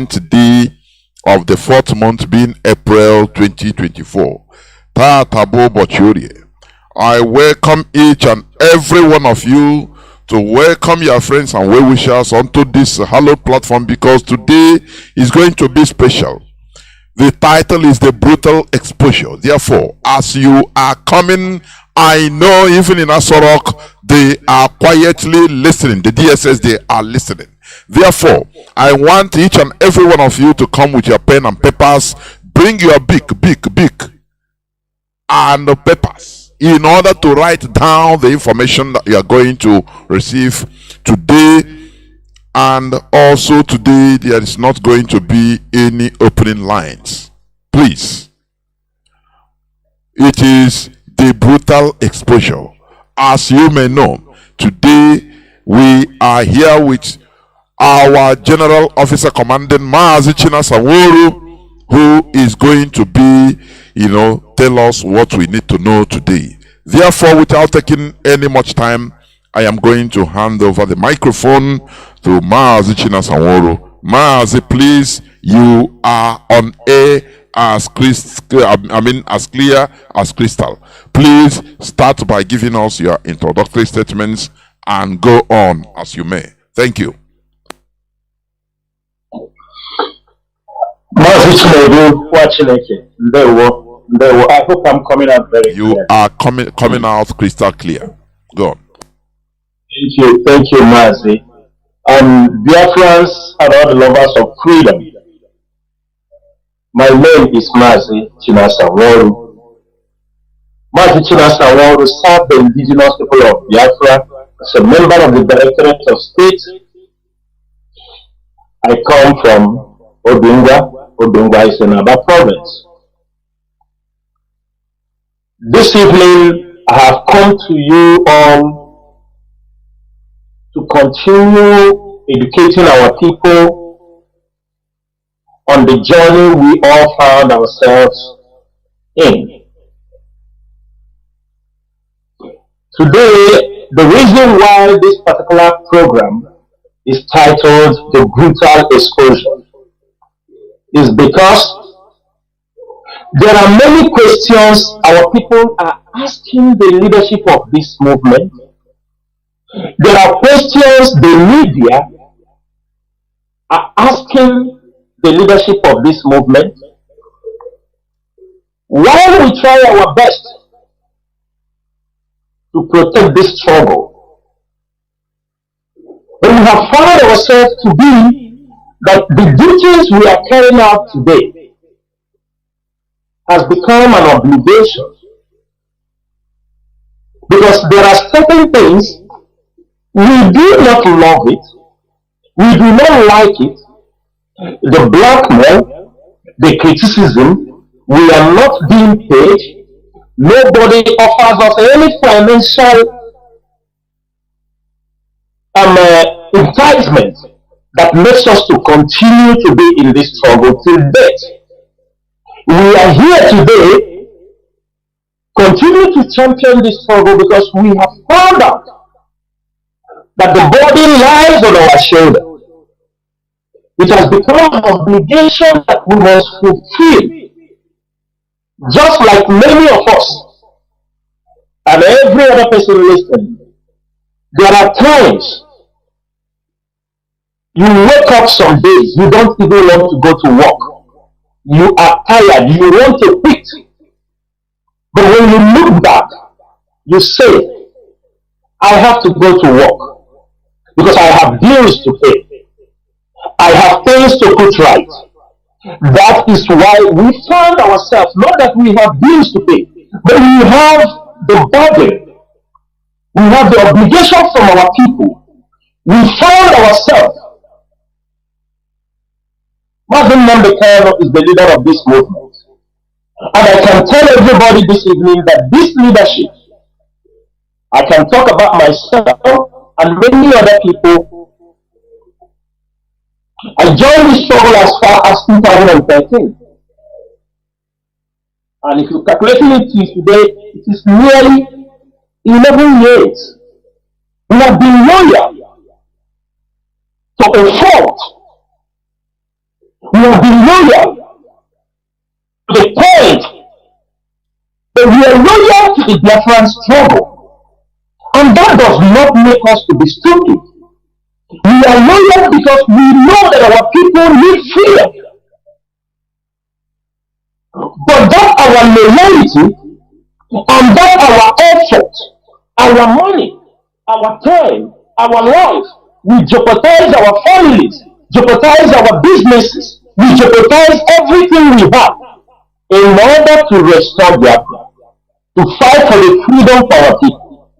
day of the 4th month being April 2024. Tabo Bochurie. I welcome each and every one of you to welcome your friends and well-wishers onto this hallowed platform, because today is going to be special. The title is The Brutal Exposure. Therefore, as you are coming, I know even in Asorok, they are quietly listening. The DSS, they are listening. Therefore, I want each and every one of you to come with your pen and papers. Bring your big and papers in order to write down the information that you are going to receive today. And also today, there is not going to be any opening lines. Please. It is the brutal exposure. As you may know, today we are here with our General Officer Commanding Mazi Chinasa Nworu, who is going to be, tell us what we need to know today. Therefore, without taking any much time, I am going to hand over the microphone to Mazi Chinasa Nworu. Mazi, please, you are on air as clear as crystal. Please start by giving us your introductory statements and go on as you may. Thank you. I hope I'm coming out very clear. You are coming out crystal clear. Go on. Thank you, Mazi. Biafrans and all the lovers of freedom. My name is Mazi Chinasa Nworu. Mazi Chinasa Nworu served the indigenous people of Biafra as a member of the Directorate of State. I come from Odunga. Odunga is in Aba province. This evening, I have come to you all to continue educating our people on the journey we all found ourselves in. Today, the reason why this particular program is titled The Brutal Exposure is because there are many questions our people are asking the leadership of this movement. There are questions the media are asking the leadership of this movement. While we try our best to protect this struggle, but we have found ourselves to be that the duties we are carrying out today has become an obligation, because there are certain things we do not love it, we do not like it, the blackmail, the criticism, we are not being paid, nobody offers us any financial enticement that makes us to continue to be in this struggle till death. We are here today, continue to champion this struggle, because we have found out that the burden lies on our shoulder. It has become an obligation that we must fulfill. Just like many of us and every other person listening, there are times you wake up some days, you don't even want to go to work. You are tired, you want to quit. But when you look back, you say, I have to go to work because I have bills to pay. I have things to put right. That is why we found ourselves, not that we have bills to pay, but we have the burden. We have the obligation from our people. We found ourselves. Mazi Chinasa is the leader of this movement. And I can tell everybody this evening that this leadership, I can talk about myself and many other people. I joined this struggle as far as 2013. And if you calculate it today, it is nearly 11 years. We have been loyal to a fault We have been loyal to the point that we are loyal to the Biafran struggle. And that does not make us to be stupid. We are loyal because we know that our people need freedom. But that our loyalty and that our effort, our money, our time, our life, we jeopardize our families, jeopardize our businesses, we jeopardize everything we have in order to restore Biafra, to fight for the freedom for our people.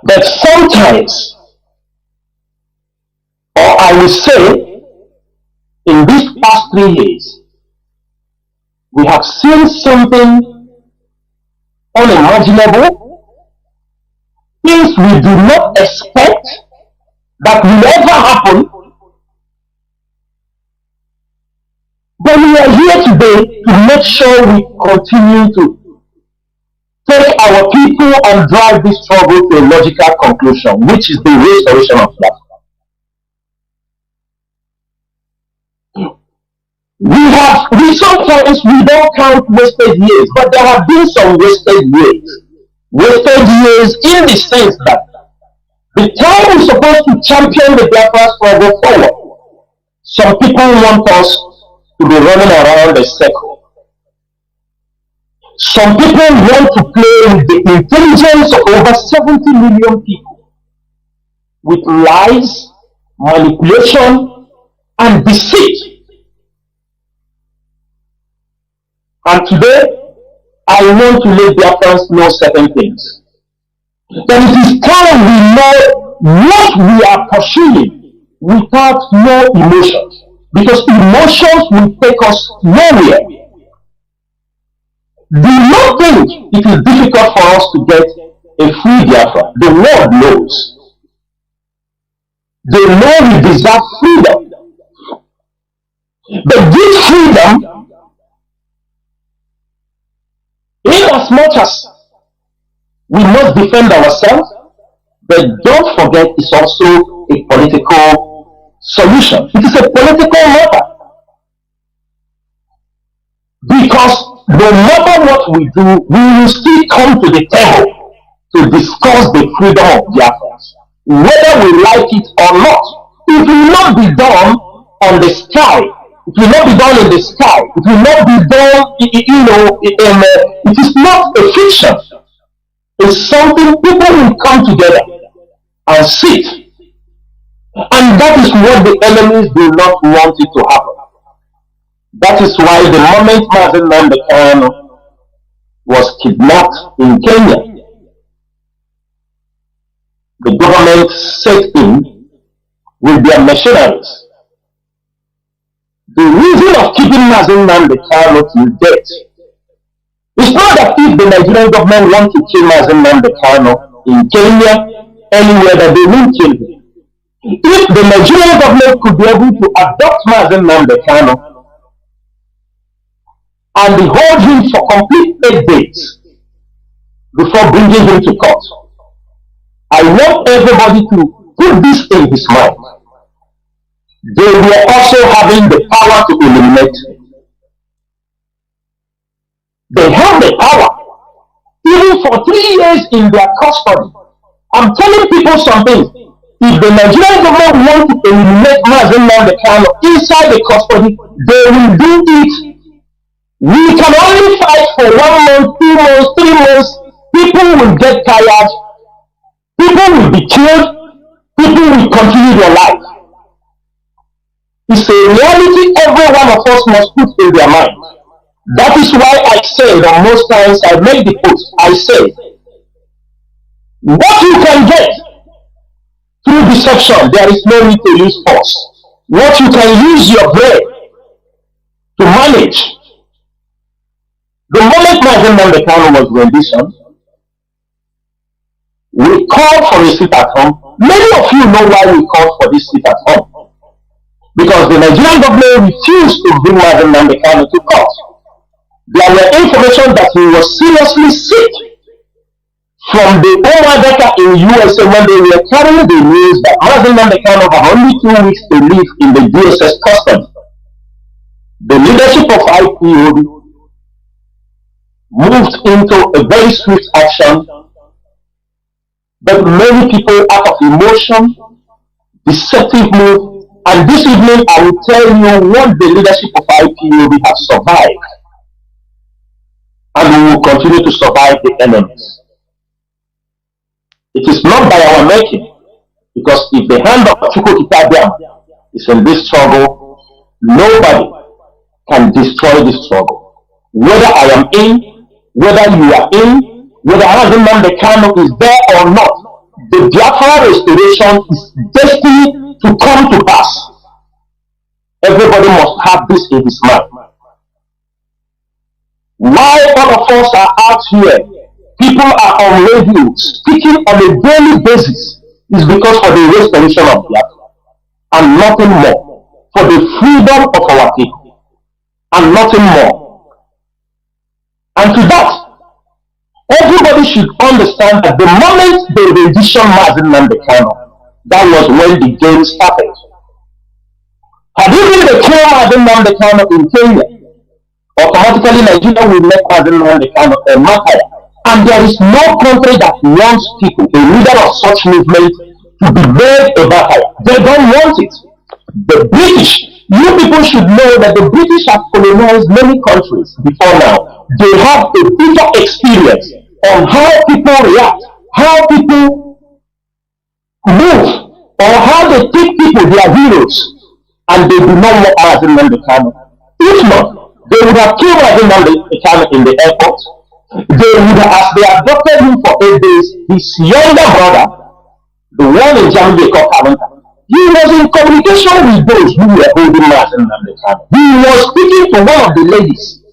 But sometimes, or I will say, in these past 3 years, we have seen something unimaginable, things we do not expect that will ever happen. But we are here today to make sure we continue to take our people and drive this struggle to a logical conclusion, which is the restoration of life. We sometimes we don't count wasted years, but there have been some wasted years. Wasted years in the sense that the time we're supposed to champion the Biafra struggle forward, some people want us to be running around a circle. Some people want to play with the intelligence of over 70 million people with lies, manipulation, and deceit. And today, I want to let Biafrans know certain things. That it is time we know what we are pursuing without no emotions. Because emotions will take us nowhere. Do not think it is difficult for us to get a free Biafra. The world knows. They know we deserve freedom. But this freedom, in as much as we must defend ourselves, but don't forget it's also a political solution. It is a political matter. Because no matter what we do, we will still come to the table to discuss the freedom of Biafrans, whether we like it or not. It will not be done on the sky. It will not be done in the sky. It will not be done, it is not a fiction. It's something people will come together and sit. And that is what the enemies do not want it to happen. That is why the moment Mazi Chinasa Nworu was kidnapped in Kenya, the government set in with their machineries. The reason of keeping Mazi Chinasa Nworu till death is not that if the Nigerian government wants to kill Mazi Chinasa Nworu in Kenya, anywhere that they will kill him. If the Nigerian government could be able to adopt Mazi Chinasa Nworu and hold him for complete 8 days before bringing him to court, I want everybody to put this in his mind. They were also having the power to eliminate him. They have the power, even for 3 years in their custody. I'm telling people something. If the Nigerian government wants to eliminate Mazi Chinasa Nworu inside the custody, they will do it. We can only fight for 1 month, 2 months, 3 months. People will get tired. People will be killed. People will continue their life. It's a reality every one of us must put in their mind. That is why I say that most times I make the post. I say, what you can get through deception, there is no need to use force. What you can use your brain to manage. The moment Mazi Chinasa Nworu was rendition, we called for a sit at home. Many of you know why we called for this sit at home. Because the Nigerian government refused to bring Mazi Chinasa Nworu to court. There were information that he was seriously sick from the Omadeka in USA when they were carrying the news that Mazi Chinasa Nworu had only 2 weeks to live in the DSS custody. the leadership of IPOB moved into a very swift action, but many people out of emotion, deceptive move, and this evening I will tell you what the leadership of IPOB has survived, and we will continue to survive the enemies. It is not by our making, because if the hand of Chukwukitabiam is in this struggle, nobody can destroy this struggle. Whether I am in, whether you are in, whether Mazi Chinasa is there or not, the Biafra restoration is destined to come to pass. Everybody must have this in his mind. Why all of us are out here, people are on radio speaking on a daily basis, is because for the restoration of Biafra and nothing more, for the freedom of our people and nothing more. And to that, everybody should understand that the moment the rendition Mazi Chinasa, that was when the game started. Had you been the king Mazi Chinasa in Kenya, automatically Nigeria will make Mazi Chinasa a martyr. And there is no country that wants people, a leader of such movement, to be made a martyr. They don't want it. The British, you people should know that the British have colonized many countries before now. They have a bigger experience on how people react, how people move, or how they take people, their heroes, and they do not want Mazi Chinasa. If not, they would have killed Mazi Chinasa in the airport. They would have, as they adopted him for 8 days, his younger brother, the one in Germany called Calvin, he was in communication with those who were holding Mazi Chinasa. He was speaking to one of the ladies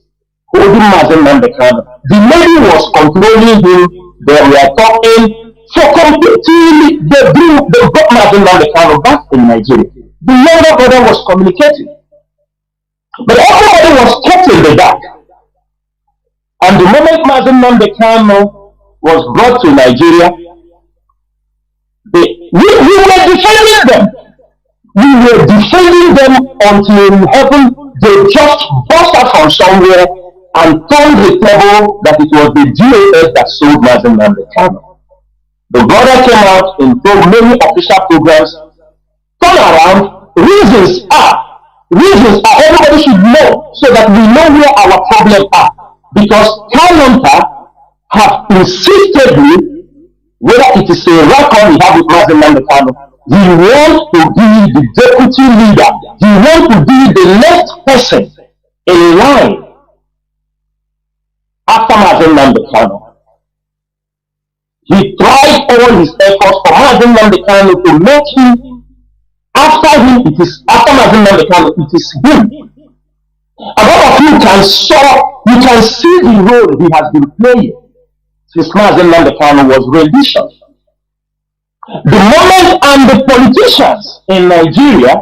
holding Mazi Chinasa. The lady was controlling him. They were talking for completely. They got Mazi Chinasa back in Nigeria. The younger brother was communicating, but everybody was kept in the dark. And the moment Mazi Chinasa was brought to Nigeria, we were defending them. We were defending them until heaven, they just burst out from somewhere and told the table that it was the GOS that sold Mazi Chinasa. The brother came out and told many official programs, turn around, reasons are, everybody should know, so that we know where our problems are. Because Kalonta have insistedly, whether it is a record we have with Mazi Chinasa, he wants to be the deputy leader. He wants to be the next person in line after Mazi Chinasa. He tried all his efforts for Mazi Chinasa to make him, after him, it is after Mazi Chinasa, it is him. A lot of you can see the role he has been playing since Mazi Chinasa was rendition. The moment, and the politicians in Nigeria,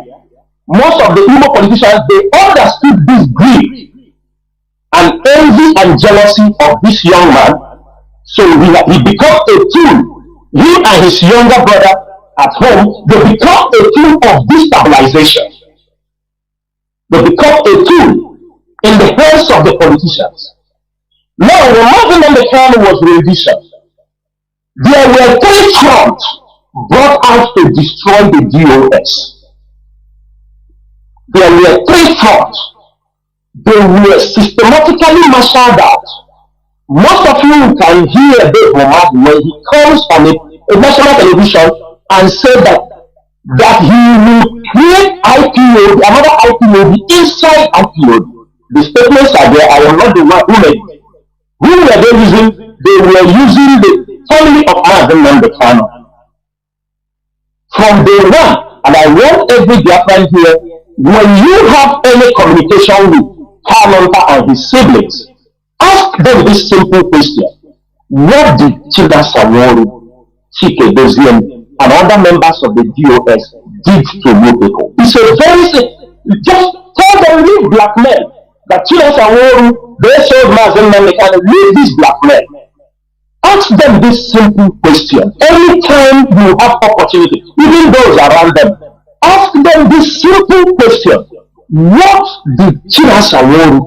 most of the Igbo politicians, they understood this greed and envy and jealousy of this young man. So he became a tool. He and his younger brother at home, they become a tool of destabilization. They become a tool in the hands of the politicians. Now, when Mazi Chinasa was rendition, there were 3 fronts brought out to destroy the DOS. There were 3 fronts. They were systematically marshaled out. Most of you can hear Dave Mohammed when he comes on a national television and say that he will create IPOB, another IPOB inside IPOB. The statements are there. I am not the one who made it. Who were they using? They were using the family of Mazi Chinasa. From day one, and I want every Biafran here, when you have any communication with Kalonta and his siblings, ask them this simple question: what did Chinasa Nworu, Chike Dozien, and other members of the DOS did to you people? It's a very simple. Just tell them, leave black men. That Chinasa Nworu, they sold Mazi Chinasa, leave these black men. Ask them this simple question. Anytime you have opportunity, even those around them, ask them this simple question. what did Chinasa Nworu,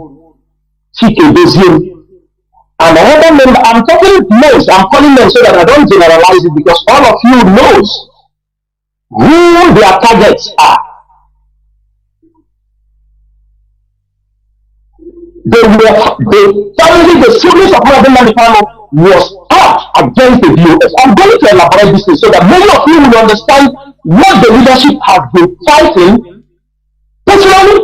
and another member, I'm talking names, I'm calling them so that I don't generalize it, because all of you knows who their targets are. The series of Mazi was out against the DOS. I'm going to elaborate this thing so that many of you will understand what the leadership has been fighting, personally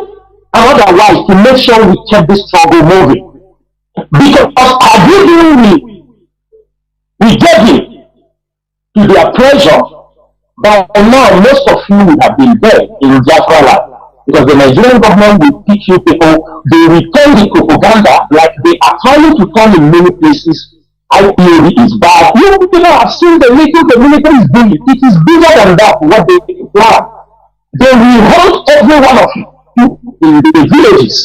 and otherwise, to make sure we keep this struggle moving. Because we gave in to their pressure, but now most of you will have been there in Biafra land. Because the Nigerian government will teach you people, they return the propaganda like they are trying to turn in many places. IPOB is bad. You people have seen the little the military is doing. It is bigger than that, what they plan. They will hold every one of you in the villages.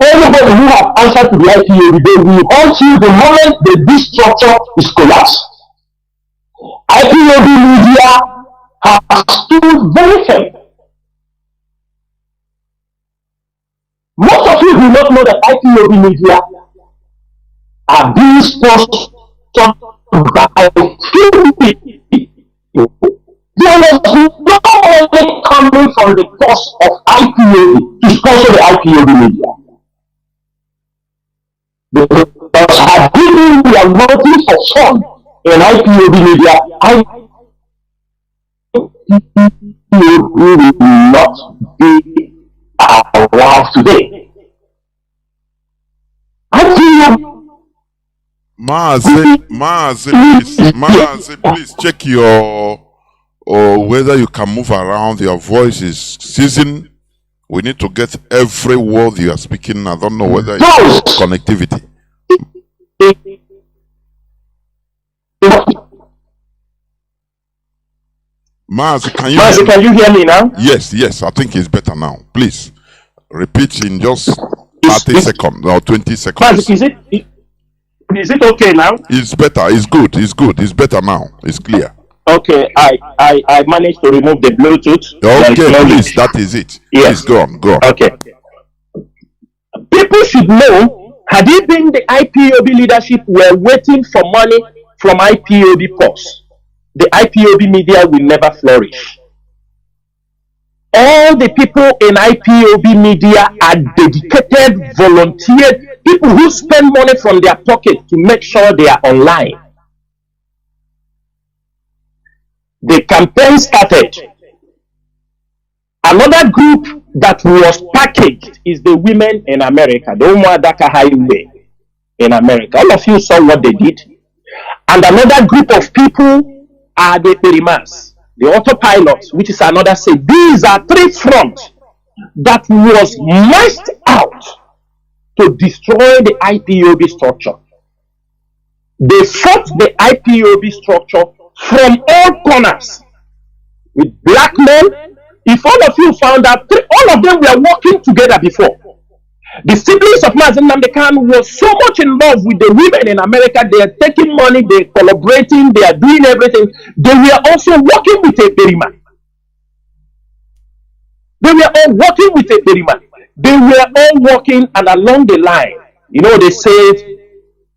Everybody who have answered to the IPOB, they will hold you the moment this structure is collapsed. IPOB media has stood very firm. Most of you do not know that IPOB media are being sponsored by few people. There was no money coming from the cost of IPOB to sponsor the IPOB media. Because had people who are voting for fun in IPOB media, IPOB will not be alive today. Mazi, please check your whether you can move around. Your voice is seasoned. We need to get every word you are speaking. I don't know whether it's connectivity. Mazi, can you hear me now? Yes, I think it's better now. Please repeat in just 30 seconds or 20 seconds. Mazi, is it okay now? It's better. It's good. It's better now. It's clear. Okay, I managed to remove the Bluetooth. Okay, please, that is it. Yes. Please, go on. Okay. People should know, had it been the IPOB leadership were waiting for money from IPOB purse, the IPOB media will never flourish. All the people in IPOB media are dedicated, volunteered, people who spend money from their pocket to make sure they are online. The campaign started. Another group that was packaged is the women in America, the Umuadaka Highway in America. All of you saw what they did. And another group of people are the Perimas, the autopilots, which is another say. These are three fronts that was marched out to destroy the IPOB structure. They fought the IPOB structure from all corners with blackmail. If all of you found out, all of them were working together before. The siblings of Mazi Nnamdi Kanu were so much in love with the women in America. They are taking money, they are collaborating, they are doing everything. They were also working with a Perima. They were all working with a Perima. They were all working, and along the line, you know, they said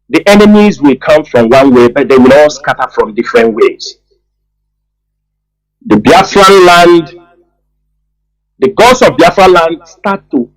the enemies will come from one way, but they will all scatter from different ways. The Biafran land, the gods of Biafra land start to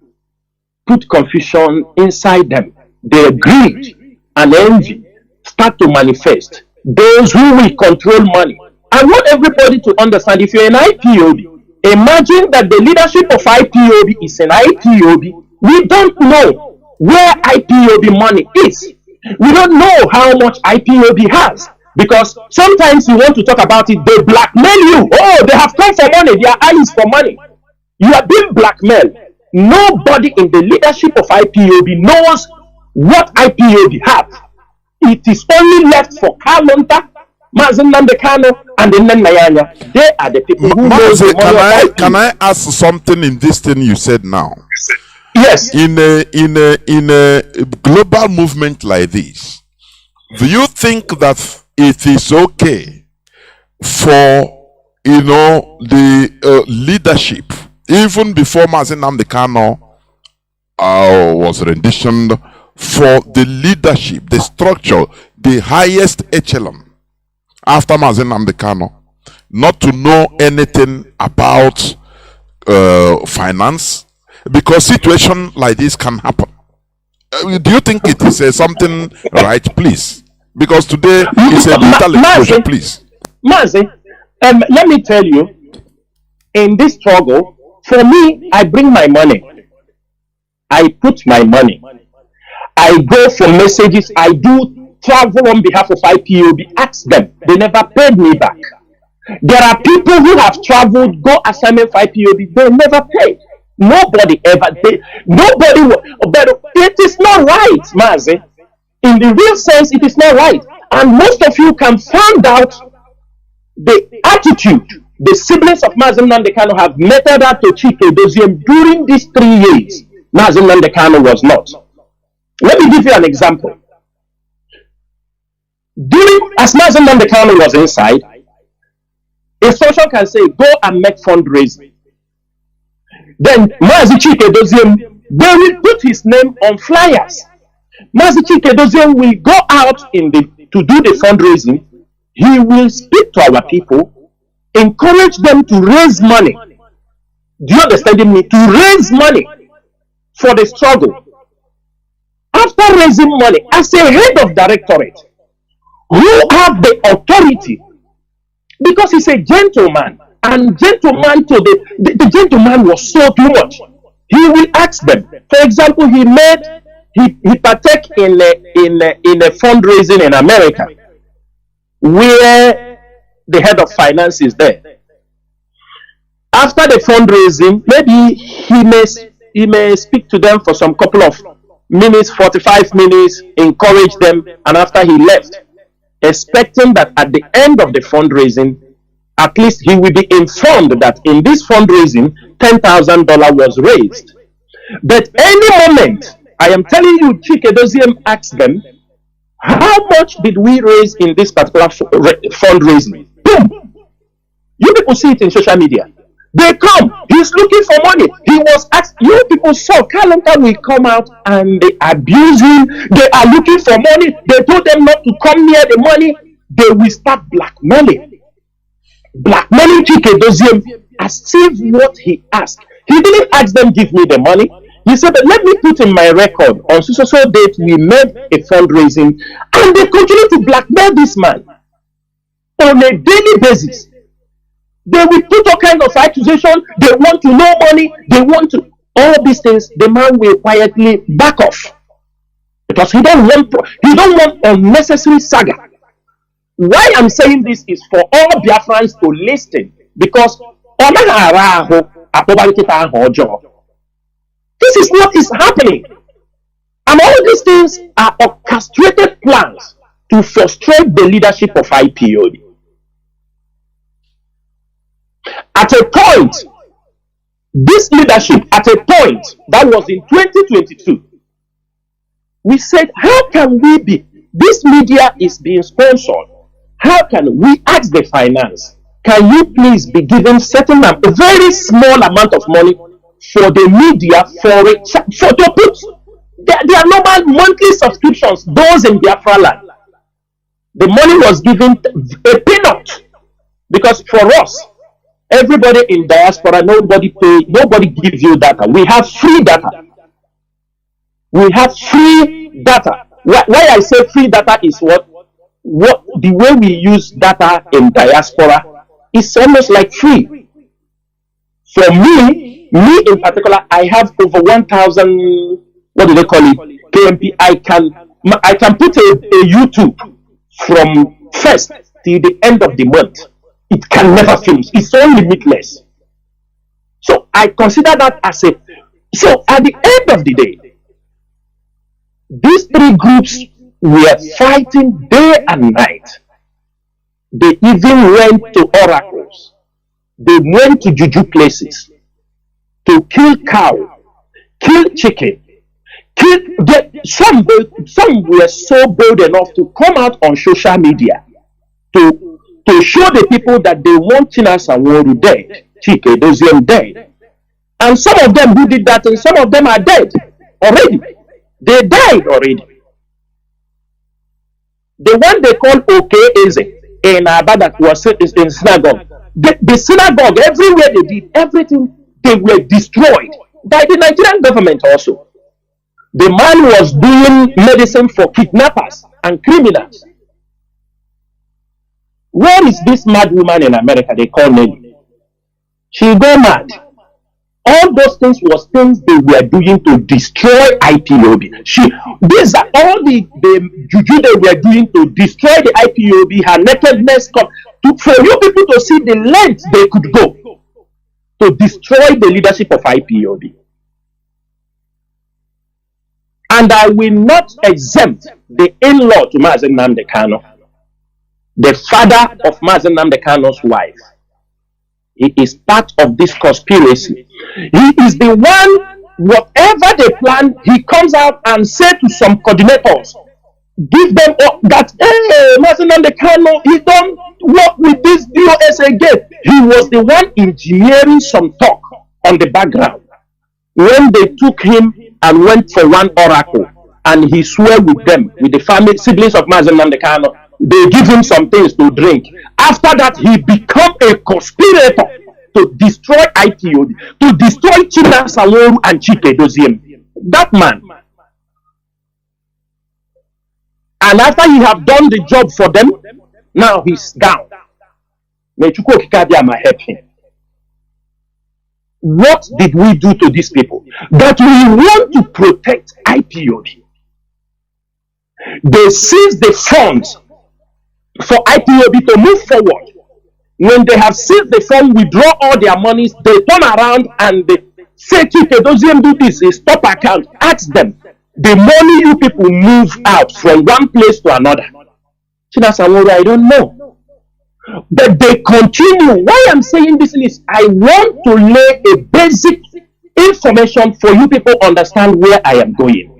put confusion inside them. Their greed and envy start to manifest. Those who will control money. I want everybody to understand, if you're an IPOB, imagine that the leadership of IPOB is an IPOB. We don't know where IPOB money is. We don't know how much IPOB has. Because sometimes you want to talk about it, they blackmail you. Oh, they have come for money. Their eyes for money. You are being blackmailed. Nobody in the leadership of IPOB knows what IPOB have. It is only left for Kalonta, Mazi Nnamdi Kanu, and the Nayanya. They are the people who know the money. Can I ask something in this thing you said now? Yes. In a global movement like this, do you think that it is okay for the leadership even before Mazi Nnamdi Kanu was renditioned, for the leadership, the structure, the highest echelon after Mazi Nnamdi Kanu, not to know anything about finance, because situation like this can happen. Do you think it is something right, please? Because today is a brutal exposure, please. Mazi, let me tell you, in this struggle, for me, I bring my money. I put my money. I go for messages. I do travel on behalf of IPOB. Ask them. They never paid me back. There are people who have traveled, go assignment for IPOB. They never paid. Nobody ever did. Nobody. But it is not right, Mazi. In the real sense, it is not right. And most of you can find out the attitude the siblings of Mazi Nnamdi Kanu have meted out to Chike Doziem during these 3 years. Mazi Nnamdi Kanu was not. Let me give you an example. As Mazi Nnamdi Kanu was inside, a social can say, go and make fundraising. Then Mazi Chike Doziem, they will put his name on flyers. Mazi Chike Doziem will go out to do the fundraising. He will speak to our people, encourage them to raise money. Do you understand me? To raise money for the struggle. After raising money, as a head of directorate, who have the authority, because he's a gentleman, and gentleman to the gentleman was so too much. He will ask them. For example, he partake in a fundraising in America, where the head of finance is there. After the fundraising, maybe he may speak to them for some couple of minutes, 45 minutes, encourage them, and after he left, expecting that at the end of the fundraising, at least he will be informed that in this fundraising, $10,000 was raised. But any moment, I am telling you, Chike Doziem asked them, how much did we raise in this particular fundraising? Boom! You people see it in social media. They come, he's looking for money. He was asked, you people saw Kalonka will come out and they abuse him. They are looking for money. They told them not to come near the money. They will start blackmailing. Blackmailing Chike Doziem as if what he asked. He didn't ask them, give me the money. He said, but let me put in my record on so date we made a fundraising, and they continue to blackmail this man on a daily basis. They will put all kinds of accusation. They want to know money. They want to all these things. The man will quietly back off because he don't want unnecessary saga. Why I'm saying this is for all Biafrans to listen, because this is what is happening. And all these things are orchestrated plans to frustrate the leadership of IPOB. At a point, this leadership, at a point, that was in 2022, we said, how can we be, this media is being sponsored. How can we ask the finance? Can you please be given a very small amount of money for the media for to put their normal monthly subscriptions, those in Biafra land? The money was given a peanut, because for us, everybody in diaspora, nobody gives you data. We have free data. We have free data. Why I say free data is what the way we use data in diaspora is almost like free. For me in particular, I have over 1,000, what do they call it, KMP. I can put a YouTube from first till the end of the month. It can never finish. It's so limitless. So I consider that as so at the end of the day, these three groups were fighting day and night. They even went to oracles. They went to juju places to kill cow, kill chicken, some were so bold enough to come out on social media to show the people that they want Chinasa Nworu dead, Chike Doziem dead. And some of them who did that, and some of them are dead already. They died already. The one they call Eze in Aba that was in synagogue. The synagogue, everywhere they did, everything, they were destroyed by the Nigerian government also. The man was doing medicine for kidnappers and criminals. Where is this mad woman in America they call Nelly? She go mad. All those things was things they were doing to destroy IPOB. These are all the juju they were doing to destroy the IPOB, her nakedness, for you people to see the lengths they could go to destroy the leadership of IPOB. And I will not exempt the in-law to Mazi Nnamdi Kanu, the father of Mazi Nnamdi Kanu's wife. He is part of this conspiracy. He is the one, whatever they plan, he comes out and say to some coordinators, give them that, hey, Mazi Nnamdi Kanu, he don't work with this DOS again. He was the one engineering some talk on the background. When they took him and went for one oracle, and he swore with them, with the family, siblings of Mazi Nnamdi Kanu, they give him some things to drink. After that, he become a conspirator to destroy IPOB, to destroy Chinasa Nworu and Chike Doziem. That man. And after he have done the job for them, now he's down. May Chukwu Okikabiyama help him. What did we do to these people? That we want to protect IPOB. They seize the funds for IPOB to move forward. When they have seized the fund, withdraw all their monies, they turn around and they say, Doziem do this, a stop account. Ask them, the money you people move out from one place to another. Chinasa Nworu, I don't know. But they continue. Why I'm saying this is, I want to lay a basic information for you people understand where I am going.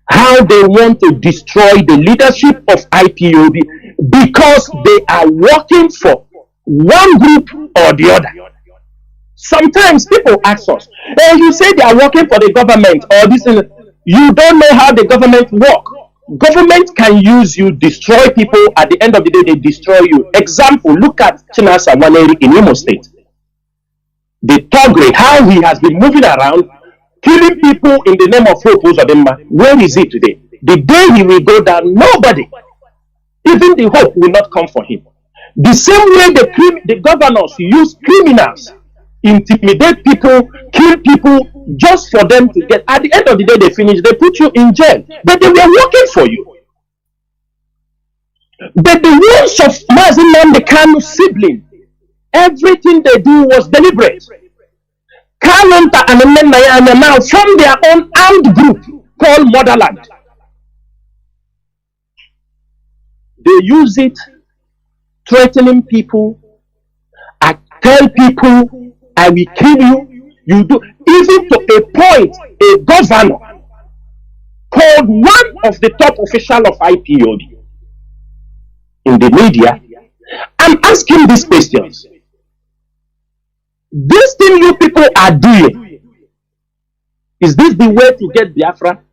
How they want to destroy the leadership of IPOB because they are working for one group or the other. Sometimes people ask us, hey, you say they are working for the government or this. You don't know how the government work. Government can use you, destroy people. At the end of the day, they destroy you. Example, look at Chinasa Nworu in Imo State. The Togre, how he has been moving around, killing people in the name of hope. Where is he today? The day he will go down, nobody, even the hope, will not come for him. The same way the governors use criminals, intimidate people, kill people, just for them to get, at the end of the day they finish, they put you in jail. But they were working for you. But the ones of Mazi Nnamdi Kanu's sibling, everything they do was deliberate. Kalonta and Menayana now form their own armed group called Motherland. They use it, threatening people. I tell people, I will kill you. You do, even to a point, a governor called one of the top officials of IPOB in the media. I'm asking these questions. This thing you people are doing, is this the way to get Biafra?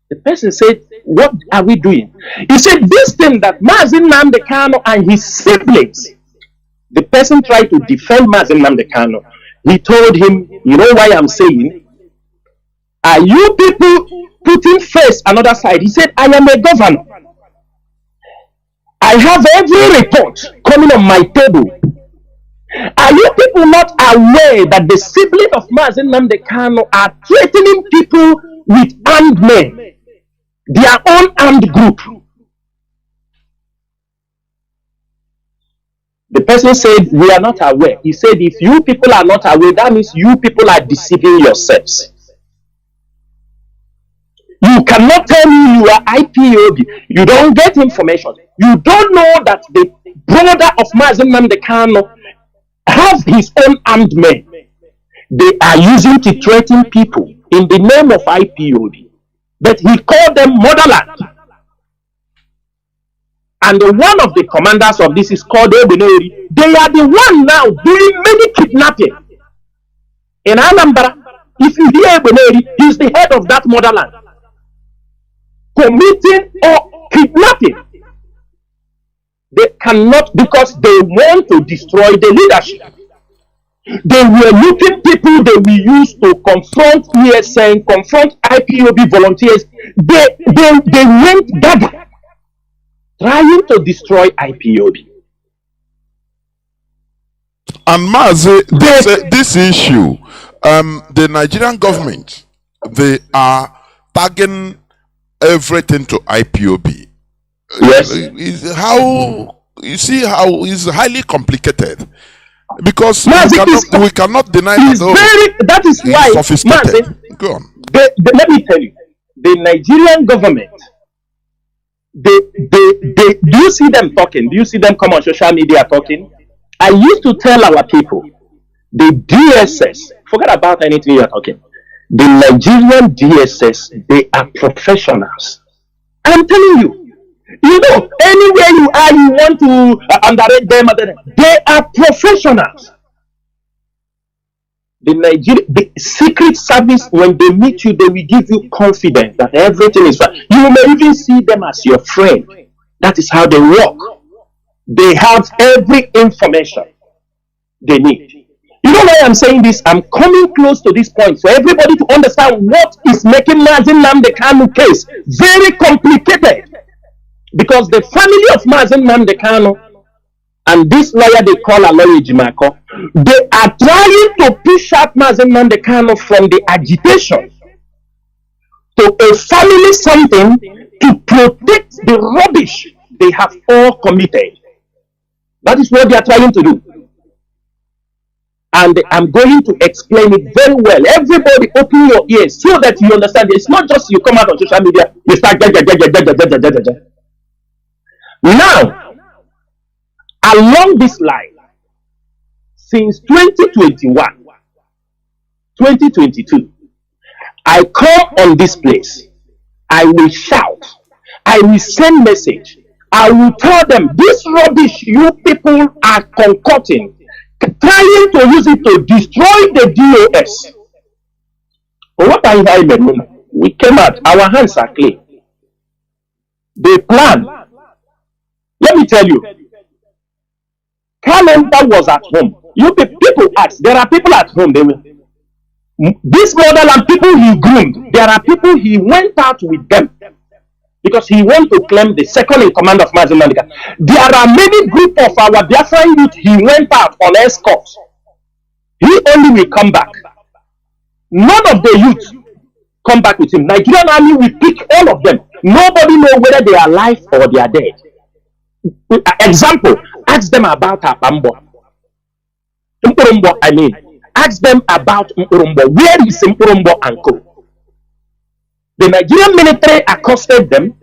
The person said, what are we doing? He said, this thing that Mazi Nnamdi Kanu and his siblings, the person tried to defend Mazi Nnamdi Kanu. He told him, you know why I'm saying, are you people putting face another side? He said, I am a governor. I have every report coming on my table. Are you people not aware that the siblings of Mazi Nnamdi Kanu are threatening people with armed men? Their own armed group. The person said, we are not aware. He said, if you people are not aware, that means you people are deceiving yourselves. You cannot tell me you are IPOB. You don't get information. You don't know that the brother of Mazi Nnamdi Kanu have his own armed men. They are using to threaten people in the name of IPOB. But he called them Motherland. And one of the commanders of this is called Obeneri. They are the one now doing many kidnapping in Anambra. If you hear Beneri, he's the head of that motherland, committing or kidnapping. They cannot, because they want to destroy the leadership. They were looking people they will use to confront ESN, confront IPOB volunteers. They went gaga, trying to destroy IPOB. And Mazi, this issue, the Nigerian government, they are tagging everything to IPOB. Yes. How you see how it's highly complicated, because Mazi, we cannot deny that is why, sophisticated. Mazi, go on. Let me tell you, the Nigerian government, do you see them talking? Do you see them come on social media talking? I used to tell our people, the DSS, forget about anything you are talking. The Nigerian DSS, they are professionals. I'm telling you. You know, anywhere you are, you want to underrate them. They are professionals. The Secret Service, when they meet you, they will give you confidence that everything is fine. You may even see them as your friend. That is how they work. They have every information they need. You know why I'm saying this? I'm coming close to this point for everybody to understand what is making Mazi Nnamdi Kanu case very complicated. Because the family of Mazi Nnamdi Kanu and this lawyer they call Aloy Ejimako, they are trying to push out Mazi Nnamdi Kanu from the agitation to a family something to protect the rubbish they have all committed. That is what they are trying to do. And I'm going to explain it very well. Everybody open your ears so that you understand. It's not just you come out on social media, you start Now, along this line, since 2021, 2022, I come on this place, I will shout, I will send message, I will tell them this rubbish you people are concocting, trying to use it to destroy the DOS. But what are you? We came out, our hands are clean. They plan. Let me tell you, Kalenda was at home. You people ask, there are people at home. This motherland people he groomed, there are people he went out with them because he wants to claim the second in command of Mazi Nnamdi Kanu. There are many group of our Biafra youth he went out on escort. He only will come back. None of the youth come back with him. Nigerian army will pick all of them. Nobody knows whether they are alive or they are dead. Example, ask them about Abambo. Mkurumbo, I mean. Ask them about Mkurumbo. Where is Mkurumbo and co? The Nigerian military accosted them.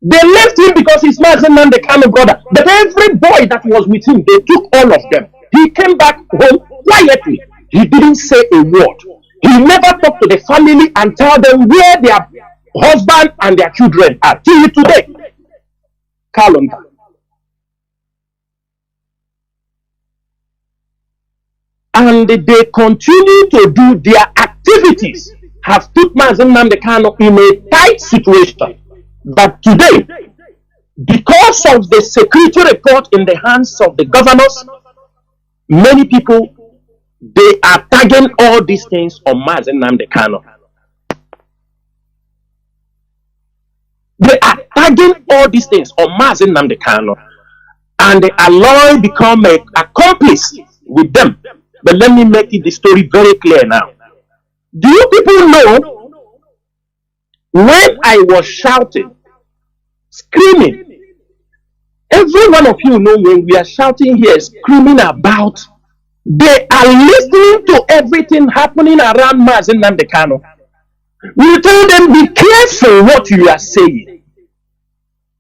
They left him because he's Mazi Nnamdi Kanu brother. But every boy that was with him, they took all of them. He came back home quietly. He didn't say a word. He never talked to the family and tell them where their husband and their children are. Till today. Calendar. And they continue to do their activities, have put Mazi Nnamdi Kanu in a tight situation. But today, because of the security report in the hands of the governors, many people, they are tagging all these things on Mazi Nnamdi Kanu. They are tagging all these things on Mazi Nnamdi Kanu. And the Aloy become an accomplice with them. But let me make the story very clear now. Do you people know, when I was shouting, screaming, every one of you know when we are shouting here, screaming about, they are listening to everything happening around Mazi Nnamdi Kanu. We tell them, be careful what you are saying.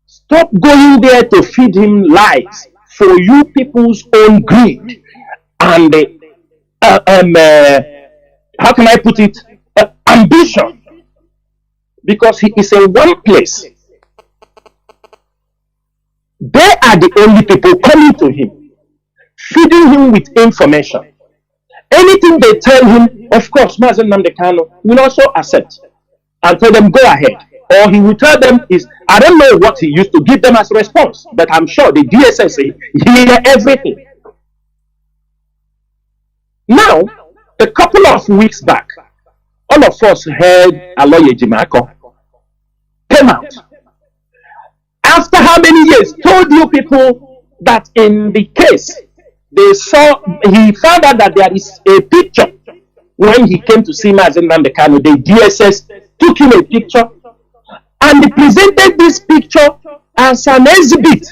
Stop going there to feed him lies for you people's own greed and how can I put it? Ambition. Because he is in one place. They are the only people coming to him, feeding him with information. Anything they tell him, of course, Mazi Nnamdi Kanu will also accept and tell them, go ahead. Or he will tell them, I don't know what he used to give them as response, but I'm sure the DSS hear everything. Now, a couple of weeks back, all of us heard Aloy Ejimakor came out. After how many years? Told you people that in the case, he found out that there is a picture when he came to see Mazi Nnamdi Kanu. The DSS took him a picture and they presented this picture as an exhibit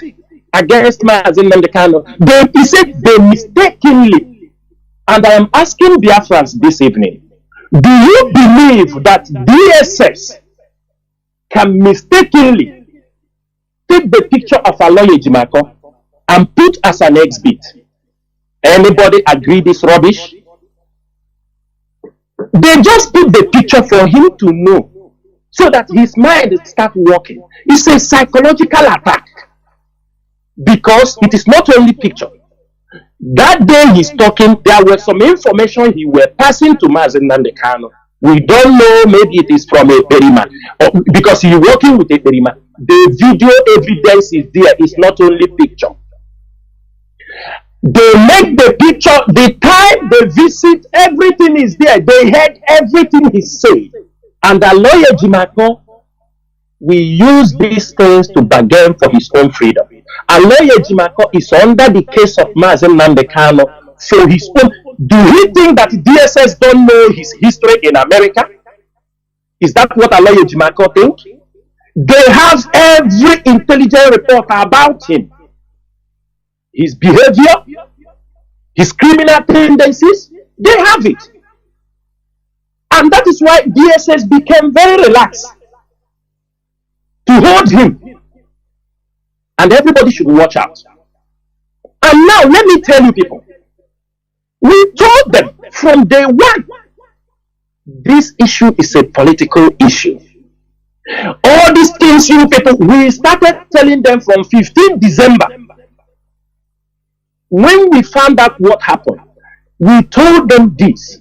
against Mazi Nnamdi Kanu. He said they mistakenly, and I am asking Biafrans this evening, do you believe that DSS can mistakenly take the picture of Aloy Ejimakor and put as an exhibit? Anybody agree this rubbish? They just put the picture for him to know, so that his mind start working. It's a psychological attack, because it is not only picture. That day he's talking, there was some information he were passing to Mazi Nnamdi Kanu. We don't know, maybe it is from a Perima, because he's working with a Perima. The video evidence is there, it's not only picture. They make the picture, the time they visit, everything is there. They heard everything he said. And Aloy Ejimakor will use these things to bargain for his own freedom. Aloy Ejimakor is under the case of Mazi Nnamdi Kanu for his own. Do he think that DSS don't know his history in America? Is that what Aloy Ejimakor think? They have every intelligent report about him. His behavior, his criminal tendencies, they have it. And that is why DSS became very relaxed to hold him. And everybody should watch out. And now, let me tell you people, we told them from day one, this issue is a political issue. All these things, you people, we started telling them from 15 December. When we found out what happened, we told them this.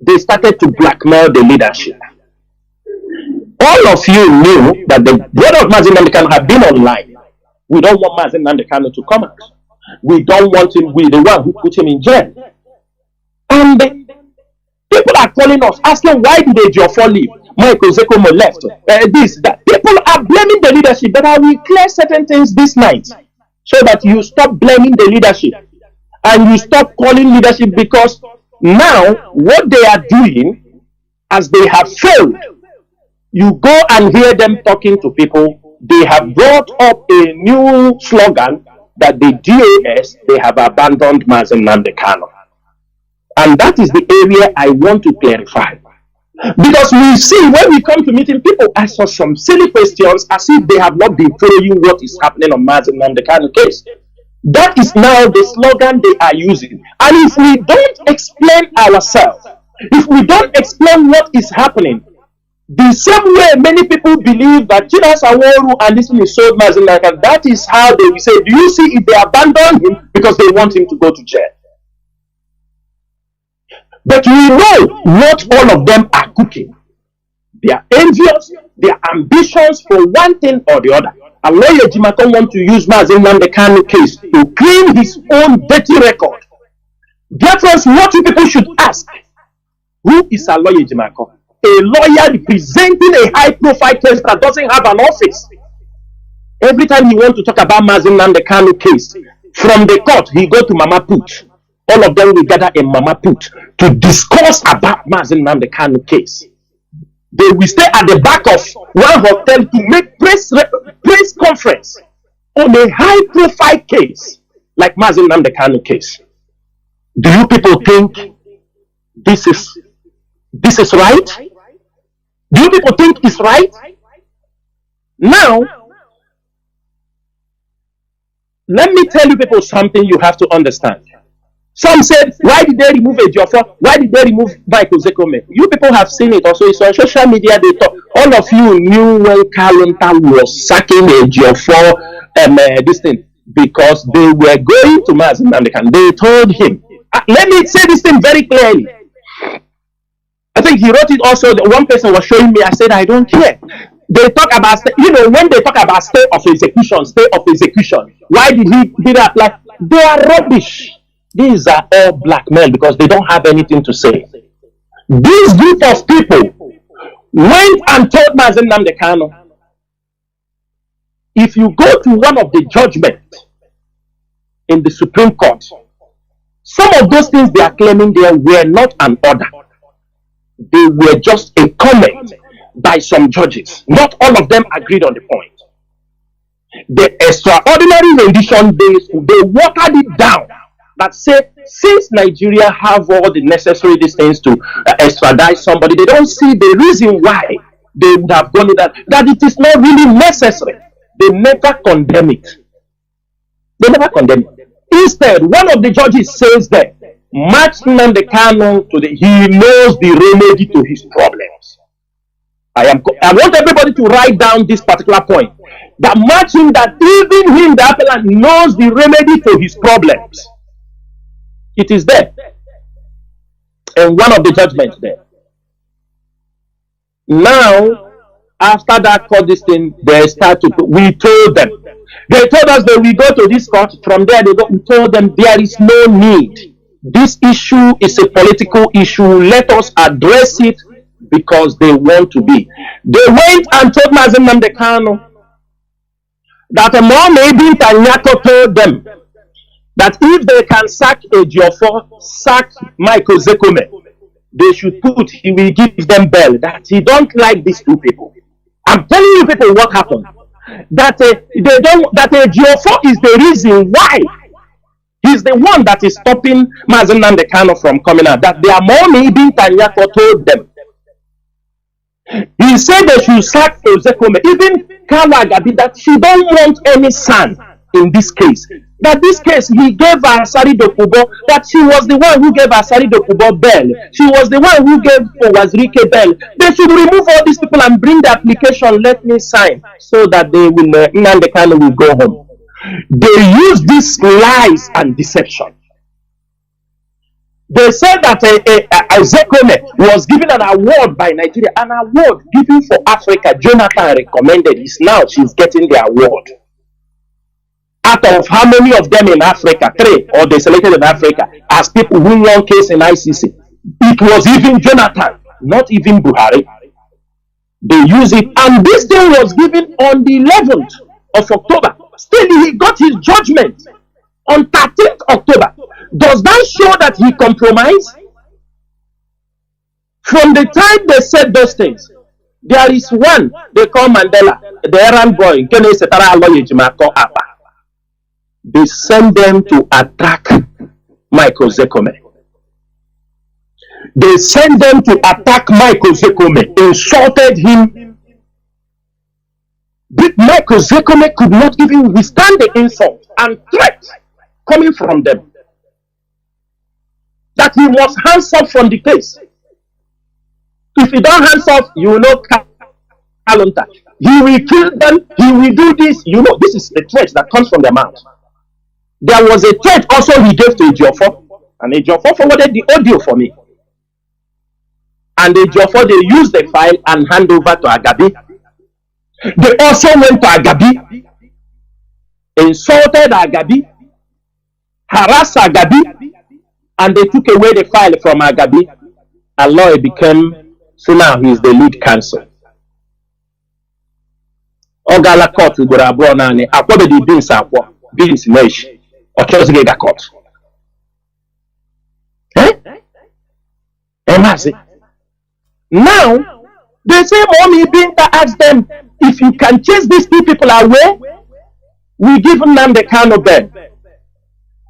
They started to blackmail the leadership. All of you knew that the brother of Mazi Nnamdi Kanu had been online. We don't want Mazi Nnamdi Kanu to come out. We don't want him, we're the one who put him in jail. And people are calling us, asking why did Ejiofor leave? Michael Zekomo left. This, that. People are blaming the leadership, but I will clear certain things this night, so that you stop blaming the leadership and you stop calling leadership, because now what they are doing, as they have failed, you go and hear them talking to people. They have brought up a new slogan that the DAS, they have abandoned Mazi Nnamdi Kanu. And that is the area I want to clarify. Because we see when we come to meeting, people ask us some silly questions as if they have not been following what is happening on Mazi Nnamdi Kanu case. That is now the slogan they are using. And if we don't explain ourselves, if we don't explain what is happening, the same way many people believe that Chinasa Nworu and this is sold Mazi Nnamdi Kanu, that is how they will say, do you see, if they abandon him because they want him to go to jail. But we know what all of them are cooking. They are envious, their ambitions for one thing or the other. Aloy Ejimakor wants to use Mazi Nnamdi Kanu case to clean his own dirty record. Therefore, what you people should ask, who is Aloy Ejimakor? A lawyer representing a high-profile case that doesn't have an office. Every time he wants to talk about Mazi Nnamdi Kanu case, from the court, he go to Mama Put. All of them will gather in Mama Put to discuss about Mazi Nnamdi Kanu case. They will stay at the back of one hotel to make press conference on a high-profile case like Mazi Nnamdi Kanu case. Do you people think this is right? Do you people think it's right? Now, let me tell you people something you have to understand. Some said, why did they remove Ejiofor? Why did they remove Michael Zekome? You people have seen it also. It's on social media. They talk. All of you knew when Kalonta was sacking Ejiofor this thing, because they were going to Mazi Nnamdi Kanu. They told him Let me say this thing very clearly. I think he wrote it also. The one person was showing me. I said, I don't care. They talk about, when they talk about state of execution, why did he do that? Like, they are rubbish. These are all black men because they don't have anything to say. This group of people went and told Mazi Nnamdi Kanu, if you go to one of the judgments in the Supreme Court, some of those things they are claiming there were not an order. They were just a comment by some judges. Not all of them agreed on the point. The extraordinary rendition, they watered it down. That said, since Nigeria have all the necessary things to extradite somebody, they don't see the reason why they would have gone that it is not really necessary. They never condemn it. They never condemn it. Instead, one of the judges says that Mazi Nnamdi Kanu he knows the remedy to his problems. I want everybody to write down this particular point. That matching that even him, the appellant, knows the remedy to his problems. It is there. And one of the judgments there. Now, after that court, this thing, we told them. They told us that we go to this court. From there, we told them there is no need. This issue is a political issue. Let us address it because they want to be. They went and told Mazi Nnamdi Kanu that Mohammed Tanyako told them that if they can sack Ejiofor, sack Michael Zekome, they should he will give them bail. That he don't like these two people. I'm telling you people what happened. That Ejiofor is the reason why. He's the one that is stopping Mazi Nnamdi Kanu from coming out. That their mommy Tanyako told them. He said they should sack Ozekome. Even Kawa Gabi, that she don't want any son in this case. That this case, he gave Asari Dokubo, that she was the one who gave Asari Dokubo bail. She was the one who gave Wazirike bail. They should remove all these people and bring the application, let me sign, so that they will, Nnamdi Kanu will go home. They use these lies and deception. They said that Zekome was given an award by Nigeria, an award given for Africa. Jonathan recommended it. Now she's getting the award. Out of how many of them in Africa? 3, or they selected in Africa as people who won case in ICC. It was even Jonathan, not even Buhari. They use it, and this thing was given on the 11th of October. Still, he got his judgment on 13th October. Does that show that he compromised? From the time they said those things, there is one they call Mandela, the errand boy. They send them to attack Michael Zekome. They sent them to attack Michael Zekome, insulted him. Michael Zekome could not even withstand the insult and threat coming from them. That he must hands up from the case. If he don't hands up, you will know Kalunta. He will kill them, he will do this. You know, this is the threat that comes from their mouth. There was a threat also he gave to Ejiofor, and Ejiofor forwarded the audio for me. And Ejiofor, they used the file and hand over to Agabi. They also went to Agabi, insulted Agabi, harassed Agabi, and they took away the file from Agabi. And lawyer became, so now he is the lead counsel. Ogala court will go abroad now. Akwa be beans akwa, beans mesh, or chose the court. Now they say, Mommy Binta asked them, if you can chase these two people away, we give them the Kanu bail.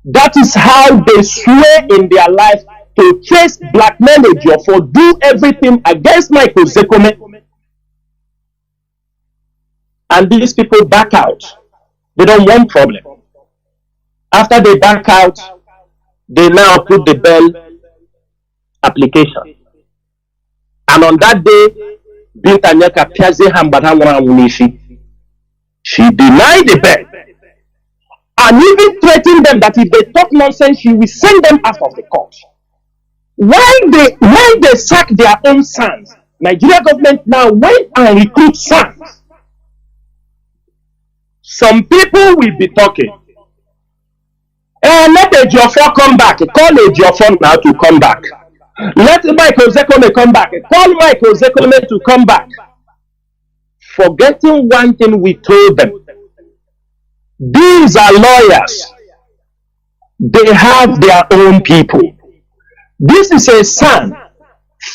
That is how they swear in their life to chase black men for do everything against Michael Zekome. And these people back out. They don't want problem. After they back out, they now put the bail application. And on that day, Binta Nyaka Piaze Hambata Munishi, she denied the bail. and even threatened them that if they talk nonsense, he will send them out of the court. Why they sack their own sons? Nigeria government now went and recruit sons. Some people will be talking. Let Ejiofor come back. Call Ejiofor now to come back. Let Michael Zekome come back. Call Michael Zekome to come back. Forgetting one thing we told them. These are lawyers. They have their own people. This is a son.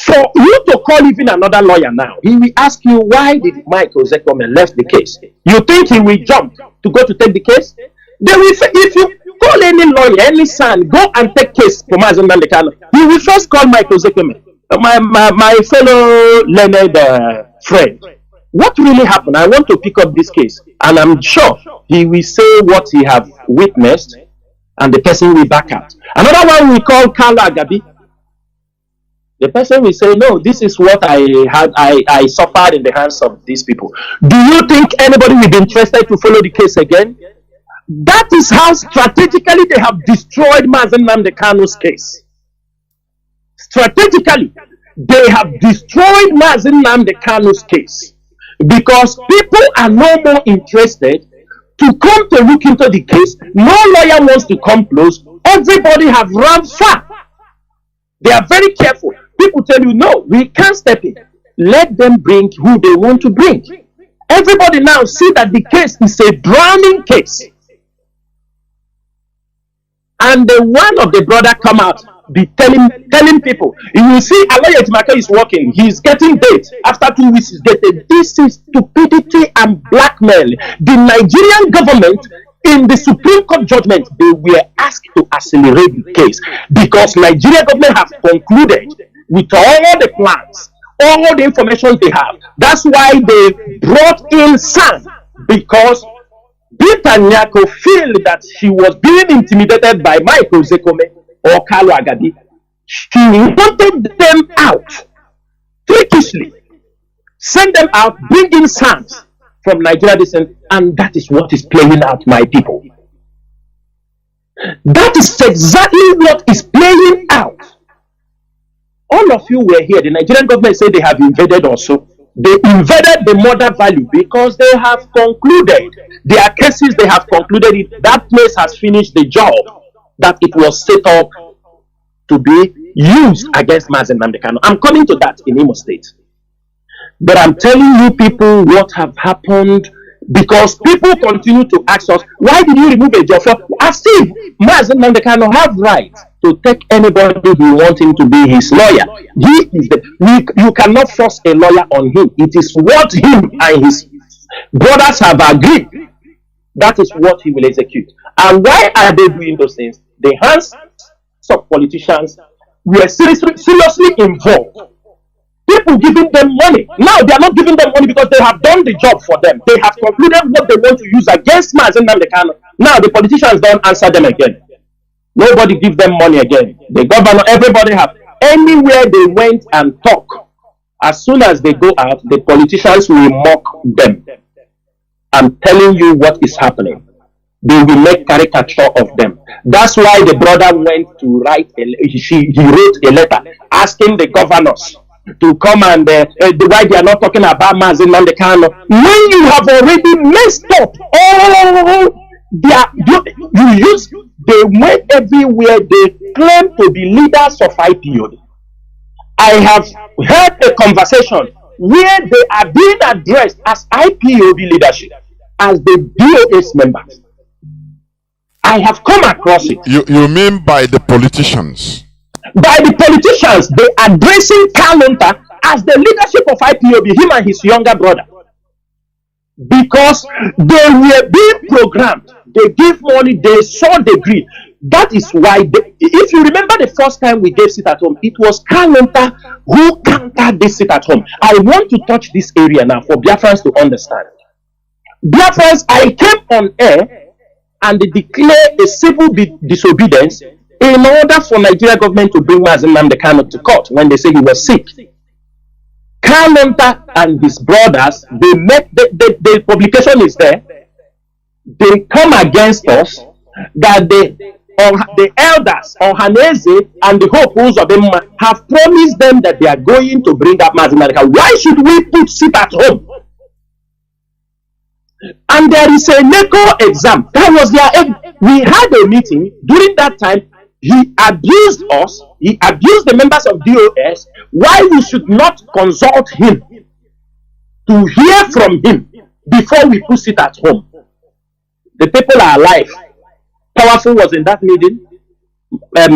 For you to call even another lawyer now, he will ask you, why did Michael Zekome left the case? You think he will jump to go to take the case? They will say, if you call any lawyer, any son, go and take case for Mazi Nnamdi Kanu, he will first call Michael Zekome, my fellow learned friend. What really happened? I want to pick up this case, and I'm sure he will say what he have witnessed, and the person will back out. Another one we call Carlo Agabi. The person will say, no, this is what I suffered in the hands of these people. Do you think anybody will be interested to follow the case again? That is how strategically they have destroyed Mazi Nnamdi Kanu's case. Strategically, they have destroyed Mazi Nnamdi Kanu's case because people are no more interested to come to look into the case. No lawyer wants to come close. Everybody have run far. They are very careful. People tell you, no, we can't step in. Let them bring who they want to bring. Everybody now see that the case is a drowning case. And the one of the brother come out, be telling people, you will see Aloye Etimake is working, he's getting date. After 2 weeks, he's getting. This is stupidity and blackmail. The Nigerian government, in the Supreme Court judgment, they were asked to accelerate the case because Nigeria government have concluded with all the plans, all the information they have. That's why they brought in Sam, because Binta Nyako feel that she was being intimidated by Michael Zekome or Carlo Agabi. She wanted them out freakishly, send them out, bring in sons from Nigeria descent, and that is what is playing out, my people. That is exactly what is playing out. All of you were here. The Nigerian government said they have invaded also. They invaded the mother value because they have concluded their cases. They have concluded it. That place has finished the job that it was set up to be used against Mazi Nnamdi Kanu. I'm coming to that in Imo State. But I'm telling you people what have happened, because people continue to ask us, why did you remove Ejiofor? As if Mazi Nnamdi Kanu have right to take anybody who wants him to be his lawyer. He is you cannot force a lawyer on him. It is what him and his brothers have agreed. That is what he will execute. And why are they doing those things? The hands of politicians were seriously involved. People giving them money. Now they are not giving them money because they have done the job for them. They have concluded what they want to use against Mazi Nnamdi Kanu. Now the politicians don't answer them again. Nobody give them money again. The governor, everybody have. Anywhere they went and talk, as soon as they go out, the politicians will mock them. I'm telling you what is happening. They will make caricature of them. That's why the brother went to write, he wrote a letter asking the governors to come and why they are not talking about Mazi Nnamdi Kanu. When you have already messed up all they went everywhere. They claim to be leaders of IPOB. I have heard a conversation where they are being addressed as IPOB leadership, as the DOS members. I have come across it. You mean by the politicians? By the politicians, they are addressing Kalonta as the leadership of IPOB, him and his younger brother. Because they were being programmed. They give money, they saw the greed. That is why, if you remember the first time we gave sit at home, it was Kalonta who countered this sit at home. I want to touch this area now for Biafrans to understand. Biafrans, I came on air and they declared a civil disobedience in order for Nigeria government to bring Mazi Nnamdi Kanu to court when they say he was sick. Kalonta and his brothers, they met, the publication is there. They come against us that the elders or Hanese and the Hope of them have promised them that they are going to bring up Mazi Nnamdi Kanu. Why should we put sit at home? And there is a NECO exam. That was we had a meeting. During that time, he abused us. He abused the members of DOS. Why we should not consult him to hear from him before we put it at home? The people are alive. Powerful was in that meeting. In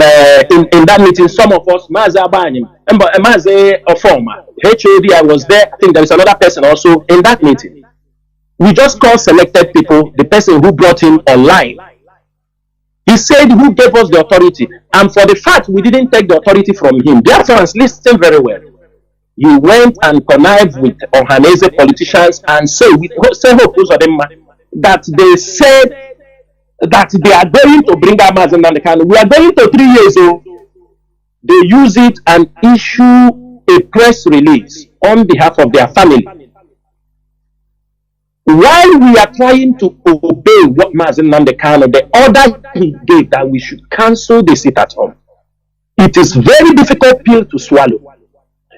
that meeting, some of us, Mazi Abanim, Mazi Ofoma, HOD, I was there. I think there is another person also in that meeting. We just called selected people, the person who brought him online. He said who gave us the authority. And for the fact we didn't take the authority from him, Biafrans, listen very well. He went and connived with Ohanese politicians and said that they said that they are going to bring out Mazi Nnamdi Kanu. We are going to 3 years old. They use it and issue a press release on behalf of their family. While we are trying to obey what Mazi Nnamdi Kanu, the order he gave that we should cancel the sit at home. It is very difficult pill to swallow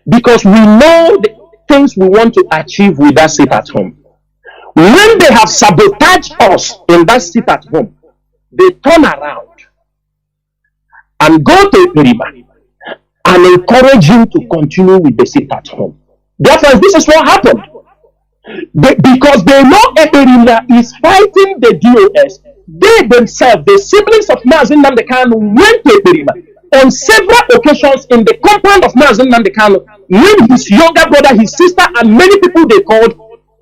because we know the things we want to achieve with that sit at home. When they have sabotaged us in that sit at home, they turn around and go to Irima and encourage him to continue with the sit at home. Therefore, this is what happened. Because they know Irima is fighting the DOS, they themselves, the siblings of Mazi Nnamdi Kanu, went to Irima on several occasions in the compound of Mazi Nnamdi Kanu, when his younger brother, his sister, and many people they called.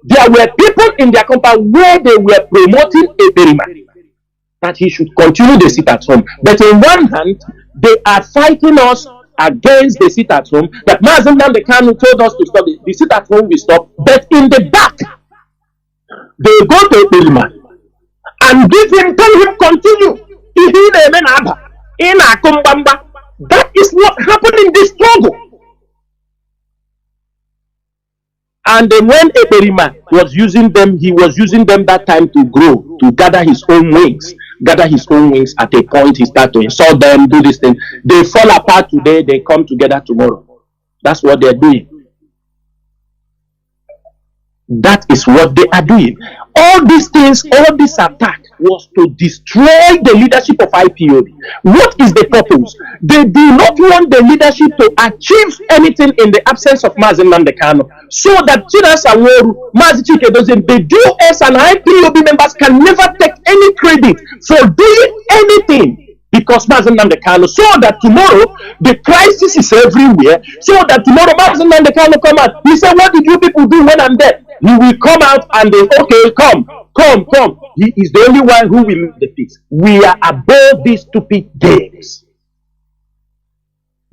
There were people in their compound where they were promoting Irima that he should continue the sit at home. But in one hand, they are fighting us against the sit at home. That Mazi Nnamdi Kanu told us to stop the sit at home, we stop. But in the back, they go to Irima and tell him continue. That is what happened in this struggle. And then when Eperima was using them, he was using them that time to grow, to gather his own wings. Gather his own wings. At a point, he started to insult them, do this thing. They fall apart today, they come together tomorrow. That's what they're doing. That is what they are doing. All these things, all this attack was to destroy the leadership of IPOB. What is the purpose? They do not want the leadership to achieve anything in the absence of Mazi Nnamdi Kanu, so that Chinasa Nworu, Mazi Chike, the DOS and IPOB members can never take any credit for doing anything, because Mazi Nnamdi Kanu, so that tomorrow the crisis is everywhere, so that tomorrow Mazi Nnamdi Kanu come out. He said, what did you people do when I'm dead? He will come out and they, okay, come. He is the only one who will make the peace. We are above these stupid games.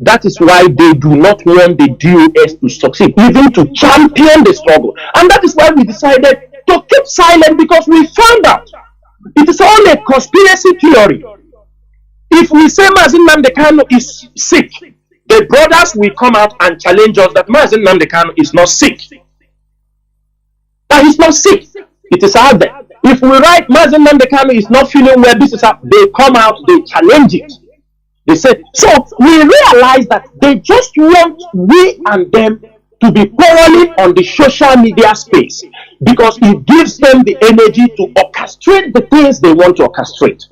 That is why they do not want the DOS to succeed, even to champion the struggle. And that is why we decided to keep silent, because we found out it is all a conspiracy theory. If we say Mazi Nnamdi Kanu is sick, the brothers will come out and challenge us that Mazi Nnamdi Kanu is not sick. That he's not sick. It is out there. If we write Mazi Nnamdi Kanu is not feeling well, this is how they come out, they challenge it. They say, so we realize that they just want we and them to be quarreling on the social media space, because it gives them the energy to orchestrate the things they want to orchestrate.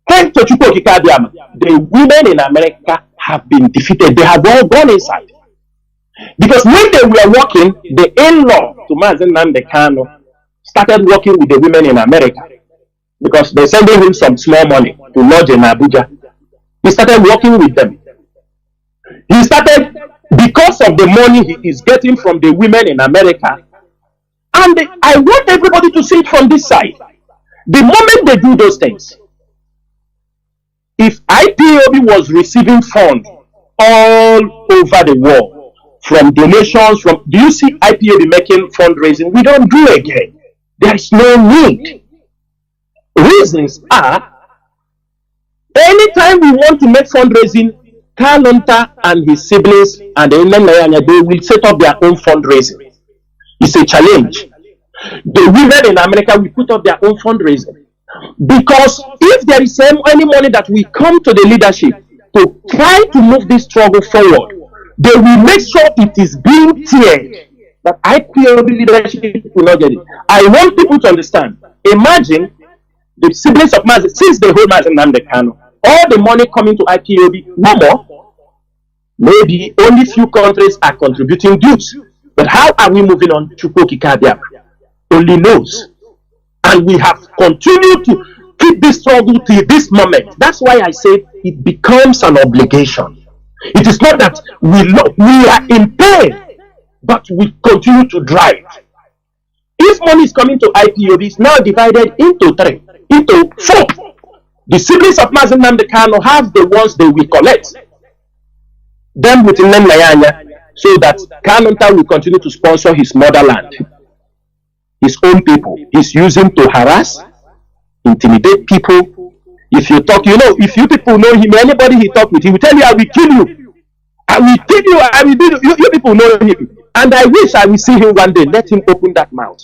The women in America have been defeated. They have all gone inside. Because when they were working, the in-law to Mazi Nnamdi Kanu started working with the women in America, because they sending him some small money to lodge in Abuja. He started working with them. He started, because of the money he is getting from the women in America. And I want everybody to see it from this side. The moment they do those things, if IPOB was receiving funds all over the world, from donations, do you see IPOB making fundraising? We don't do again. There is no need. Reasons are, anytime we want to make fundraising, Kalonta and his siblings and the they will set up their own fundraising. It's a challenge. The women in America will put up their own fundraising. Because if there is any money that will come to the leadership to try to move this struggle forward, they will make sure it is being tiered. But IPOB leadership will not get it. I want people to understand. Imagine the siblings of Mazi, since they hold Mazi Nnamdi, all the money coming to IPOB, no more. Maybe only few countries are contributing dues. But how are we moving on? Biafra only knows. And we have continued to keep this struggle till this moment. That's why I say it becomes an obligation. It is not that we are in pain, but we continue to drive. If money is coming to IPOB, it's now divided into four. The siblings of Mazi Nnamdi have the ones they will collect. Them with Nnayanya, so that Kanunta will continue to sponsor his motherland, his own people. He's using to harass, intimidate people. If you talk, if you people know him, anybody he talk with, he will tell you, I will kill you. I will kill you, I will do you. You people know him. And I wish I will see him one day. Let him open that mouth.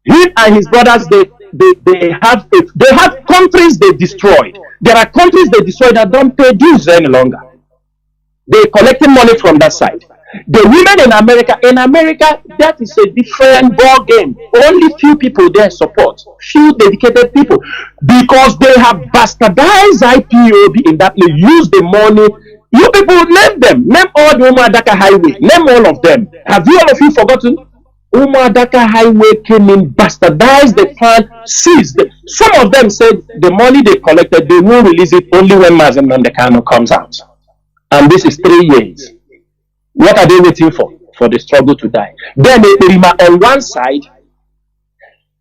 He and his brothers, they have countries they destroyed. There are countries they destroyed that don't pay dues any longer. They're collecting money from that side. The women in America, that is a different ball game. Only few people there support, few dedicated people, because they have bastardized IPOB in that they use the money. You people name them, name all the Umadaka Highway, name all of them. Have you all of you forgotten? Umadaka Highway came in, bastardized the plan, seized. Some of them said the money they collected, they will release it only when Mazi Nnamdi comes out. And this is 3 years. What are they waiting for? For the struggle to die. Then on one side,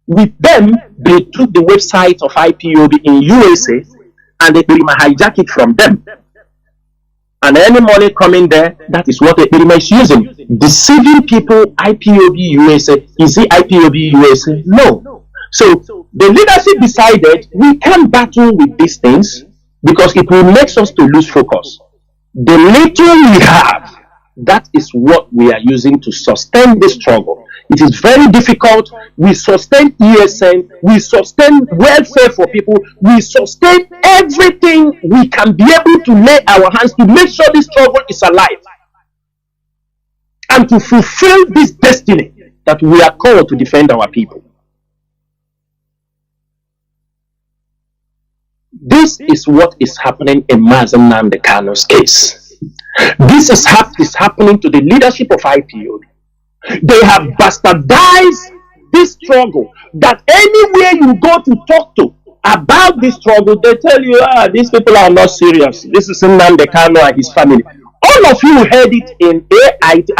with them, they took the website of IPOB in USA and they hijacked it from them. And any money coming there, that is what Ekperima is using. Deceiving people, IPOB USA. Is it IPOB USA? No. So the leadership decided we can't battle with these things because it will make us to lose focus. The little we have, that is what we are using to sustain this struggle. It is very difficult. We sustain ESN, we sustain welfare for people, we sustain everything we can be able to lay our hands to make sure this struggle is alive and to fulfill this destiny that we are called to defend our people. This is what is happening in Mazi Nnamdi case. This is happening to the leadership of IPOB. They have bastardized this struggle, that anywhere you go to talk to about this struggle, they tell you, these people are not serious. This is Nnamdi and his family. All of you heard it in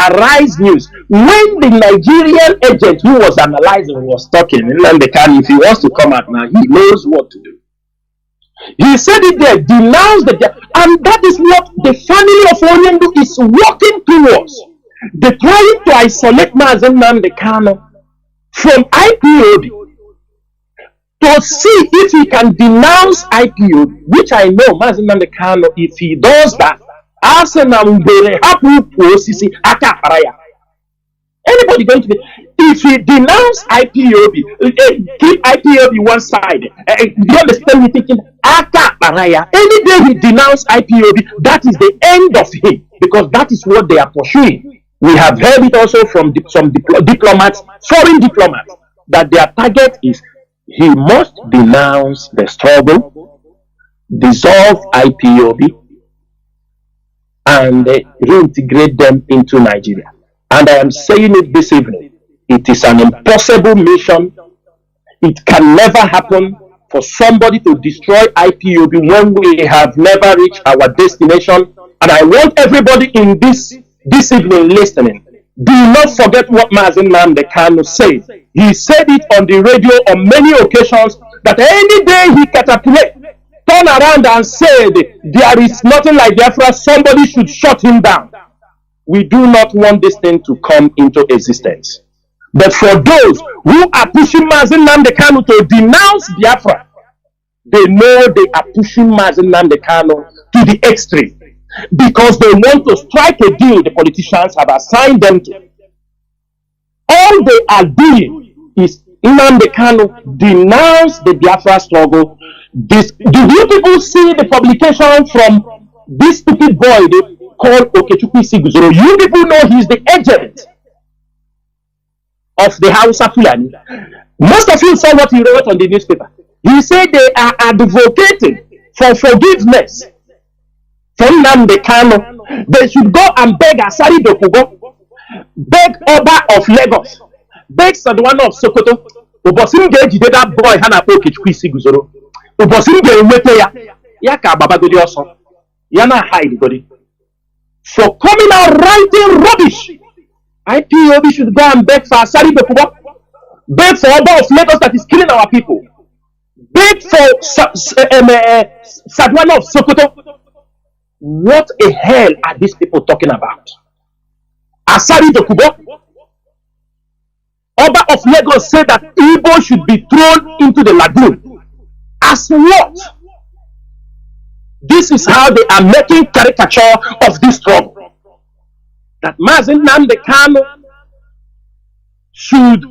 Arise News when the Nigerian agent who was analyzing was talking. Nnamdi, if he wants to come out now, he knows what to do. He said it there, denounced the death, and that is what the family of Onyendu is working towards. They're trying to isolate Mazi Nnamdi from IPOB to see if he can denounce IPOB, which I know Mazi Nnamdi, if he does that, anybody going to be, if he denounce IPOB, keep IPOB one side, you understand me thinking, any day he denounce IPOB, that is the end of him, because that is what they are pursuing. We have heard it also from some diplomats, foreign diplomats, that their target is he must denounce the struggle, dissolve IPOB, and reintegrate them into Nigeria. And I am saying it this evening, it is an impossible mission. It can never happen for somebody to destroy IPOB when we have never reached our destination. And I want everybody in this evening listening, do not forget what Mazi Nnamdi said. He said it on the radio on many occasions, that any day he catapulate, turn around and said, there is nothing like Biafra, somebody should shut him down. We do not want this thing to come into existence. But for those who are pushing Mazi Nnamdi to denounce Biafra, they know they are pushing Mazi Nnamdi to the extreme, because they want to strike a deal the politicians have assigned them to. All they are doing is Nnamdi Kanu denounce the Biafra struggle. Do you people see the publication from this stupid boy they call Okechukwu Siguzoro? You people know he's the agent of the Hausa Fulani. Most of you saw what he wrote on the newspaper. He said they are advocating for forgiveness from Nnamdi Kanu. They should go and beg Asari Dokubo, beg Oba of Lagos, beg Sadwana of Sokoto. Ubosimge jide that boy Hana Okechukwu Siguzoro. Ubosimge wete ya ka babagodi oso. Yana hide body. For coming out writing rubbish. IPOB should go and beg for Asari Dokubo, beg for Oba of Lagos that is killing our people, beg for Sadwana of Sokoto. What the hell are these people talking about? Asari Dokubo, Oba of Lagos said that Igbo should be thrown into the lagoon. As what? This is how they are making caricature of this struggle. That Mazi Nnamdi Kanu should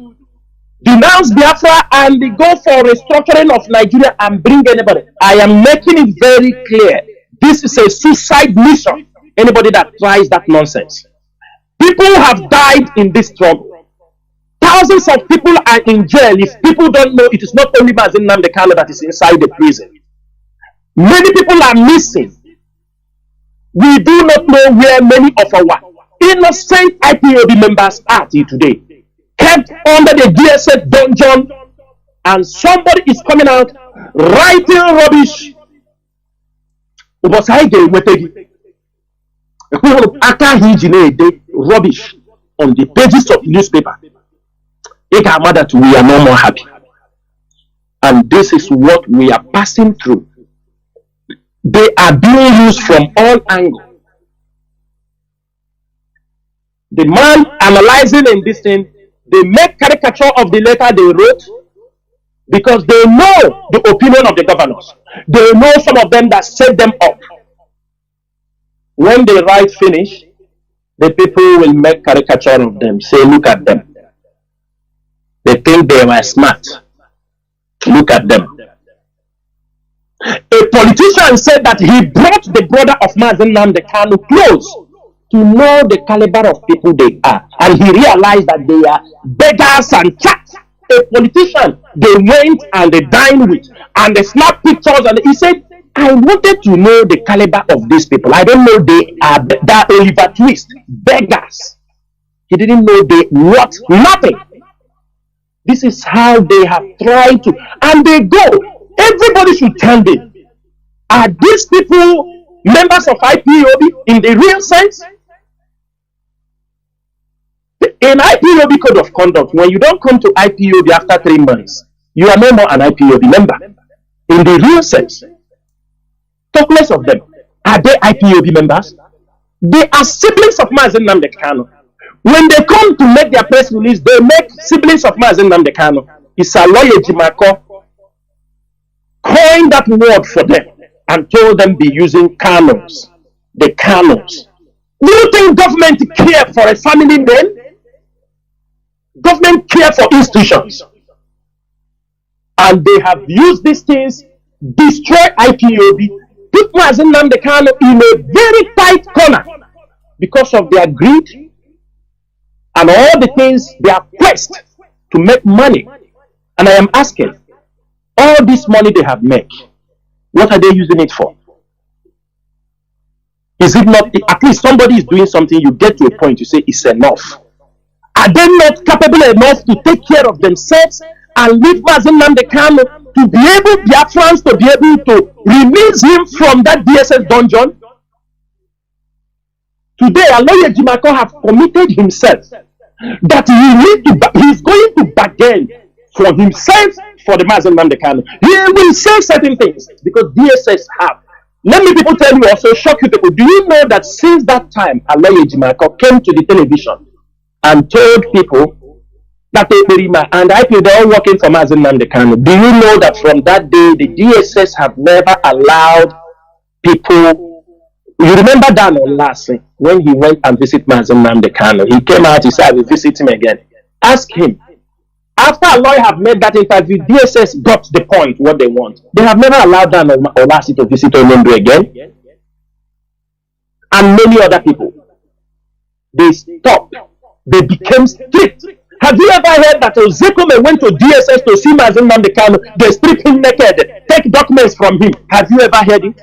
denounce Biafra and go for restructuring of Nigeria and bring anybody. I am making it very clear. This is a suicide mission. Anybody that tries that nonsense. People have died in this struggle. Thousands of people are in jail. If people don't know, it is not only Mazi Nnamdi Kanu that is inside the prison. Many people are missing. We do not know where many of our innocent IPOB members are till today. Kept under the DSS dungeon, and somebody is coming out writing rubbish. Rubbish on the pages of the newspaper. We are no more happy. And this is what we are passing through. They are being used from all angles. The man analyzing in this thing, they make caricature of the letter they wrote because they know the opinion of the governors. They know some of them that set them up. When they write finish, the people will make caricature of them. Say, look at them. They think they were smart. Look at them. A politician said that he brought the brother of Mazi Nnamdi Kanu close to know the caliber of people they are. And he realized that they are beggars and chats. A politician they went and they dined with and they snapped pictures and he said, I wanted to know the caliber of these people. I don't know they are that Oliver Twist, beggars. He didn't know they what? Nothing. This is how they have tried to, and they go. Everybody should tell them. Are these people members of IPOB in the real sense? In IPOB code of conduct, when you don't come to IPOB after 3 months, you are no more an IPOB member. In the real sense, talk less of them. Are they IPOB members? They are siblings of Mazi Nnamdi Kanu. When they come to make their press release, they make siblings of Mazi Nnamdi Kanu. It's a lawyer Jimako coined that word for them and told them be using Kanus. The Kanus. Do you think government care for a family name? Government care for institutions. And they have used these things, destroy IPOB, put Mazi Nnamdi Kanu in a very tight corner because of their greed and all the things they are pressed to make money. And I am asking, all this money they have made, what are they using it for? Is it not, at least somebody is doing something, you get to a point, you say it's enough. Are they not capable enough to take care of themselves and leave Mazi Nnamdi Kanu to be able, Biafrans to be able to release him from that DSS dungeon? Today, Aloye Jimako have committed himself that he's going to bargain for himself for the Mazi Nnamdi Kanu. He will say certain things because DSS have. Let me people tell you also, shock you people. Do you know that since that time, Aloye Jimako came to the television and told people that and IPOB they're all working for Mazi Nnamdi Kanu. Do you know that from that day, the DSS have never allowed people. You remember Dan Olase when he went and visited Mazi Nnamdi Kanu? He came out, he said, I will visit him again. Ask him. After a lawyer have made that interview, DSS got the point, what they want. They have never allowed Dan Olasi to visit Onondo again. And many other people. They stopped. They became strict. Have you ever heard that Ozekome went to DSS to see Mazi Nnamdi Kanu? They strip him naked, take documents from him. Have you ever heard it?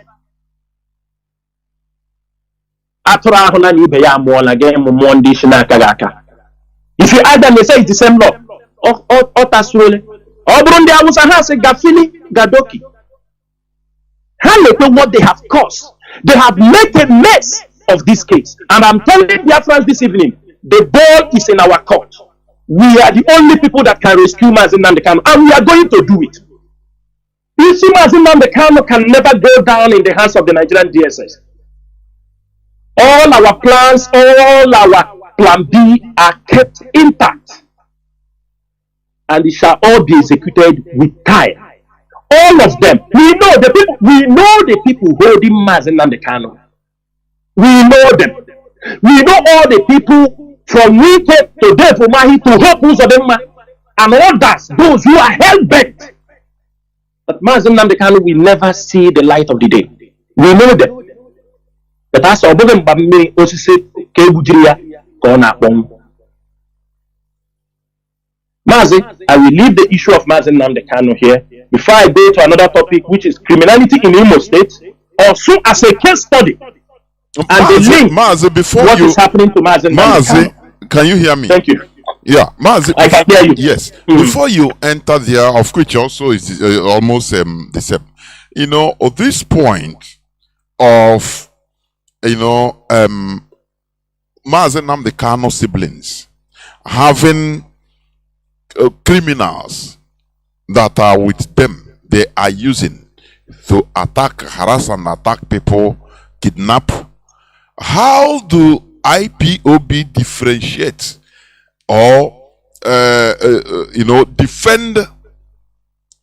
If you add them, they say it's the same law. Look at what they have caused. They have made a mess of this case. And I'm telling Biafrans this evening, the ball is in our court. We are the only people that can rescue Mazi Nnamdi Kanu, and we are going to do it. You see, Mazi Nnamdi Kanu can never go down in the hands of the Nigerian DSS. All our plans, all our plan B are kept intact. And it shall all be executed with time. All of them. We know the people holding Mazi Nnamdi Kanu. We know them. We know all the people from Wike to Devumahi to Hope Uzodema and others, those who are hell-bent. But Mazi Nnamdi Kanu will never see the light of the day. We know them. But as a woman, Bami Osise Kebujiria Kona Bom. Mazi, I will leave the issue of Mazi Nnamdi Kanu here before I go to another topic, which is criminality in Imo State, also as a case study. And the link, Mazi, before what is happening to Mazi Nnamdi Kanu. Can you hear me? Thank you. Yeah, Mazi, I can hear you. Yes. Before you enter there, of which also is almost the same. You know, at this point of, Mazi Nnamdi Kanu siblings having criminals that are with them, they are using to attack, harass, and attack people, kidnap. How do IPOB differentiate or defend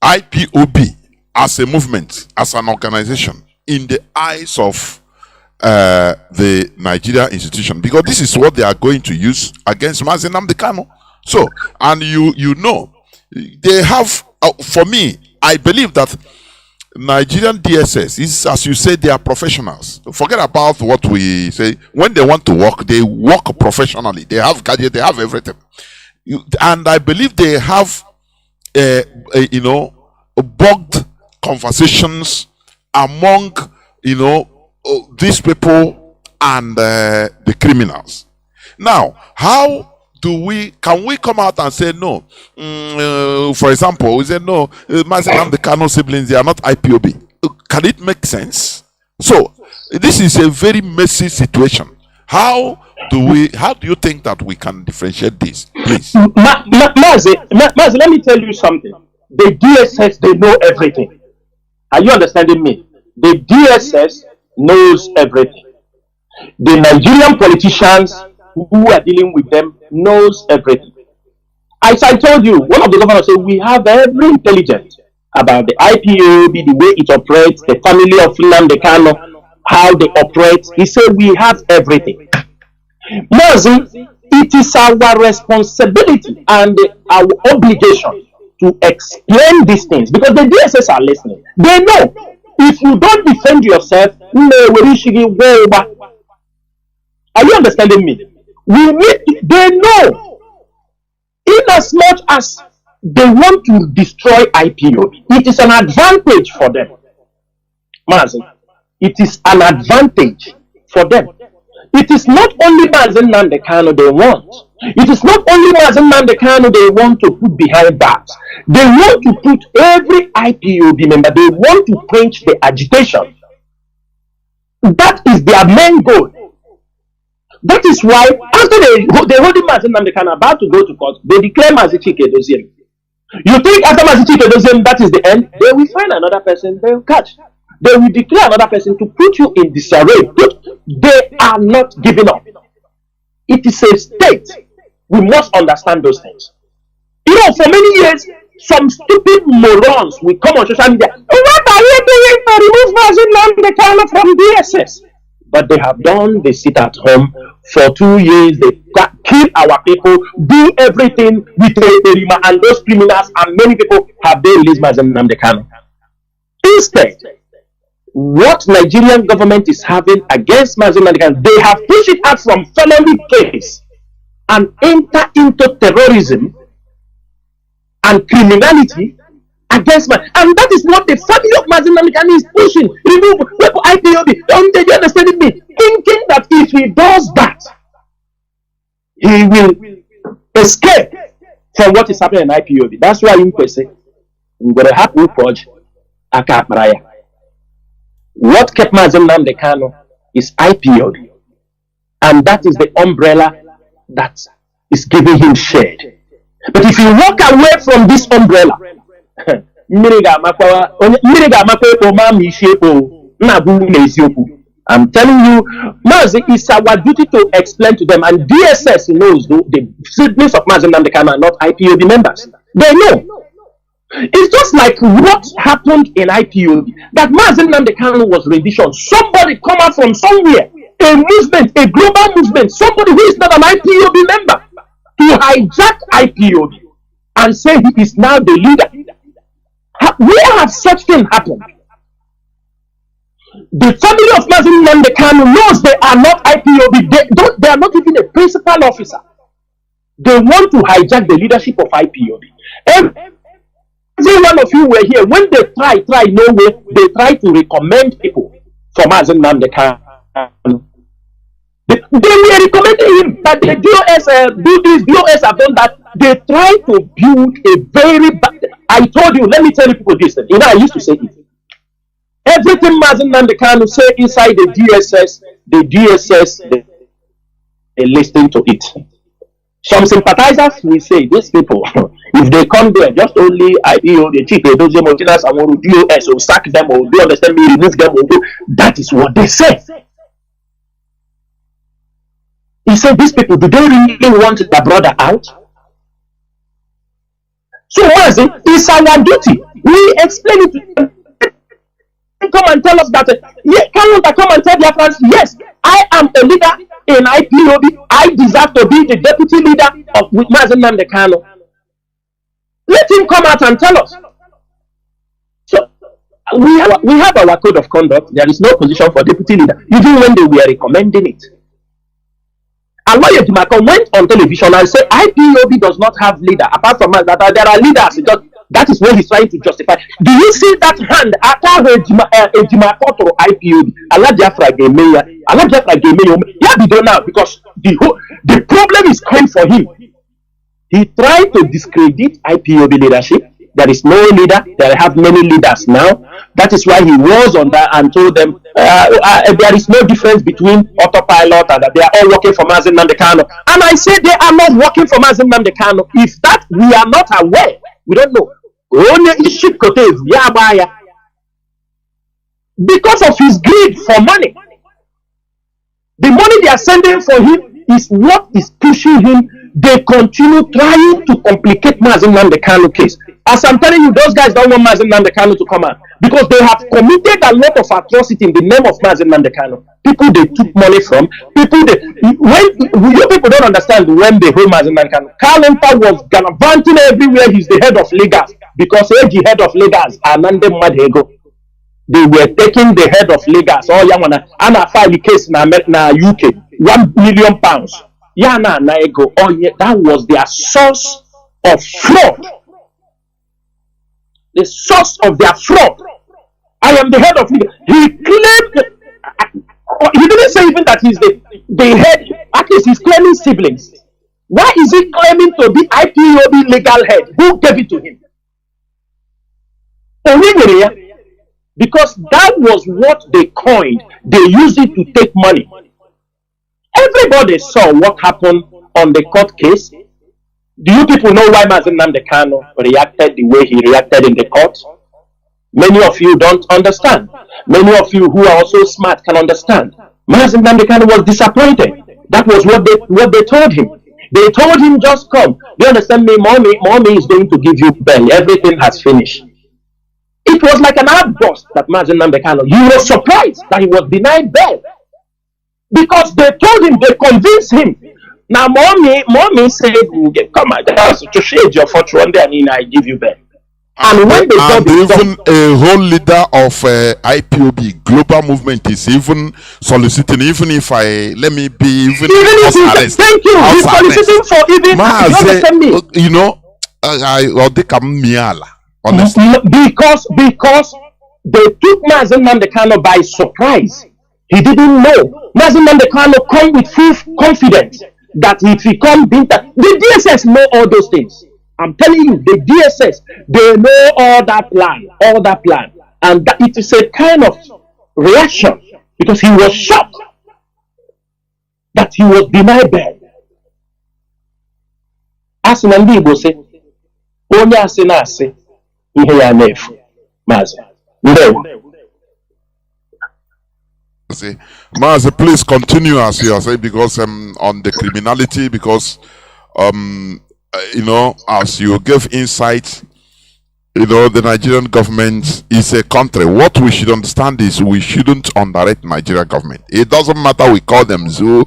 IPOB as a movement, as an organization in the eyes of the Nigeria institution? Because this is what they are going to use against Mazi Nnamdi Kanu. So, and they have, for me, I believe that Nigerian DSS is, as you say, they are professionals. Forget about what we say. When they want to work, they work professionally. They have gadget, they have everything. And I believe they have, bugged conversations among, these people and the criminals. Now, can we come out and say no? For example, we say no, Mazi Nnamdi Kanu siblings, they are not IPOB. Can it make sense? So this is a very messy situation. How do you think that we can differentiate this? Please. Mazi, let me tell you something. The DSS, they know everything. Are you understanding me? The DSS knows everything. The Nigerian politicians who are dealing with them knows everything. As I told you, one of the governors said we have every intelligence about the IPOB, the way it operates, the family of Nnamdi Kanu, how they operate. He said we have everything. Mazi, it is our responsibility and our obligation to explain these things because the DSS are listening. They know if you don't defend yourself, are you understanding me? They know, in as much as they want to destroy IPOB, it is an advantage for them. Mazi, it is an advantage for them. It is not only Mazi Nnamdi Kanu they want. It is not only Mazi Nnamdi Kanu they want to put behind bars. They want to put every IPOB member, they want to quench the agitation. That is their main goal. That is why, after they hold Mazi Nnamdi Kanu about to go to court, they declare Mazi Chike. You think after Mazi Chike, that is the end? They will find another person they will catch. They will declare another person to put you in disarray. They are not giving up. It is a state. We must understand those things. For many years, some stupid morons will come on social media. What are you doing to remove Mazi Nnamdi Kanu from DSS? But they have done, they sit at home for 2 years, they kill our people, do everything with Erima and those criminals, and many people have been released Mazi Nnamdi Kanu. Instead, what Nigerian government is having against Mazi Nnamdi Kanu, they have pushed it out from felony case and enter into terrorism and criminality against man. And that is what the family of Mazi Nnamdi Kanu is pushing. Remove IPOB. Don't you understand me? Thinking that if he does that, he will escape from what is happening in IPOB. That's why you say, I'm going to have to purge Akaparaya. What kept Mazi Nnamdi Kanu is IPOB. And that is the umbrella that is giving him shade. But if you walk away from this umbrella, I'm telling you, Mazi, it's our duty to explain to them, and DSS knows the siblings of Mazi Nnamdi Kanu are not IPOB members. They know. It's just like what happened in IPOB, that Mazi Nnamdi Kanu was rendition. Somebody come out from somewhere, a movement, a global movement, somebody who is not an IPOB member, to hijack IPOB and say he is now the leader. Where have such things happened? The family of Mazi Nnamdi Kanu knows they are not IPOB. They are not even a principal officer. They want to hijack the leadership of IPOB. Every one of you were here when they they try to recommend people for Mazi Nnamdi Kanu. They were recommending him that the DOS do this, DOS have done that. They try to build a very bad. I told you, let me tell you people this. You know, I used to say it. Everything Mazi Nnamdi Kanu say inside the DSS, they listen to it. Some sympathizers will say, these people, if they come there, just only IPO, the chief, Mazi Chinasa Nworu, DOS, or sack them, or do you understand me, remove them, or do. That is what they say. He said, these people, do they really want their brother out? So, Mazi, it's our duty. We explain it to them. Come and tell us that. Come and tell Biafrans, yes, I am a leader in IPOB. I deserve to be the deputy leader of Mazi Nnamdi Kanu. Let him come out and tell us. So, we have our code of conduct. There is no position for deputy leader, even when they were recommending it. And Lawyer Dimako went on television and said IPOB does not have leader apart from us, that there are leaders. That is what he's trying to justify. Do you see that hand? Dimako to IPOB. Allah Biafra game mayor. Allah Biafra game mayor. Yeah, we don't know, because the problem is coming for him. He tried to discredit IPOB leadership. There is no leader. They have many leaders now. That is why he was on that and told them there is no difference between autopilot and that they are all working for Mazi Nnamdi Kanu. And I say they are not working for Mazi Nnamdi Kanu. If that we are not aware, we don't know. Because of his greed for money. The money they are sending for him is what is pushing him. They continue trying to complicate Mazi Nnamdi Kanu case. As I'm telling you, those guys don't want Mazi Nnamdi Kanu to come out because they have committed a lot of atrocity in the name of Mazi Nnamdi Kanu. People they took money from, when you people don't understand when they hold Mazi Nnamdi Kanu. Kalenta was gallivanting everywhere. He's the head of Lagos because the head of Lagos, Anande Madego. They were taking the head of Lagos. Oh, yeah, and I filed the case na UK, £1 million. Yana Naego. Oh, yeah, that was their source of fraud. The source of their fraud. I am the head of it. He claimed, he didn't say even that he's the head, at least he's claiming siblings. Why is he claiming to be IPOB legal head? Who gave it to him? Because that was what they coined. They used it to take money. Everybody saw what happened on the court case. Do you people know why Mazi Nnamdi Kanu reacted the way he reacted in the court? Many of you don't understand. Many of you who are also smart can understand. Mazi Nnamdi Kanu was disappointed. That was what they told him. They told him, just come. Do you understand me? Mommy is going to give you bail. Everything has finished. It was like an outburst that Mazi Nnamdi Kanu. He was surprised that he was denied bail. Because they told him, they convinced him. Now, mommy said, come on, to shade your fortune one day and I give you back. And when the and job is even done, a whole leader of IPOB global movement is even soliciting, even if let me be even if arrest. Thank you. He's soliciting for even. Mazi, You understand me? You know, honestly. Because they took Mazi Nworu by surprise. He didn't know. Mazi Nworu come with full confidence that if he come, the DSS know all those things. I'm telling you, the DSS, they know all that plan, and that it is a kind of reaction because he was shocked that he was denied bail. As Nandi Igbo say, onye asị na-asị ihe ya na-efu. Mazi, ndewo. Mazi, please continue as you are saying, because on the criminality, because you know, as you gave insight, you know, the Nigerian government is a country. What we should understand is we shouldn't underrate Nigerian government. It doesn't matter we call them zoo,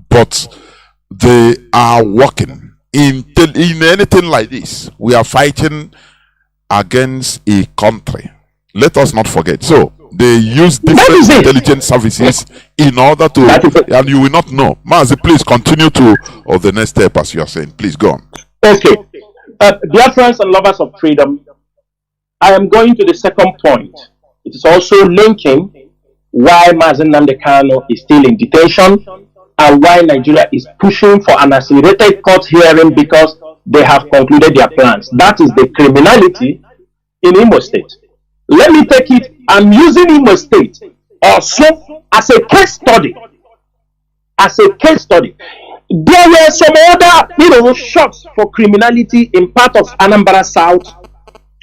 but they are working in anything like this. We are fighting against a country. Let us not forget. So they use different intelligence services in order to, and you will not know. Mazi, please continue to the next step as you are saying. Please go on. Okay. Dear friends and lovers of freedom, I am going to the second point. It is also linking why Mazi Nworu is still in detention and why Nigeria is pushing for an accelerated court hearing because they have concluded their plans. That is the criminality in Imo State. Let me take it. I'm using Imo State also as a case study. As a case study. There were some other, shots for criminality in part of Anambra South.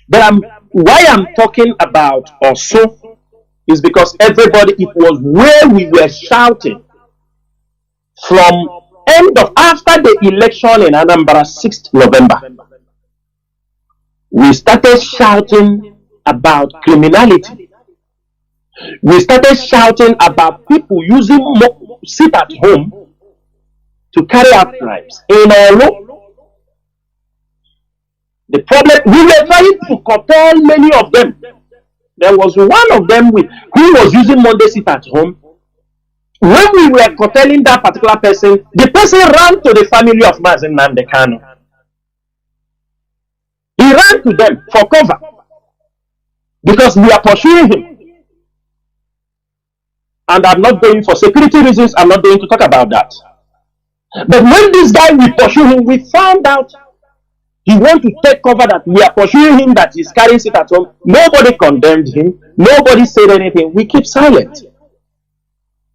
But why I'm talking about also is because everybody, it was where we were shouting from after the election in Anambra 6th November. We started shouting about criminality. We started shouting about people using sit at home to carry out crimes. In Olo, the problem, we were trying to curtail many of them. There was one of them who was using Monday sit at home. When we were curtailing that particular person, the person ran to the family of Mazi Nworu. He ran to them for cover because we are pursuing him. And I'm not going, for security reasons, I'm not going to talk about that. But when this guy, we pursue him, we found out he wants to take cover that we are pursuing him, that he's carrying it at home. Nobody condemned him. Nobody said anything. We keep silent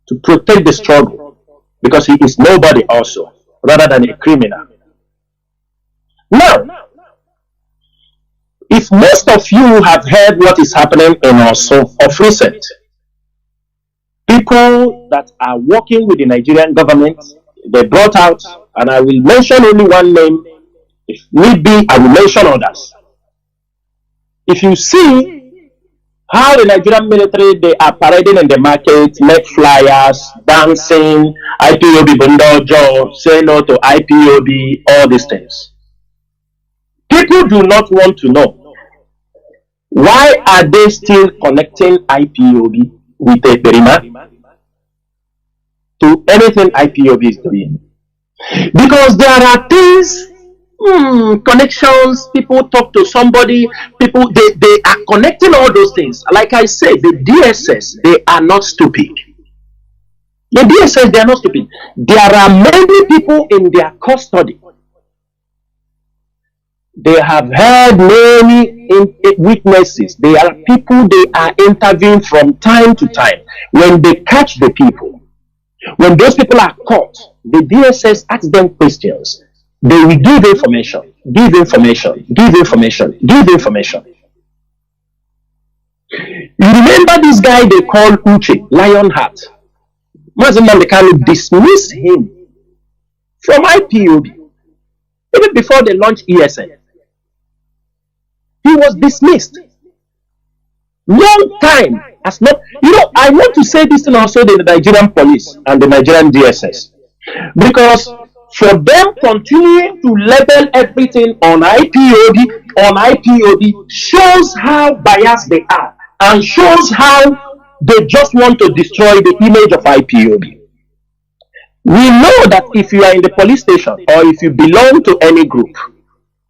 to protect the struggle because he is nobody also, rather than a criminal. Now, if most of you have heard what is happening in also of recent, people that are working with the Nigerian government, they brought out, and I will mention only one name. If need be, I will mention others. If you see how the Nigerian military, they are parading in the market, make flyers, dancing, IPOB Bundojo, say no to IPOB, all these things. People do not want to know, why are they still connecting IPOB with a perima to anything IPOB is doing? Because there are things, connections, people talk to somebody, people, they are connecting all those things. Like I said, the DSS, they are not stupid. The DSS, they are not stupid. There are many people in their custody. They have heard many witnesses. They are people, they are interviewing from time to time. When they catch the people, when those people are caught, the DSS asks them questions. They will give information, give information, give information, give information. You remember this guy they call Uche, Lionheart? Mazi Nworu dismissed him from IPOB. Even before they launched ESN. He was dismissed. Long time as not, I want to say this thing also to the Nigerian police and the Nigerian DSS. Because for them continuing to label everything on IPOB shows how biased they are and shows how they just want to destroy the image of IPOB. We know that if you are in the police station or if you belong to any group,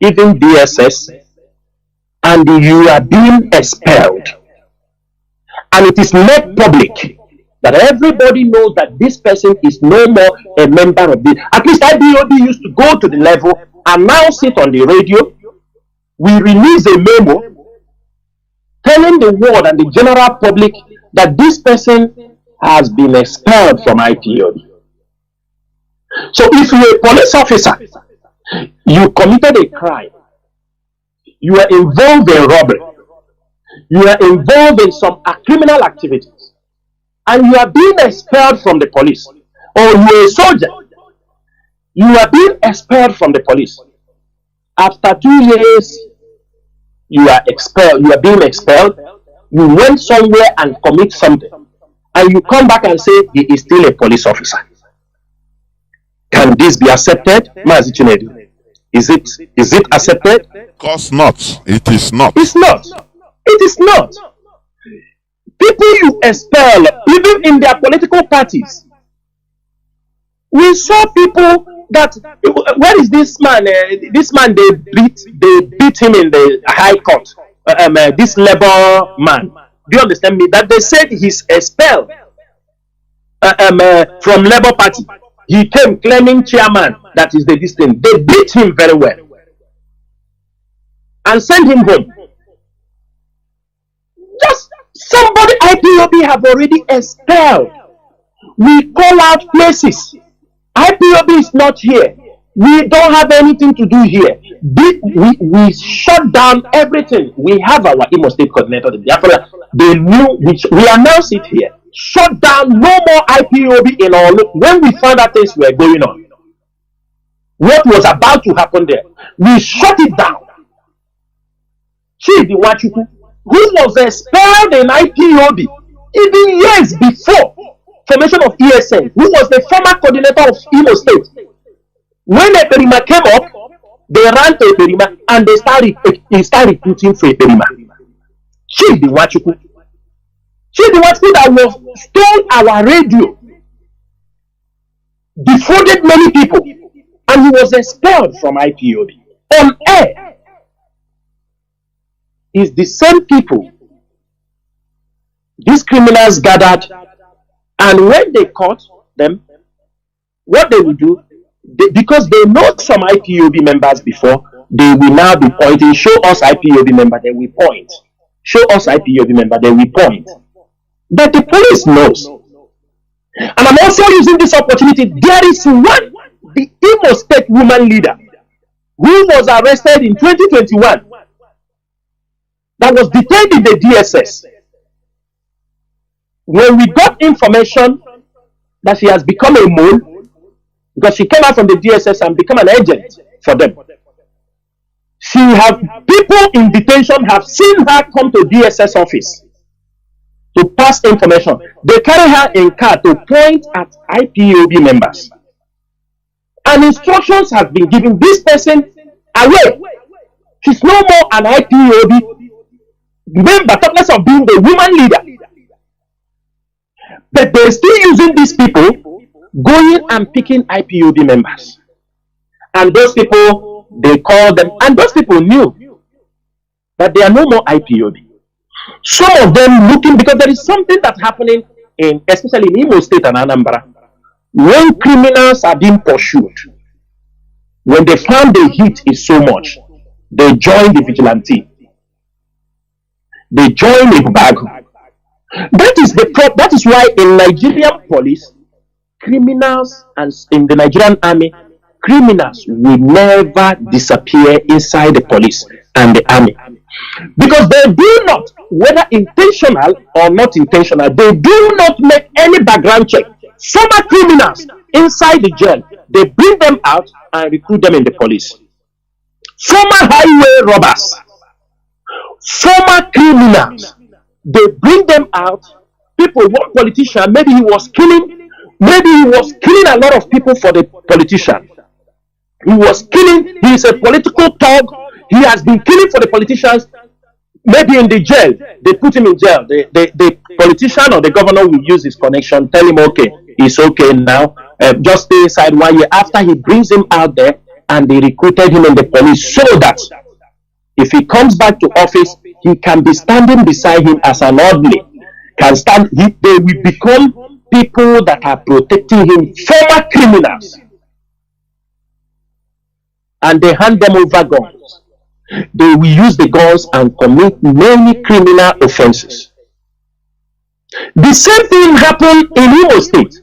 even DSS, and you are being expelled, and it is made public that everybody knows that this person is no more a member of the, at least IPOB used to go to the level, announce it on the radio, we release a memo telling the world and the general public that this person has been expelled from IPOB. So if you're a police officer, you committed a crime, you are involved in robbery, you are involved in some criminal activities, and you are being expelled from the police, or you are a soldier, you are being expelled from the police. After 2 years, you are expelled, you are being expelled, you went somewhere and commit something, and you come back and say he is still a police officer. Can this be accepted, Mazi Chinasa? Is it accepted? Of course not. It is not. It's not. It is not. People you expel, even in their political parties. We saw people that, where is this man? This man, they beat him in the high court. This Labour man. Do you understand me? That they said he's expelled from Labour Party. He came claiming chairman, that is the distance. They beat him very well and sent him home. Just somebody IPOB have already expelled. We call out places. IPOB is not here. We don't have anything to do here. We shut down everything. We have our Imo State coordinator, the Biafra. They knew, we announced it here. Shut down, no more IPOB in our look. When we found out things were going on, what was about to happen there, we shut it down. Chidi Nwachukwu, who was expelled in IPOB even years before formation of ESN, who was the former coordinator of Imo State. When Eperima came up, they ran to Eperima and they started recruiting for Eperima. Chidi Nwachukwu. Chidi Nwachukwu that was stole our radio, defrauded many people, and he was expelled from IPOB on air. It's the same people these criminals gathered, and when they caught them, what they will do, because they know some IPOB members before, they will now be pointing, show us IPOB member, they will point. Show us IPOB member, they will point. But the police knows. And I'm also using this opportunity. There is one, the Imo State woman leader, who was arrested in 2021, that was detained in the DSS. When we got information that she has become a mole, because she came out from the DSS and become an agent for them. People in detention have seen her come to DSS office to pass information. They carry her in car to point at IPOB members. And instructions have been given, this person away. She's no more an IPOB member, talkless of being the woman leader. But they're still using these people, going and picking IPOB members. And those people, they call them, and those people knew that they are no more IPOB. Some of them looking, because there is something that's happening in, especially in Imo State and Anambra, when criminals are being pursued, when they found the heat is so much, they join the vigilante. They join the Bago. That is why in Nigerian police, criminals, and in the Nigerian army, criminals will never disappear inside the police and the army. Because they do not, whether intentional or not intentional, they do not make any background check. Former criminals inside the jail, they bring them out and recruit them in the police. Former highway robbers, former criminals, they bring them out. People, one politician, maybe he was killing a lot of people for the politician. He was killing. He is a political thug. He has been killing for the politicians. Maybe in the jail, they put him in jail. The politician or the governor will use his connection, tell him, okay, it's okay now. Just stay inside 1 year. After he brings him out there, and they recruited him in the police so that if he comes back to office, he can be standing beside him as an orderly. They will become people that are protecting him, former criminals. And they hand them over guns. They will use the guns and commit many criminal offenses. The same thing happened in Imo State.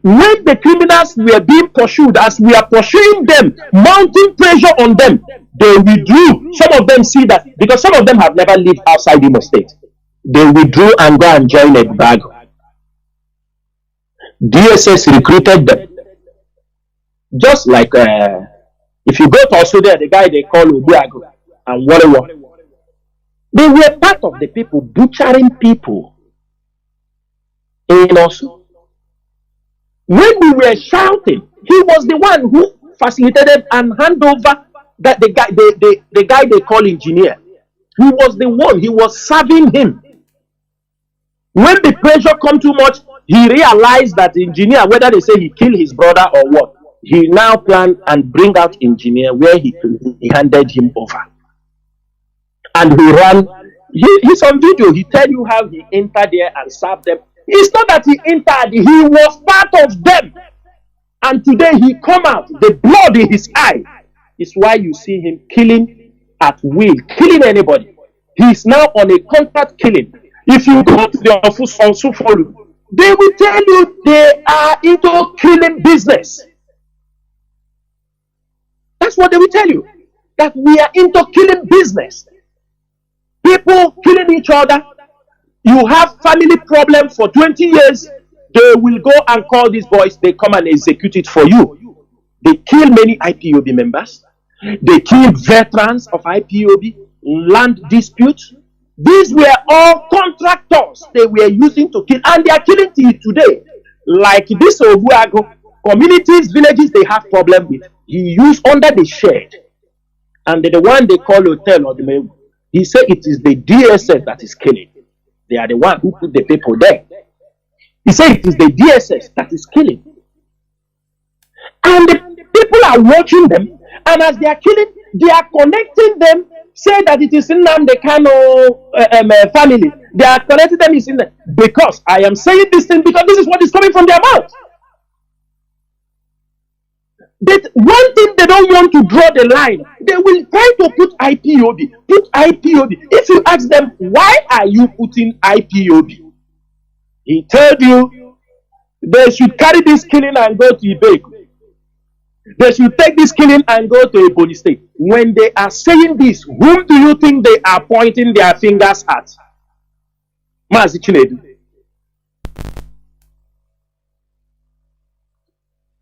When the criminals were being pursued, as we are pursuing them, mounting pressure on them, they withdrew. Some of them see that, because some of them have never lived outside Imo State. They withdrew and go and join a bag. DSS recruited them. Just like if you go to Australia, the guy they call Obuago and whatever, they were part of the people butchering people in Oslo. When we were shouting, he was the one who facilitated and handed over that the guy they call engineer. He was the one. He was serving him. When the pressure come too much, he realized that the engineer, whether they say he killed his brother or what, he now planned and bring out engineer where he handed him over. And he ran. He's on video. He tell you how he entered there and served them. It's not that he entered, he was part of them. And today he come out, the blood in his eye is why you see him killing at will, killing anybody. He is now on a contract killing. If you go to the Ofusufolu, they will tell you they are into killing business. That's what they will tell you. That we are into killing business. People killing each other. You have family problem for 20 years, they will go and call these boys, they come and execute it for you. They kill many IPOB members. They killed veterans of IPOB, land disputes. These were all contractors they were using to kill, and they are killing till today. Like this Obuago, communities, villages they have problem with. He used under the shed, and the one they call hotel or the he said it is the DSS that is killing. They are the one who put the people there. He said it is the DSS that is killing. And the people are watching them, and as they are killing, they are connecting them, say that it is in the Kano family. They are connecting them in them. Because I am saying this thing because this is what is coming from their mouth. But one thing they don't want to draw the line, they will try to put IPOB. If you ask them, why are you putting IPOB? He told you they should carry this killing and go to Ibeku. They should take this killing and go to Ebonyi State. When they are saying this, whom do you think they are pointing their fingers at? Mazi Chinasa.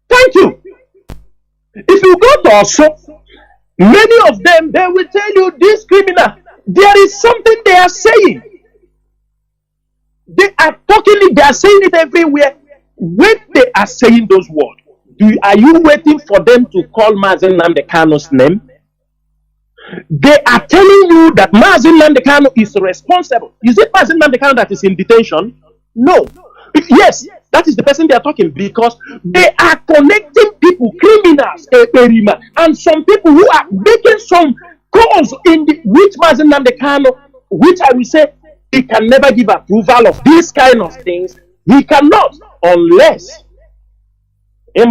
Thank you. If you go to Oslo, many of them, they will tell you this criminal. There is something they are saying. They are talking it, they are saying it everywhere. When they are saying those words, are you waiting for them to call Mazi Nnamdi Kanu's name? They are telling you that Mazi Nnamdi Kanu is responsible. Is it Mazi Nnamdi Kanu that is in detention? No. Yes, that is the person they are talking, because they are connecting people, criminals, and some people who are making some calls in which Mazi Nnamdi Kanu, which I will say, he can never give approval of these kind of things. He cannot, unless but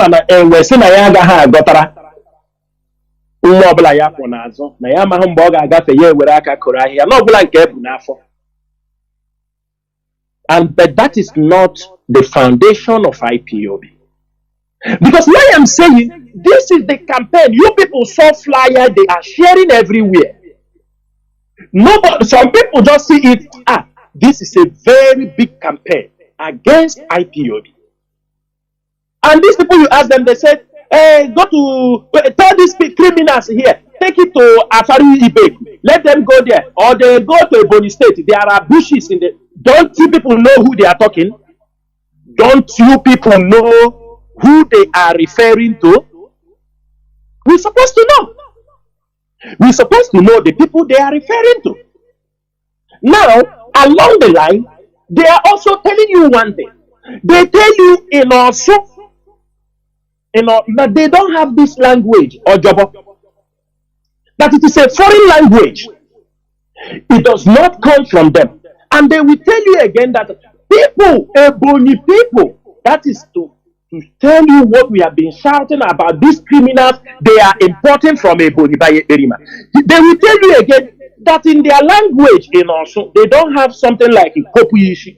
that is not the foundation of IPOB. Because now I'm saying, this is the campaign. You people saw flyer, they are sharing everywhere. Nobody, some people just see it, this is a very big campaign against IPOB. And these people, you ask them, they said, go to, tell these criminals here, take it to Afari Ibe, let them go there. Or they go to Ebonyi State, there are bushes in the, don't you people know who they are talking? Don't you people know who they are referring to? We're supposed to know. We're supposed to know the people they are referring to. Now, along the line, they are also telling you one thing. They tell you that they don't have this language or job, that it is a foreign language. It does not come from them. And they will tell you again that people, Ebony people, that is to tell you what we have been shouting about these criminals, they are importing from Ebony by Erima. They will tell you again that in their language in also, they don't have something like Kopuyishi,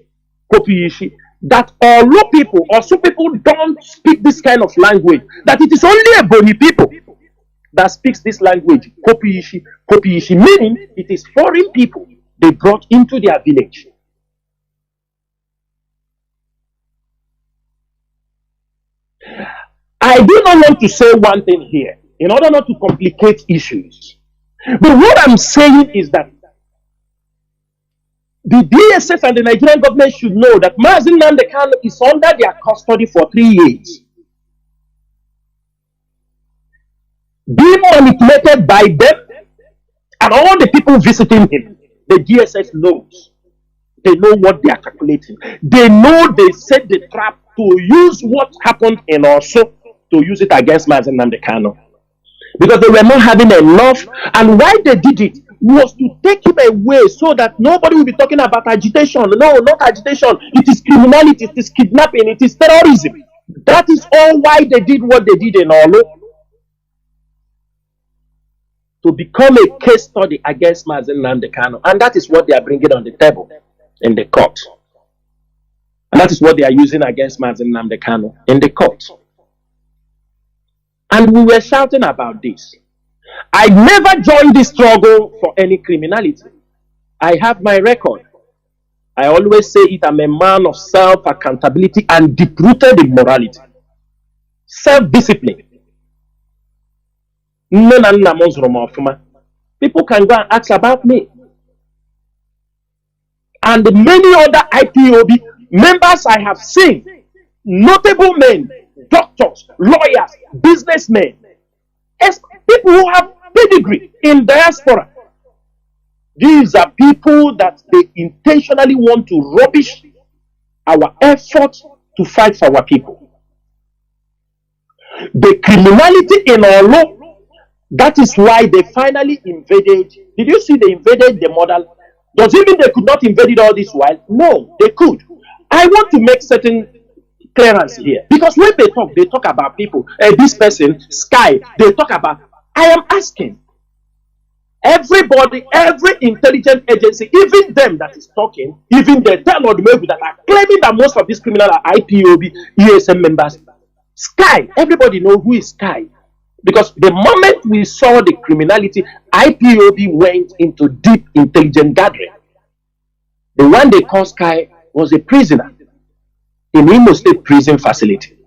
that although people, also people don't speak this kind of language, that it is only Ebony people that speaks this language, Kopuyishi, meaning it is foreign people they brought into their village. I do not want to say one thing here in order not to complicate issues. But what I'm saying is that the DSS and the Nigerian government should know that Mazi Nnamdi Kanu is under their custody for 3 years, being manipulated by them and all the people visiting him. The DSS knows. They know what they are calculating. They know they set the trap to use what happened in Osu to use it against Mazi Nnamdi Kanu, because they were not having enough. And why they did it was to take him away so that nobody will be talking about agitation. No, not agitation. It is criminality. It is kidnapping. It is terrorism. That is all why they did what they did in Olo, to become a case study against Mazi Nnamdi Kanu. And that is what they are bringing on the table in the court. And that is what they are using against Mazi Nnamdi Kanu in the court. And we were shouting about this. I never joined this struggle for any criminality. I have my record. I always say it, I'm a man of self-accountability and deep-rooted in morality. Self-discipline. People can go and ask about me. And many other IPOB members I have seen, notable men, doctors, lawyers, businessmen, people who have pedigree in diaspora. These are people that they intentionally want to rubbish our effort to fight for our people. The criminality in Olo, that is why they finally invaded. Did you see they invaded the model? Does it mean they could not invade it all this while? No, they could. I want to make certain clearance here, because when they talk about people, this person, Sky, they talk about, I am asking everybody, every intelligence agency, even them that is talking, even the tell or the maybe that are claiming that most of these criminals are IPOB, ESM members. Sky, everybody know who is Sky, because the moment we saw the criminality, IPOB went into deep intelligence gathering. The one they called Sky was a prisoner in Imo State prison facility.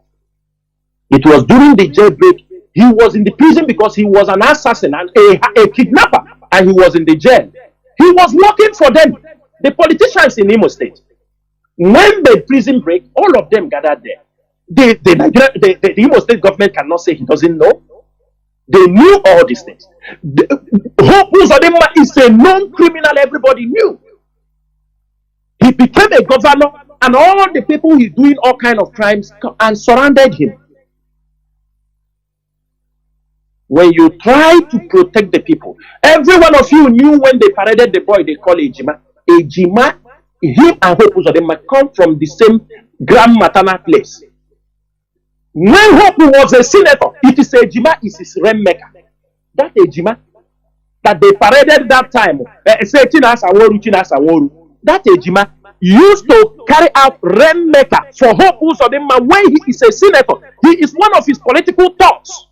It was during the jailbreak. He was in the prison because he was an assassin and a kidnapper, and he was in the jail. He was working for them, the politicians in Imo State. When the prison break, all of them gathered there. The Imo State government cannot say he doesn't know. They knew all these things. Hope Uzodinma is a known criminal, everybody knew. He became a governor, and all the people he's doing all kind of crimes and surrounded him. When you try to protect the people, every one of you knew when they paraded the boy they call Ejima. Ejima, him and Hope Uzodinma come from the same grand maternal place. When Hope was a senator, it is Ejima is his rainmaker. That Ejima that they paraded that time, say Chinasa Nworu. That Ejima used to carry out rainmaker for Hope Uzodinma when he is a senator. He is one of his political thoughts.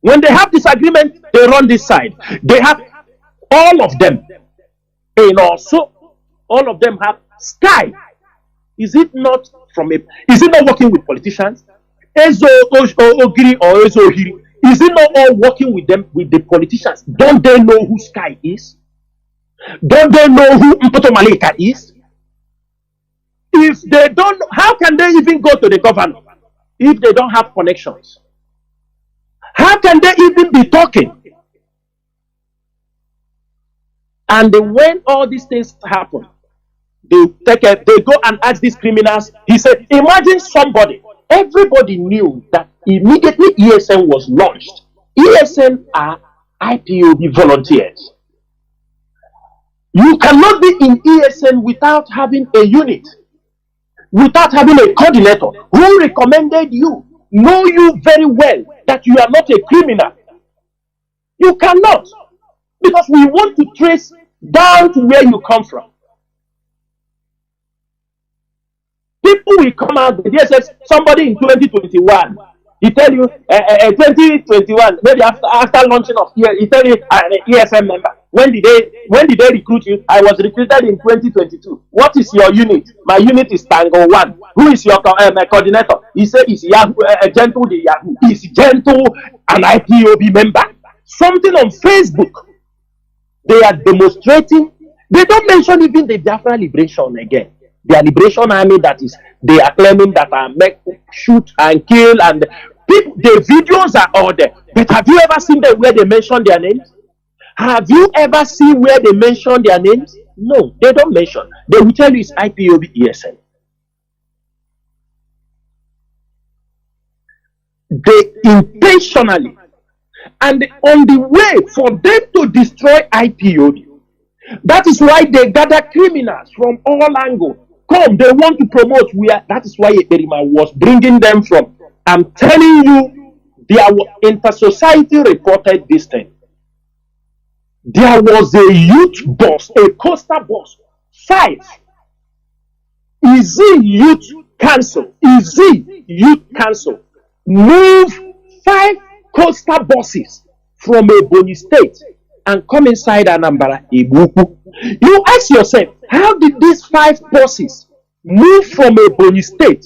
When they have disagreement, they run this side. They have all of them. And also, all of them have Sky. Is it not working with politicians? Ezo Ogiri or Ezo Ohiri. Is it not all working with them, with the politicians? Don't they know who Sky is? Don't they know who Mpoto Malika is? If they don't, how can they even go to the governor if they don't have connections? How can they even be talking? And when all these things happen, they go and ask these criminals. He said, imagine somebody. Everybody knew that immediately ESN was launched. ESN are IPOB volunteers. You cannot be in ESN without having a unit, without having a coordinator who recommended you, know you very well that you are not a criminal. You cannot, because we want to trace down to where you come from. People will come out, the DSS, somebody in 2021, he tell you, 2021, maybe after launching of year, he tell you, an ESM member. When did they recruit you? I was recruited in 2022. What is your unit? My unit is Tango 1. Who is your coordinator? He said, it's Yahoo, Gentle the Yahoo. Is Gentle an IPOB member? Something on Facebook. They are demonstrating. They don't mention even the Biafra liberation again. Their liberation army, that is, they are claiming that shoot and kill, and people, the videos are all there. But have you ever seen them where they mention their names? Have you ever seen where they mention their names? No, they don't mention. They will tell you it's IPOB ESN. They intentionally, and on the way for them to destroy IPOB, that is why they gather criminals from all angles. Come, they want to promote where. That is why Eberima was bringing them from. I'm telling you, their inter-society reported this thing. There was a youth boss, a coastal boss, 5. Easy Youth Council, Easy Youth Council, move 5 coastal bosses from Ebonyi State and come inside Anambra, Ibuku. You ask yourself, how did these 5 bosses move from Ebonyi State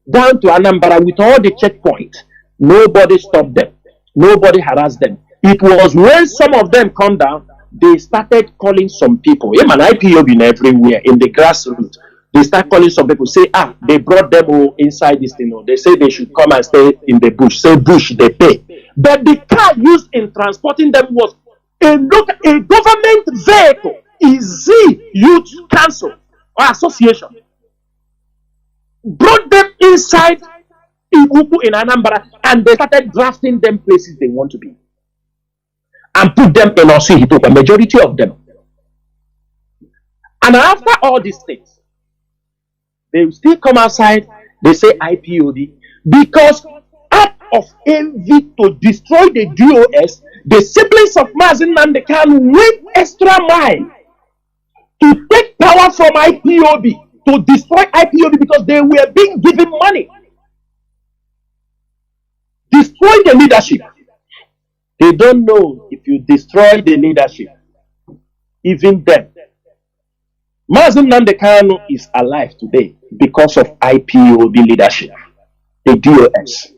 down to Anambra with all the checkpoints? Nobody stopped them. Nobody harassed them. It was when some of them come down, they started calling some people. I'm an IPOB in everywhere, in the grassroots. They start calling some people, say, they brought them inside this thing. They say they should come and stay in the bush. Say bush, they pay. But the car used in transporting them was a government vehicle, Easy Youth Council or Association. Brought them inside Ibuku in Anambra, and they started drafting them places they want to be. And put them in Osuhito, a majority of them. And after all these things, they will still come outside, they say IPOB, because out of envy to destroy the DOS, the siblings of Mazi Nnamdi Kanu went extra mile to take power from IPOB, to destroy IPOB, because they were being given money. Destroy the leadership. They don't know if you destroy the leadership, even them. Mazi Nnamdi Kanu is alive today because of IPOB leadership, the DOS.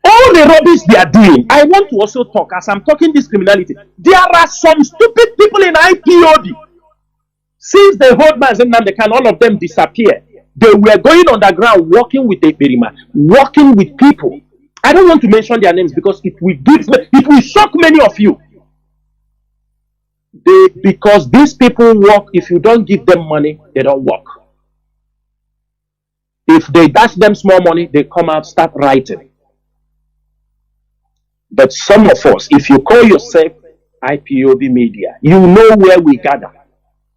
All the rubbish they are doing, I want to also talk, as I'm talking this criminality, there are some stupid people in IPOB. Since they hold Mazi Nnamdi Kanu, all of them disappeared. They were going underground, working with Eberima, working with people. I don't want to mention their names because it will shock many of you. Because these people work, if you don't give them money, they don't work. If they dash them small money, they come out, start writing. But some of us, if you call yourself IPOB media, you know where we gather.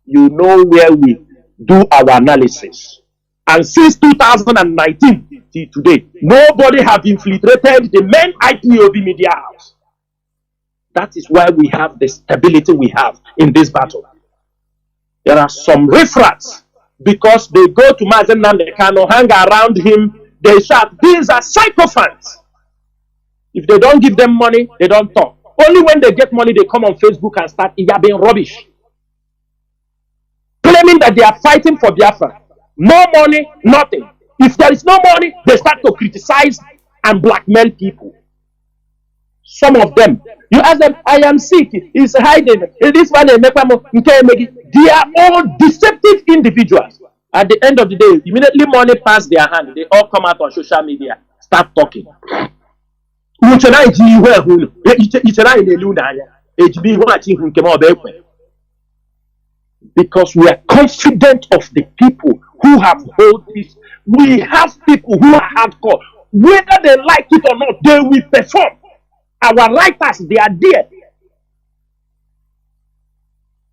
You know where we do our analysis. And since 2019 till today, nobody have infiltrated the main IPOB media house. That is why we have the stability we have in this battle. There are some riffraffs, because they go to Mazi Nnamdi Kanu, hang around him, they shout, these are sycophants. If they don't give them money, they don't talk. Only when they get money, they come on Facebook and start yabbing rubbish, claiming that they are fighting for Biafra. No money, nothing. If there is no money, they start to criticize and blackmail people. Some of them, you ask them, I am sick, he's hiding, this one, they are all deceptive individuals. At the end of the day, immediately money passes their hand, they all come out on social media, start talking. because we are confident of the people who have hold this. We have people who are hardcore. Whether they like it or not, they will perform. Our writers, they are there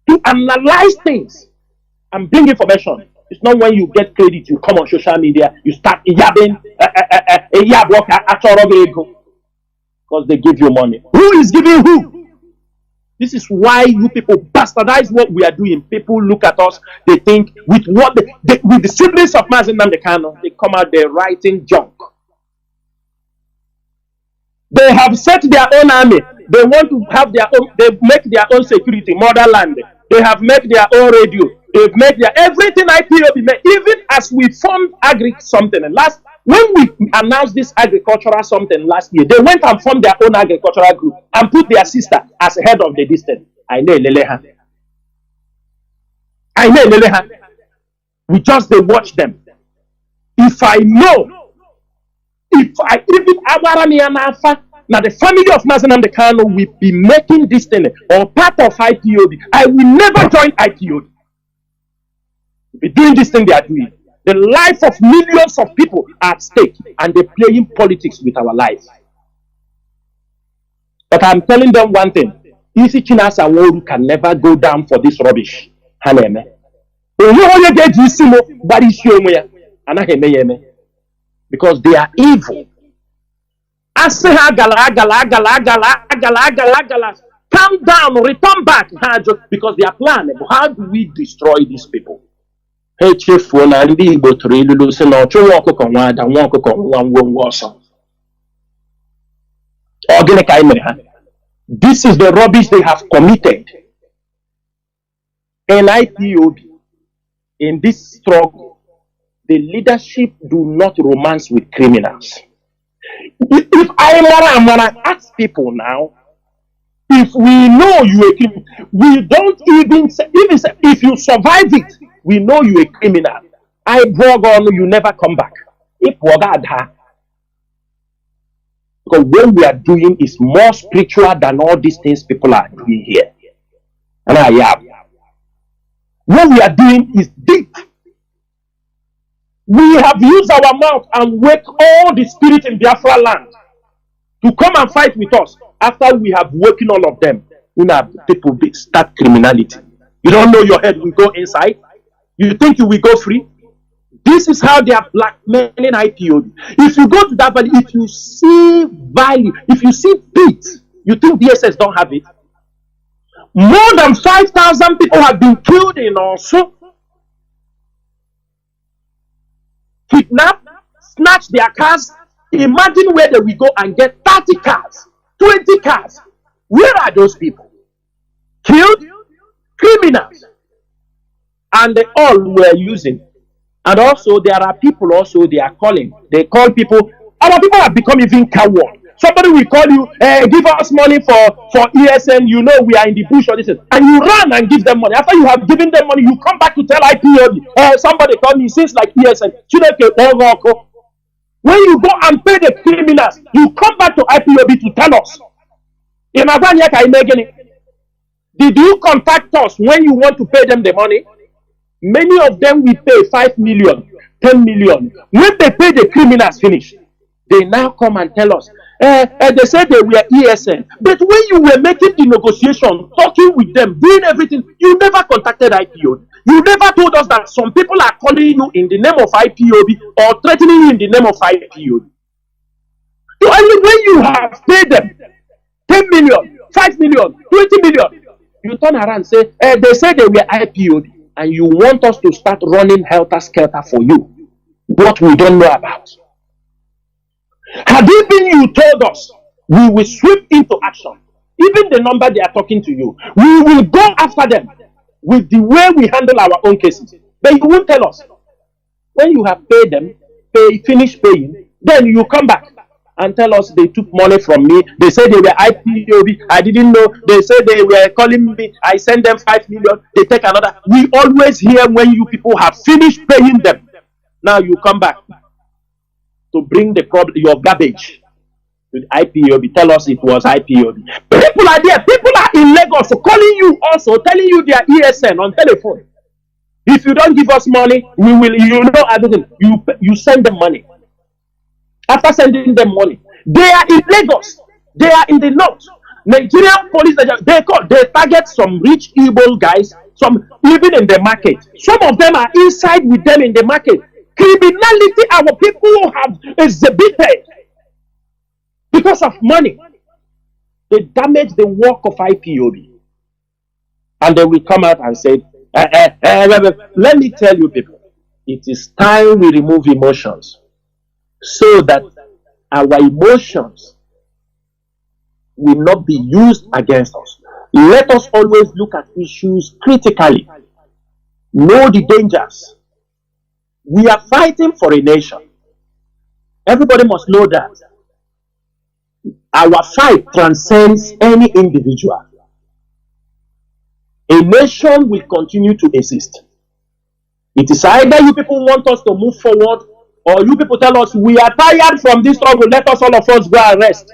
to analyze things and bring information. It's not when you get credit, you come on social media, you start yabbing, because they give you money. Who is giving who? This is why you people bastardize what we are doing. People look at us, they think with what with the siblings of Mazi Chinasa Nworu, they come out there writing junk. They have set their own army. They want to have their own, they make their own security, motherland. They have made their own radio. They've made their everything IPOB made. Even as we formed agri something and when we announced this agricultural something last year, they went and formed their own agricultural group and put their sister as head of the distance. I know Leleha. We just they watch them. If I know, even now the family of Mazi Chinasa Nworu will be making this thing or part of IPOB, I will never join IPOB. Be doing this thing they are doing. The life of millions of people are at stake, and they're playing politics with our lives. But I'm telling them one thing: Mazi Chinasa Nworu can never go down for this rubbish. Because they are evil. Calm down, return back. Because their plan, how do we destroy these people? This is the rubbish they have committed. In IPOB, in this struggle, the leadership do not romance with criminals. If I want to ask people now, if we know you a criminal, we don't even say if you survive it, we know you a criminal. I brag on you never come back. If because what we are doing is more spiritual than all these things people are doing here. And what we are doing is deep. We have used our mouth and wake all the spirit in Biafra land to come and fight with us. After we have woken all of them, people start criminality. You don't know your head will go inside. You think you will go free. This is how they are blackmailing IPOB. If you go to that valley, if you see value, if you see peace, you think DSS don't have it. More than 5,000 people have been killed in also. Kidnapped, snatch their cars. Imagine where they will go and get 30 cars, 20 cars. Where are those people? Killed? Criminals. And they all were using. And also there are people also they are calling. They call people. Our people have become even coward. Somebody will call you, give us money for ESN, you know we are in the bush or this, and you run and give them money. After you have given them money, you come back to tell IPOB. Somebody called me, seems like ESN. When you go and pay the criminals, you come back to IPOB to tell us. Did you contact us when you want to pay them the money? Many of them will pay 5 million, 10 million. When they pay the criminals finish, they now come and tell us, they said they were ESN. But when you were making the negotiation, talking with them, doing everything, you never contacted IPOB. You never told us that some people are calling you in the name of IPOB or threatening you in the name of IPOB. So only when you have paid them 10 million, 5 million, 20 million, you turn around and say, they said they were IPOB, and you want us to start running helter-skelter for you, what we don't know about. Had it been you told us, we will sweep into action. Even the number they are talking to you, we will go after them with the way we handle our own cases. But you won't tell us. When you have paid them, finish paying, then you come back and tell us they took money from me. They said they were IPOB. I didn't know. They said they were calling me. I sent them 5 million. They take another. We always hear when you people have finished paying them. Now you come back to bring the problem, your garbage. with IPOB. Tell us it was IPOB. People are there. People are in Lagos calling you also, telling you their ESN on telephone. If you don't give us money, we will, you know everything. You send them money. After sending them money, they are in Lagos. They are in the north. Nigerian police, they target some rich evil guys, some even in the market. Some of them are inside with them in the market. Criminality our people have exhibited because of money. They damage the work of IPOB. And then we come out and say, let me tell you people, it is time we remove emotions so that our emotions will not be used against us. Let us always look at issues critically. Know the dangers. We are fighting for a nation. Everybody must know that. Our fight transcends any individual. A nation will continue to exist. It is either you people want us to move forward, or you people tell us we are tired from this struggle, let us all of us go and rest.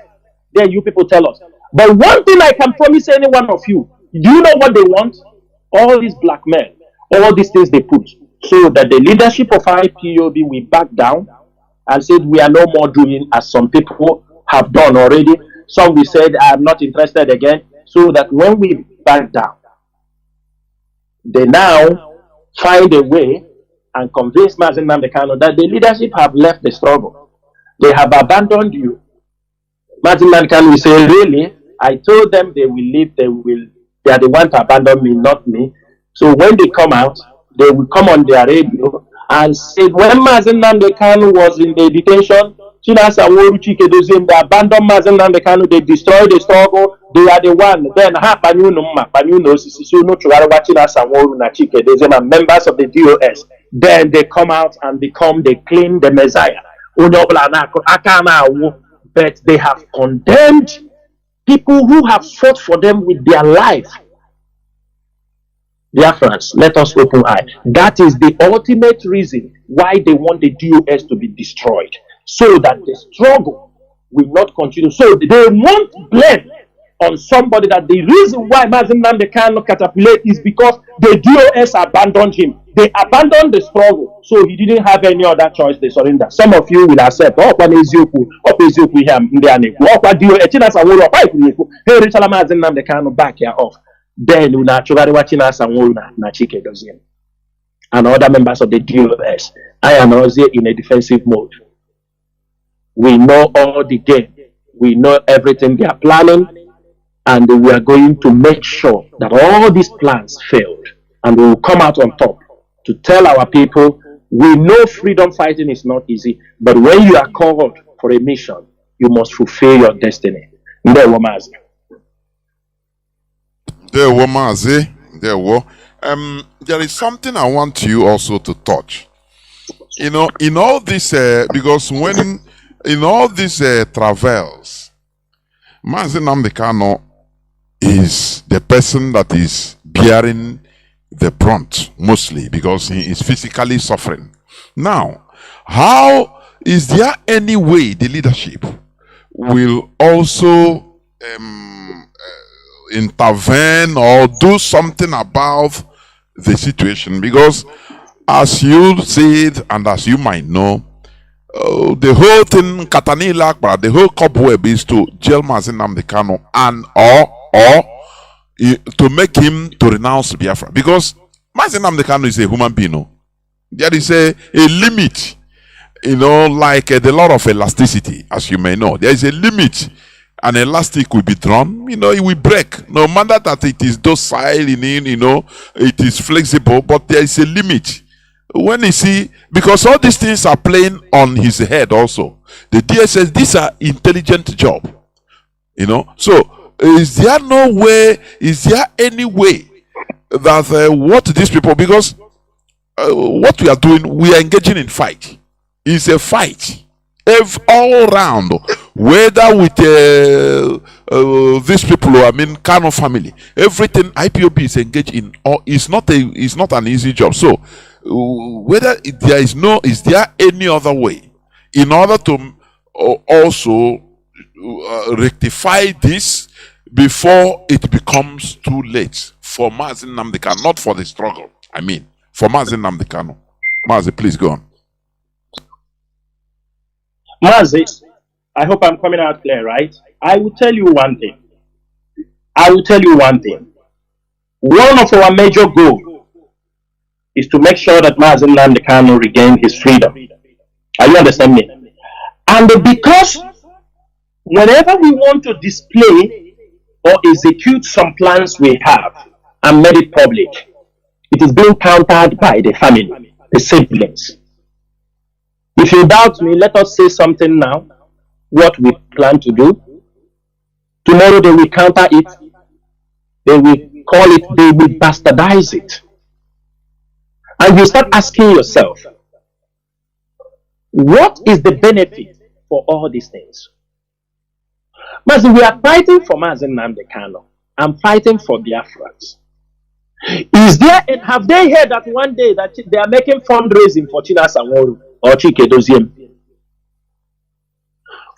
Then you people tell us. But one thing I can promise any one of you, do you know what they want? All these black men, all these things they put, so that the leadership of IPOB will back down and said we are no more doing as some people have done already. Some we said I am not interested again, so that when we back down, they now find a way and convince Mazi Nnamdi Kanu that the leadership have left the struggle. They have abandoned you. Mazi Nnamdi Kanu will say, really? I told them they will leave, they are the one to abandon me, not me. So when they come out, they will come on their radio and say, when Mazi Nnamdi Kanu was in the detention, Chinasa Nworu Chike, they abandoned Mazi Nnamdi Kanu, they destroyed the struggle, they are the one. Then members of the DOS. Then they come out and they claim the Messiah. But they have condemned people who have fought for them with their life. Biafrans, let us open eye. That is the ultimate reason why they want the DOS to be destroyed, so that the struggle will not continue. So they won't blame on somebody that the reason why Mazi Nnamdi Kanu catapulate is because the DOS abandoned him. They abandoned the struggle, so he didn't have any other choice. They surrender. Some of you will accept. Then and other members of the DOS. I am also in a defensive mode. We know all the game. We know everything they are planning, and we are going to make sure that all these plans failed, and we will come out on top to tell our people, we know freedom fighting is not easy, but when you are called for a mission, you must fulfill your destiny. There were Mazi. There is something I want you also to touch. You know, in all this, because when in all these travels, Mazi Nnamdi Kanu is the person that is bearing the brunt mostly, because he is physically suffering. Now, how is there any way the leadership will also intervene or do something about the situation? Because as you said, and as you might know, the whole thing, the whole cobweb is to jail Mazi Nnamdi Kanu and or to make him to renounce Biafra. Because Mazi Nnamdi Kanu is a human being. No? There is a limit, you know, like the law of elasticity, as you may know. There is a limit. An elastic will be drawn, you know, it will break. No matter that it is docile, you know, it is flexible, but there is a limit. When you see, because all these things are playing on his head also. The DSS, these are intelligent job, you know. So, is there no way, is there any way that what these people, because what we are doing, we are engaging in fight. It's a fight. All round, whether with these people, I mean, Kanu family, everything IPOB is engaged in, or is not an easy job. So, whether is there any other way in order to also rectify this before it becomes too late for Mazi Nnamdi Kanu, not for the struggle. I mean, for Mazi Nnamdi Kanu. Mazi, please go on. Mazi, I hope I'm coming out clear, right? I will tell you one thing. One of our major goals is to make sure that Mazi Nnamdi Kanu regain his freedom. Are you understanding me? And because whenever we want to display or execute some plans we have and made it public, it is being countered by the family, the siblings. If you doubt me, let us say something now, what we plan to do. Tomorrow they will counter it, they will call it, they will bastardize it. And you start asking yourself, what is the benefit for all these things? Mazi, we are fighting for Mazi Nnamdi Kanu. I'm fighting for Biafrans. Have they heard that one day that they are making fundraising for Chinasa Nworu or Chike Doziem?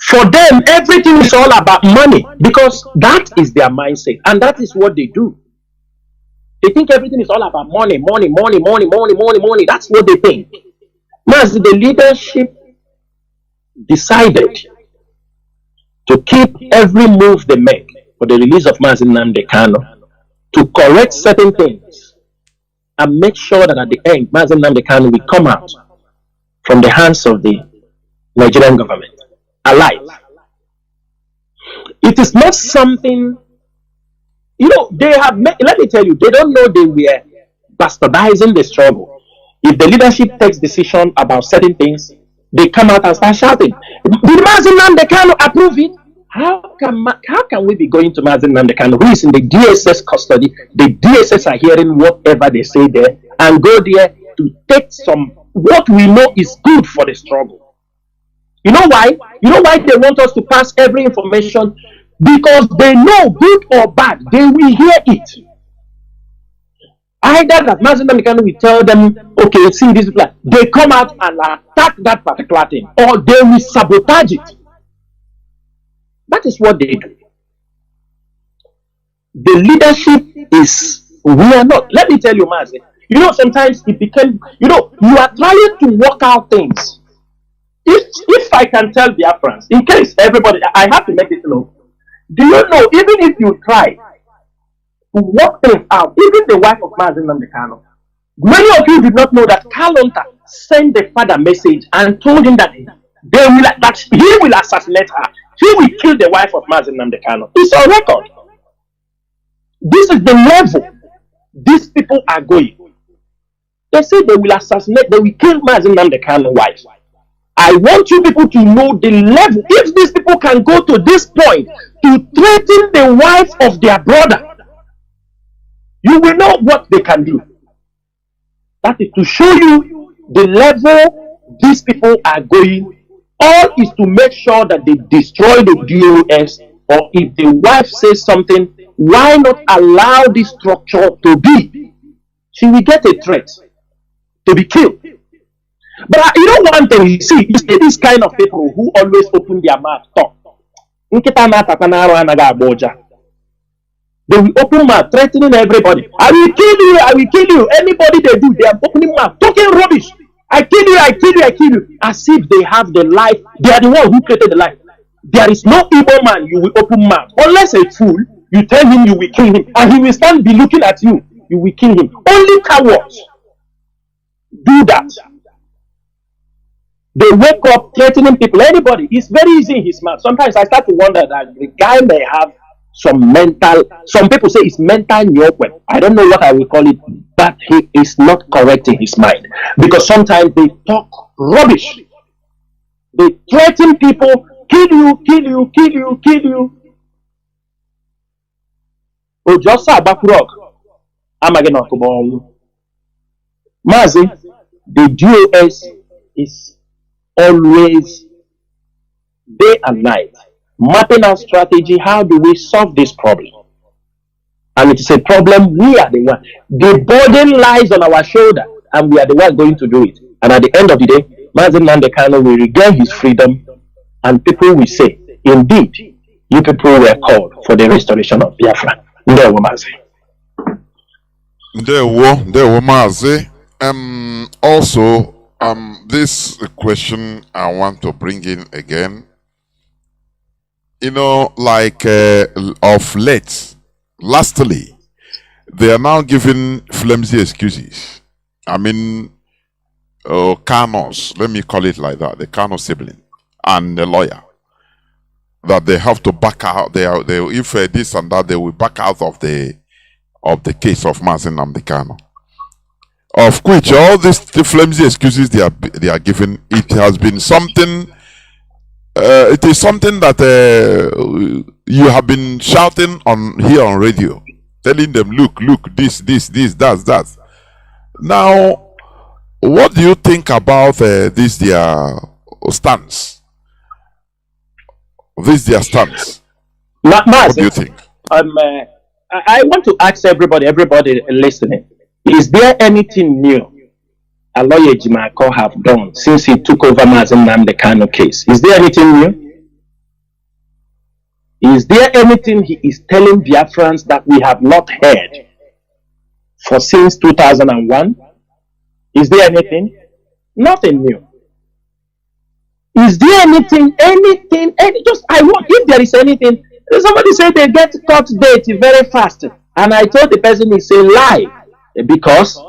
For them, everything is all about money because that is their mindset and that is what they do. They think everything is all about money. That's what they think. Mazi, the leadership decided to keep every move they make for the release of Mazi Nnamdi Kanu, to correct certain things and make sure that at the end, Mazi Nnamdi Kanu will come out from the hands of the Nigerian government alive. It is not something, they have made, let me tell you, they don't know they were bastardizing the struggle. If the leadership takes decision about certain things, they come out and start shouting, did Mazi Nnamdi Kanu approve it? How can we be going to Mazi Nnamdi Kanu, who is in the DSS custody? The DSS are hearing whatever they say there and go there to take what we know is good for the struggle. You know why? You know why they want us to pass every information? Because they know, good or bad, they will hear it. Either that Mazi Nnamdi Kanu will tell them, okay, see this plan. They come out and attack that particular thing, or they will sabotage it. That is what they do. The leadership is, we are not. Let me tell you, Mazi, sometimes it became, you are trying to work out things. If I can tell Biafrans, in case everybody, I have to make it known. Do you know, even if you try to work things out, even the wife of Mazi Nnamdi Kanu, many of you did not know that Kalonta sent the father message and told him that he will assassinate her. He will kill the wife of Mazi Nnamdi Kanu. It's on record. This is the level these people are going. They say they will assassinate, they will kill Mazi Nnamdi Kanu's wife. I want you people to know the level. If these people can go to this point to threaten the wife of their brother, you will know what they can do. That is to show you the level these people are going. All is to make sure that they destroy the DOS, or if the wife says something, why not allow this structure to be? She will get a threat to be killed. But one thing, you see this kind of people who always open their mouth, talk. They will open mouth, threatening everybody. I will kill you, I will kill you. Anybody they do, they are opening mouth, talking rubbish. I kill you, I kill you, I kill you. As if they have the life, they are the one who created the life. There is no evil man you will open mouth. Unless a fool, you tell him you will kill him, and he will stand be looking at you. You will kill him. Only cowards do that. They wake up threatening people, anybody. It's very easy in his mouth. Sometimes I start to wonder that the guy may have some people say it's mental nyokwe. I don't know what I will call it, but he is not correct in his mind. Because sometimes they talk rubbish. They threaten people, kill you, kill you, kill you, kill you. Ojosa Bakurok, Amagenokubo. Mazi, the DOS is always day and night mapping out strategy. How do we solve this problem? And it is a problem we are the one. The burden lies on our shoulder, and we are the one going to do it. And at the end of the day, Mazi Nnamdi Kanu will regain his freedom, and people will say indeed, you people were called for the restoration of Biafra. Ndewo Mazi. Ndewo Mazi. Also, this question I want to bring in again. You know, like of late, lastly, they are now giving flimsy excuses. I mean, Kanos, let me call it like that, the Kano sibling and the lawyer, that they have to back out. They if this and that, they will back out of the case of Mazi Nnamdi Kanu. Of which all these flimsy excuses they are giving, it has been something. It is something that you have been shouting on here on radio, telling them, look, this, that. Now, what do you think about this their stance? This their stance. What do you think? I want to ask everybody listening, is there anything new Aloye Ejimakor have done since he took over Mazi Nnamdi Kanu case? Is there anything new? Is there anything he is telling Biafrans that we have not heard for since 2001? Is there anything? Nothing new. Is there anything, just I want, if there is anything, somebody said they get court date very fast, and I told the person it's a lie, because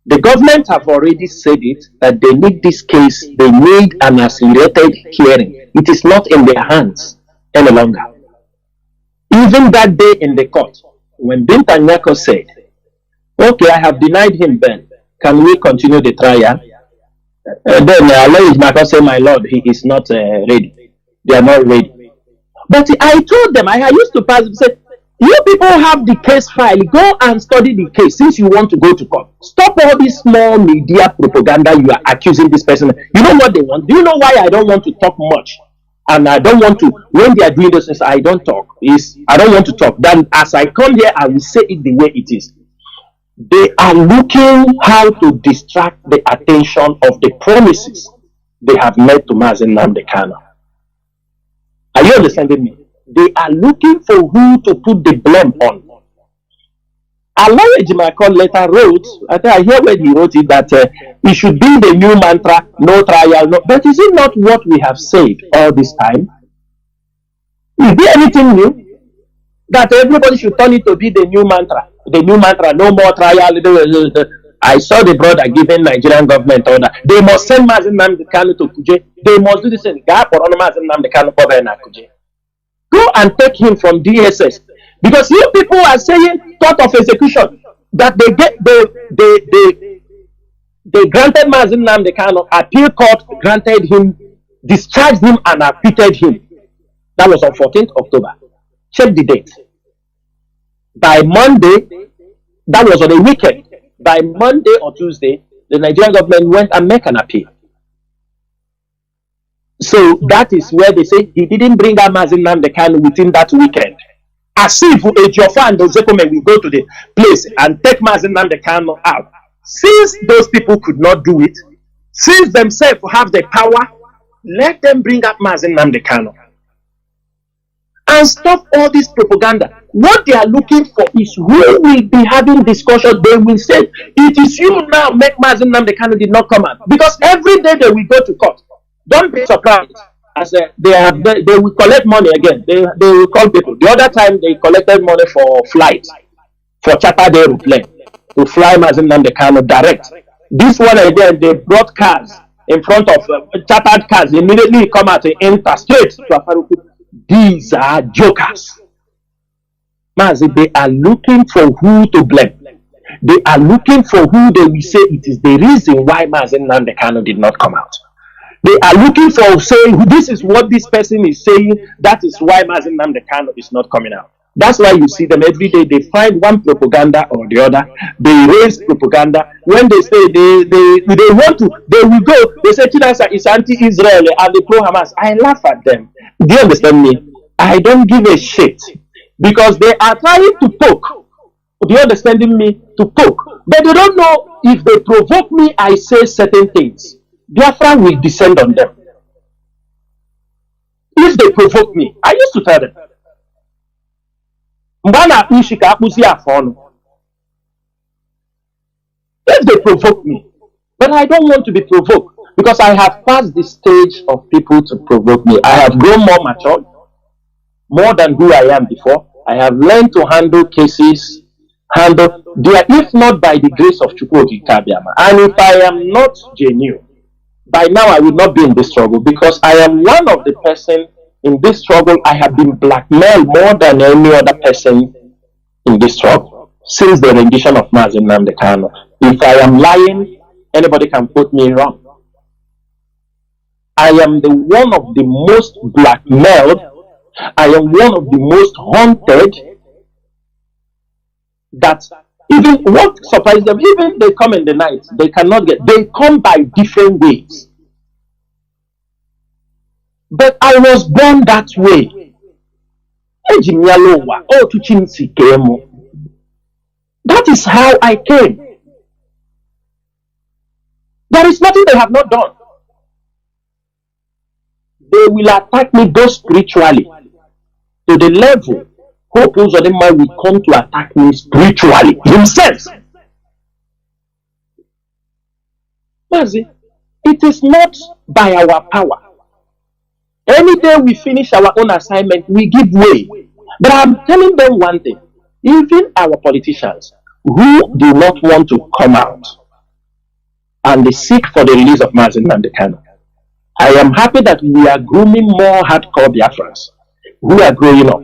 the government have already said it, that they need this case, they need an accelerated hearing. It is not in their hands any longer. Even that day in the court, when Binta Nyako said, okay, I have denied him then, can we continue the trial? Then Aloye Ejimakor said, my lord, he is not ready. They are not ready. But I told them, I used to pass, say, you people have the case file. Go and study the case since you want to go to court. Stop all this small media propaganda you are accusing this person. You know what they want? Do you know why I don't want to talk much? And I don't want to, when they are doing those things, I don't talk. I don't want to talk. Then as I come here, I will say it the way it is. They are looking how to distract the attention of the promises they have made to Mazi Nnamdi Kanu. Are you understanding me? They are looking for who to put the blame on. Aloye Ejimakor later wrote, I hear when he wrote it, that it should be the new mantra, no trial, no. But is it not what we have said all this time? Is there anything new? That everybody should turn it to be the new mantra. The new mantra, no more trial. I saw the brother giving Nigerian government order. They must send Mazi Nnamdi Kanu to Kuje. They must do this thing. Go and take him from DSS. Because you people are saying court of execution, that they granted Mazi Nnamdi Kanu, appeal court granted him, discharged him and acquitted him. That was on 14th October. Check the date. By Monday, that was on a weekend. By Monday or Tuesday, the Nigerian government went and made an appeal. So that is where they say he didn't bring out Mazi Nnamdi Kanu within that weekend. As if Ejiofor and Ozekome will go to the place and take Mazi Nnamdi Kanu out. Since those people could not do it, since themselves have the power, let them bring up Mazi Nnamdi Kanu. And stop all this propaganda. What they are looking for is who will be having discussion. They will say, it is you now, make Mazi Nnamdi Kanu did not come out. Because every day they will go to court. Don't be surprised. As they will collect money again. They will call people. The other time they collected money for flight, for chartered aeroplane, to fly Mazi Nnamdi Kanu direct. This one again, they brought cars in front of chartered cars. Immediately come out and enter straight to Afaruku. These are jokers. Mazi, they are looking for who to blame. They are looking for who they will say it is the reason why Mazi Nnamdi Kanu did not come out. They are looking for saying, this is what this person is saying, that is why Mazi Nnamdi Kanu is not coming out. That's why you see them every day, they find one propaganda or the other, they raise propaganda. When they say they want to, they will go, they say Chinasa is anti-Israel and they pro-Hamas. I laugh at them. Do you understand me? I don't give a shit. Because they are trying to poke. Do you understand me? To poke. But they don't know if they provoke me, I say certain things. Biafra will descend on them. if they provoke me, I used to tell them, if they provoke me, but I don't want to be provoked because I have passed the stage of people to provoke me. I have grown more mature, more than who I am before. I have learned to handle cases, if not by the grace of Chukwudi Kabiama. And if I am not genuine, by now I will not be in this struggle because I am one of the person in this struggle. I have been blackmailed more than any other person in this struggle since the rendition of Mazi Nnamdi Kanu. If I am lying, anybody can put me wrong. I am the one of the most blackmailed. I am one of the most haunted. That even what surprised them, even they come in the night, they cannot get. They come by different ways. But I was born that way. That is how I came. There is nothing they have not done. They will attack me both spiritually to the level Hope Uzodinma will come to attack me spiritually himself. Mazi, it is not by our power. Any day we finish our own assignment, we give way. But I'm telling them one thing. Even our politicians who do not want to come out and they seek for the release of Mazi Nnamdi Kanu, I am happy that we are grooming more hardcore Biafrans who are growing up.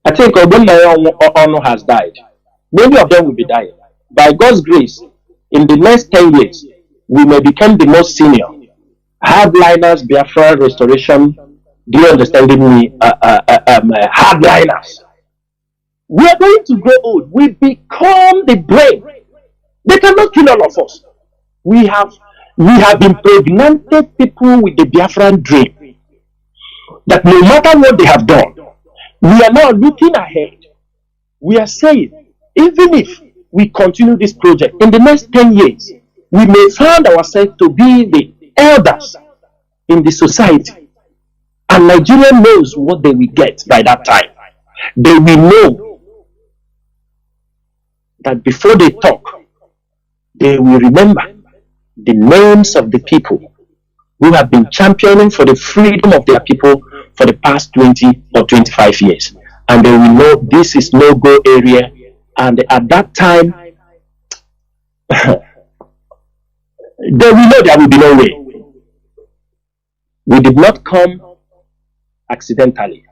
I think Ono has died. Many of them will be dying. By God's grace, in the next 10 years, we may become the most senior. Hardliners, Biafra restoration, do you understand me? Hardliners. We are going to grow old. We become the brain. They cannot kill all of us. We have impregnated people with the Biafran dream. That no matter what they have done, we are now looking ahead. We are saying, even if we continue this project, in the next 10 years, we may find ourselves to be the elders in the society. And Nigeria knows what they will get by that time. They will know that before they talk, they will remember the names of the people who have been championing for the freedom of their people for the past 20 or 25 years. And they will know this is no-go area. And at that time, they will know there will be no way. We did not come accidentally.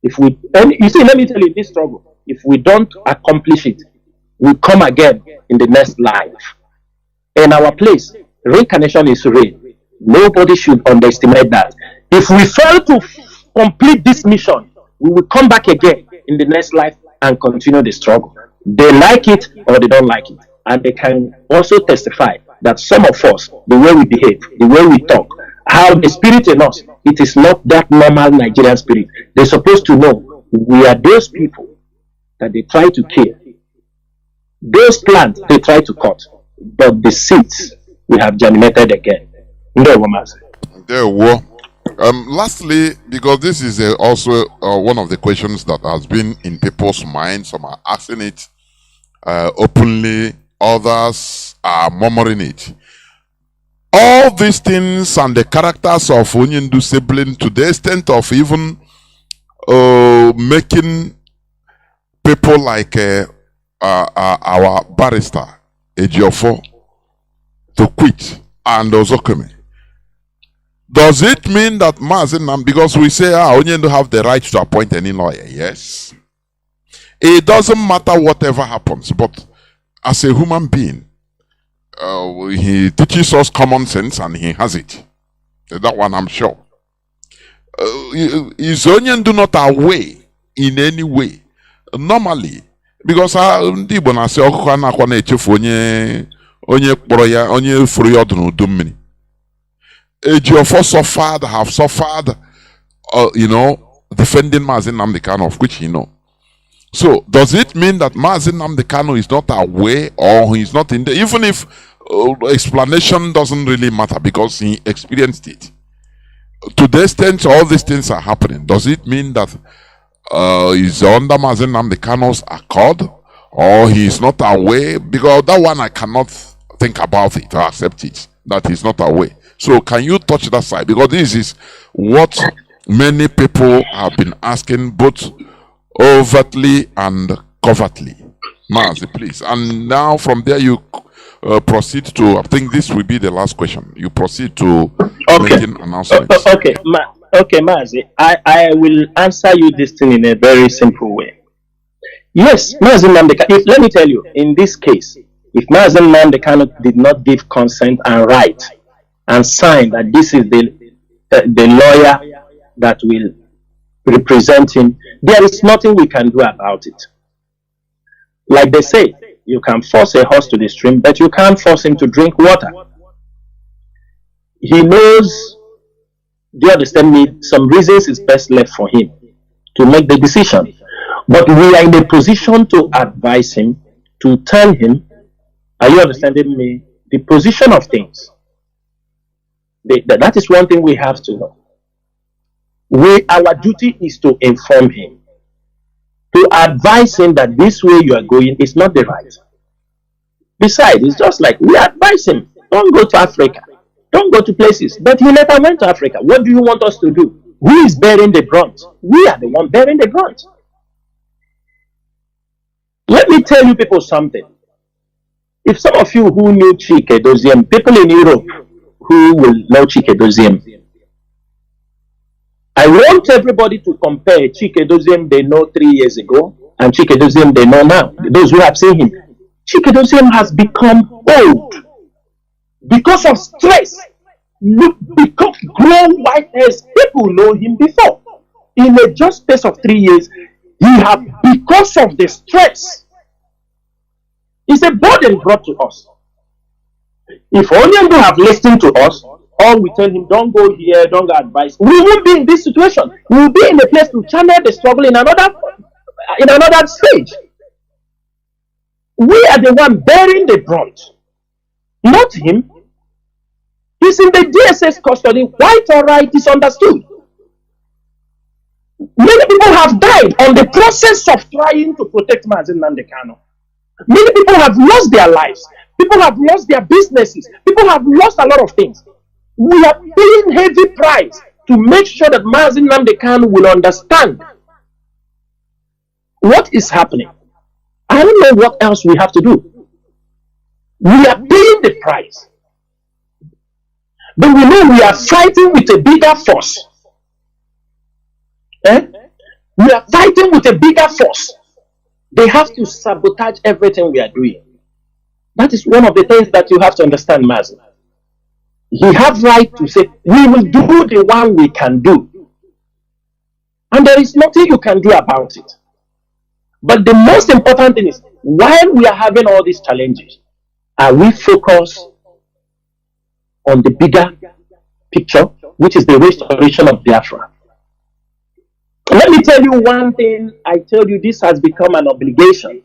If we, and you see, let me tell you this struggle. If we don't accomplish it, we come again in the next life. In our place, reincarnation is real. Nobody should underestimate that. If we fail to complete this mission, we will come back again in the next life and continue the struggle. They like it or they don't like it. And they can also testify that some of us, the way we behave, the way we talk, how the spirit in us, it is not that normal Nigerian spirit. They're supposed to know we are those people that they try to kill. Those plants they try to cut. But the seeds we have germinated again. There were. Lastly, because this is also one of the questions that has been in people's minds, some are asking it openly, others are murmuring it. All these things and the characters of Onyendu sibling to the extent of even making people like our barrister, Ejiofor, to quit and Ozokeme. Does it mean that Mazi Nnamdi, because we say Onyendu have the right to appoint any lawyer? Yes. It doesn't matter whatever happens, but as a human being, he teaches us common sense and he has it. That one I'm sure. Is Onyendu not away in any way? Normally, because ndị Igbo na-asị ọkụkọ anakwa na-echefu onye kpọrọ ya onye furu ya ọdụ n'udu mmiri. Ejiofor suffered, have suffered, defending Mazi Nnamdi Kanu, of which he know. So, does it mean that Mazi Nnamdi Kanu is not aware or he's not in there? Even if explanation doesn't really matter because he experienced it. to the extent all these things are happening, does it mean that he's under Mazi Nnamdi Kanu's accord, or he's not aware? Because that one I cannot think about it or accept it, that he's not aware. So can you touch that side? Because this is what many people have been asking, both overtly and covertly. Mazi, please. And now from there you proceed to, I think this will be the last question. You proceed to making announcements. Okay, Mazi, I will answer you this thing in a very simple way. Yes, Mazi Nnamdi Kanu, let me tell you, in this case, if Mazi Nnamdi Kanu did not give consent and write and sign that this is the lawyer that will represent him, there is nothing we can do about it. Like they say, you can force a horse to the stream, but you can't force him to drink water. He knows, do you understand me? Some reasons is best left for him to make the decision. But we are in a position to advise him, to tell him, are you understanding me? The position of things. That is one thing we have to know. Our duty is to inform him, to advise him that this way you are going is not the right. Besides, it's just like we advise him, don't go to Africa, don't go to places. But he never went to Africa. What do you want us to do? Who is bearing the brunt? We are the one bearing the brunt. Let me tell you people something. If some of you who knew Chike Doziem, people in Europe who will know Chike Doziem, I want everybody to compare Chike Doziem they know 3 years ago and Chike Doziem they know now. Those who have seen him. Chike Doziem has become old because of stress. Look, because grown white hairs, people know him before. In a just space of 3 years, he has, because of the stress, it's a burden brought to us. If Onyendu have listened to us, or we tell him, don't go here, don't go advice, we won't be in this situation. We will be in a place to channel the struggle in another stage. We are the one bearing the brunt, not him. He's in the DSS custody, white or right is understood. Many people have died on the process of trying to protect Mazi Nnamdi Kanu. Many people have lost their lives. People have lost their businesses. People have lost a lot of things. We are paying heavy price to make sure that Mazi Nnamdi Kanu will understand what is happening. I don't know what else we have to do. We are paying the price. But we know we are fighting with a bigger force. We are fighting with a bigger force. They have to sabotage everything we are doing. That is one of the things that you have to understand, Mazi. He has right to say, we will do the one we can do. And there is nothing you can do about it. But the most important thing is, while we are having all these challenges, are we focused on the bigger picture, which is the restoration of Biafra? Let me tell you one thing. I tell you, this has become an obligation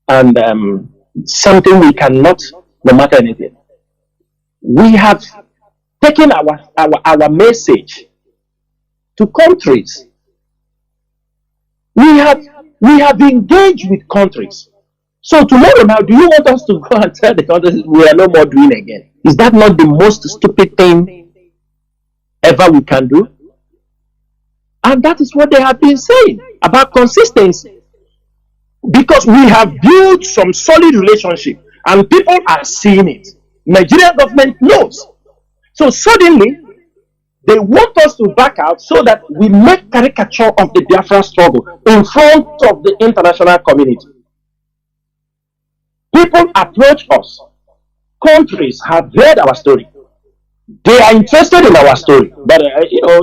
and something we cannot, no matter anything. We have taken our message to countries. We have engaged with countries. So tomorrow now, do you want us to go and tell the countries we are no more doing again? Is that not the most stupid thing ever we can do? And that is what they have been saying about consistency. Because we have built some solid relationship and people are seeing it. Nigerian government knows. So suddenly, they want us to back out so that we make caricature of the Biafra struggle in front of the international community. People approach us. Countries have heard our story. They are interested in our story. But,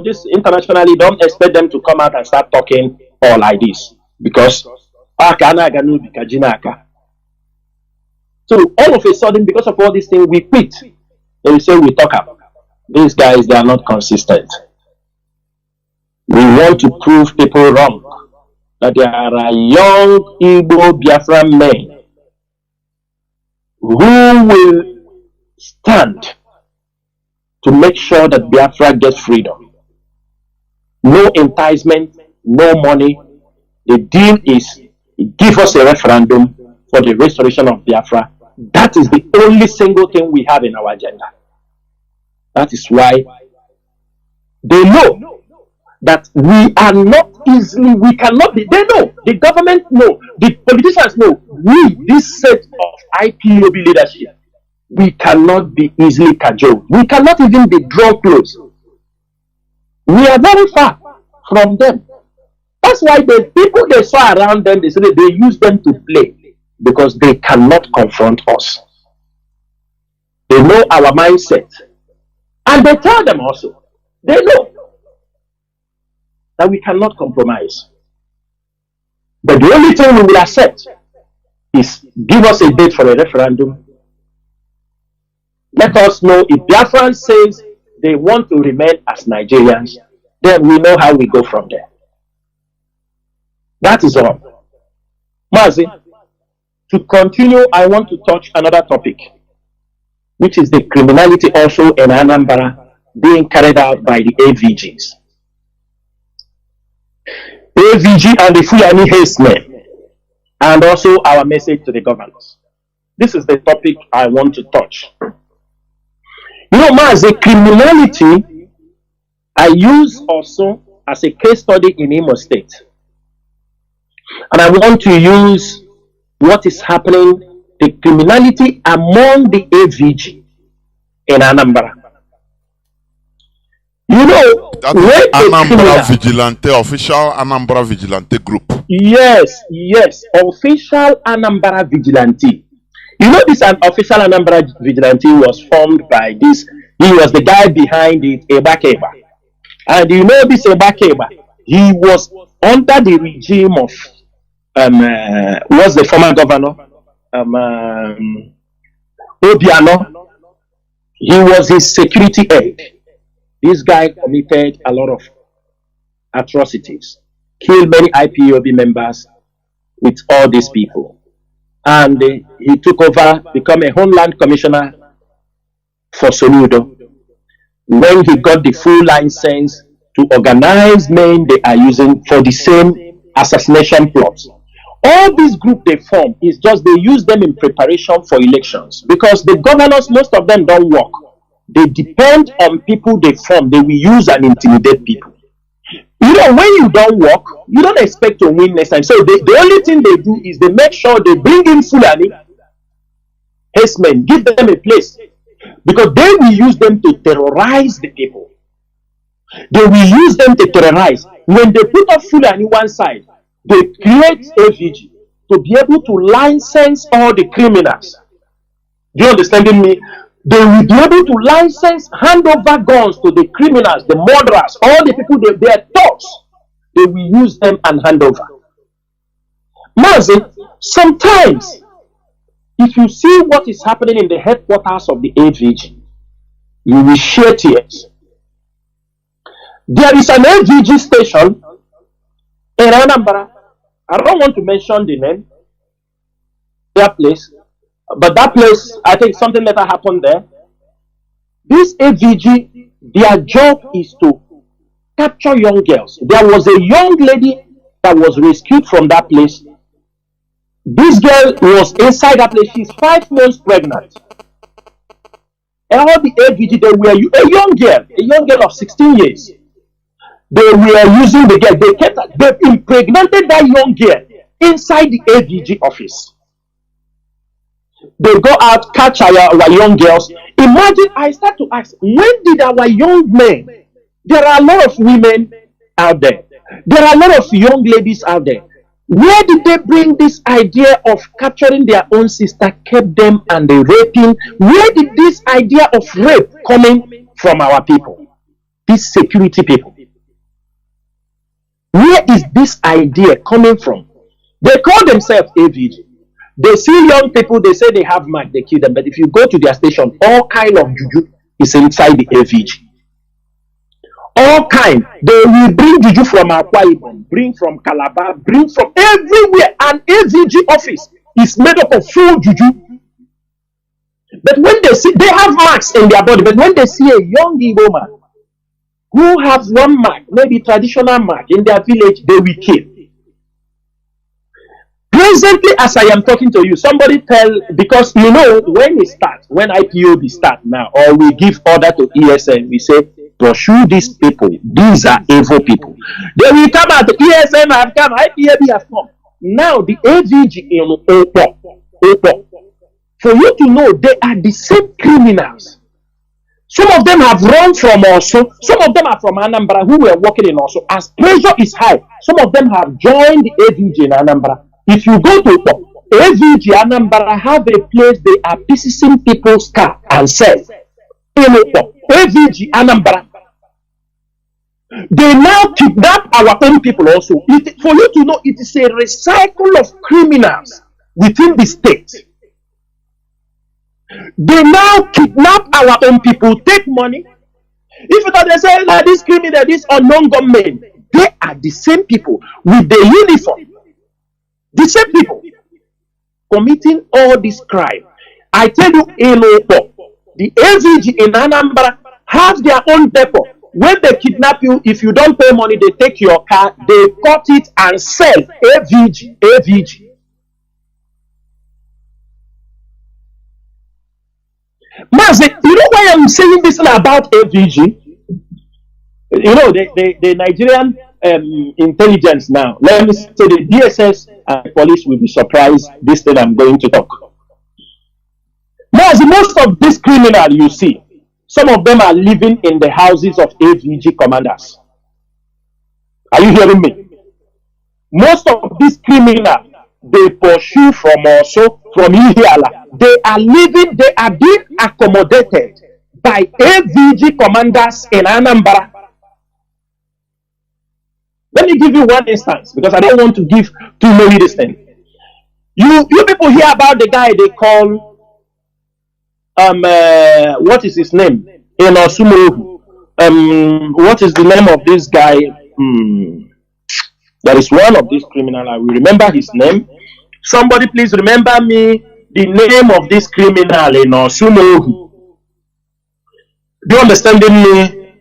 this internationally, don't expect them to come out and start talking all like this. Because, so all of a sudden, because of all these things, we quit. They say we talk about. These guys, they are not consistent. We want to prove people wrong. That there are young Igbo Biafran men who will stand to make sure that Biafra gets freedom. No enticement, no money. The deal is give us a referendum for the restoration of Biafra. That is the only single thing we have in our agenda. That is why they know that we are not easily, we cannot be, they know, the government know, the politicians know, we, this set of IPOB leadership, we cannot be easily cajoled. We cannot even be drawn close. We are very far from them. That's why the people they saw around them, they said they use them to play because they cannot confront us. They know our mindset. And they tell them also, they know that we cannot compromise. But the only thing we will accept is give us a date for a referendum. Let us know if Biafran says they want to remain as Nigerians, then we know how we go from there. That is all. Mazi, to continue, I want to touch another topic, which is the criminality also in Anambra being carried out by the AVGs. AVG and the Fulani herdsmen, and also our message to the governors. This is the topic I want to touch. You know, Mazi, criminality, I use also as a case study in Imo State. And I want to use what is happening, the criminality among the AVG in Anambra. You know, that is Anambra Vigilante, official Anambra Vigilante group. Yes, official Anambra Vigilante. You know, this official Anambra Vigilante was formed by this, he was the guy behind it, Ebakeba. And you know this Ebakeba, he was under the regime of, was the former governor, Obiano. He was his security aide. This guy committed a lot of atrocities, killed many IPOB members with all these people. And he took over, become a Homeland Commissioner for Soludo. When he got the full license to organize men they are using for the same assassination plots. All these groups they form is just they use them in preparation for elections because the governors, most of them don't work. They depend on people they form. They will use and intimidate people. You know, when you don't work, you don't expect to win next time. So the only thing they do is they make sure they bring in Fulani herdsmen, give them a place. Because they will use them to terrorize the people. They will use them to terrorize. When they put up Fulani one side, they create AVG to be able to license all the criminals. Do you understand me? They will be able to license, hand over guns to the criminals, the murderers, all the people, their thoughts. They will use them and hand over. Mazi, sometimes, if you see what is happening in the headquarters of the AVG, you will shed tears. There is an AVG station in Anambra. I don't want to mention the name, their place, but that place, I think something later happened there. This AVG, their job is to capture young girls. There was a young lady that was rescued from that place. This girl was inside that place. She's 5 months pregnant. And all the AVG, they were a young girl of 16 years. They were using the girl. They impregnated that young girl inside the AVG office. They go out, catch our young girls. Imagine, I start to ask, when did our young men, there are a lot of women out there. There are a lot of young ladies out there. Where did they bring this idea of capturing their own sister, kept them and the raping? Where did this idea of rape coming from our people? These security people. Where is this idea coming from? They call themselves AVG. They see young people, they say they have mic, they kill them. But if you go to their station, all kind of juju is inside the AVG. All kind. They will bring juju from Akwa Ibom, bring from Calabar, bring from everywhere. An AVG office is made up of full juju. But when they see, they have marks in their body, but when they see a young Igbo man who has one mark, maybe traditional mark in their village, they will kill. Presently, as I am talking to you, somebody tell, because you know, when it starts, when IPOB start now, or we give order to ESN, we say, pursue these people. These are evil people. They will come out, the ESN have come, IPOB have come. Now, the AVG in Opo, for you to know, they are the same criminals. Some of them have run from Osu. Some of them are from Anambra who were working in Osu. As pressure is high, some of them have joined the AVG in Anambra. If you go to AVG Anambra, have a place they are pieces people's car and sell. AVG Anambra. They now kidnap our own people also. For you to know, it is a recycle of criminals within the state. They now kidnap our own people, take money. If you don't say that this criminal, this unknown government, they are the same people with the uniform. The same people committing all this crime. I tell you, in Opo, the AVG in Anambra have their own depot. When they kidnap you, if you don't pay money, they take your car, they cut it and sell AVG. Mazi, you know why I'm saying this about AVG? You know, the Nigerian intelligence now, let me say the DSS and the police will be surprised this thing I'm going to talk. Mazi, most of these criminals you see, some of them are living in the houses of AVG commanders. Are you hearing me? Most of these criminals, they pursue from also from Ihiala. They are living, they are being accommodated by AVG commanders in Anambra. Let me give you one instance because I don't want to give too many this thing. You people hear about the guy they call what is his name? In Osumoru. What is the name of this guy? There is one of these criminals. I will remember his name. Somebody please remember me the name of this criminal in Osumoru. Do you understand me?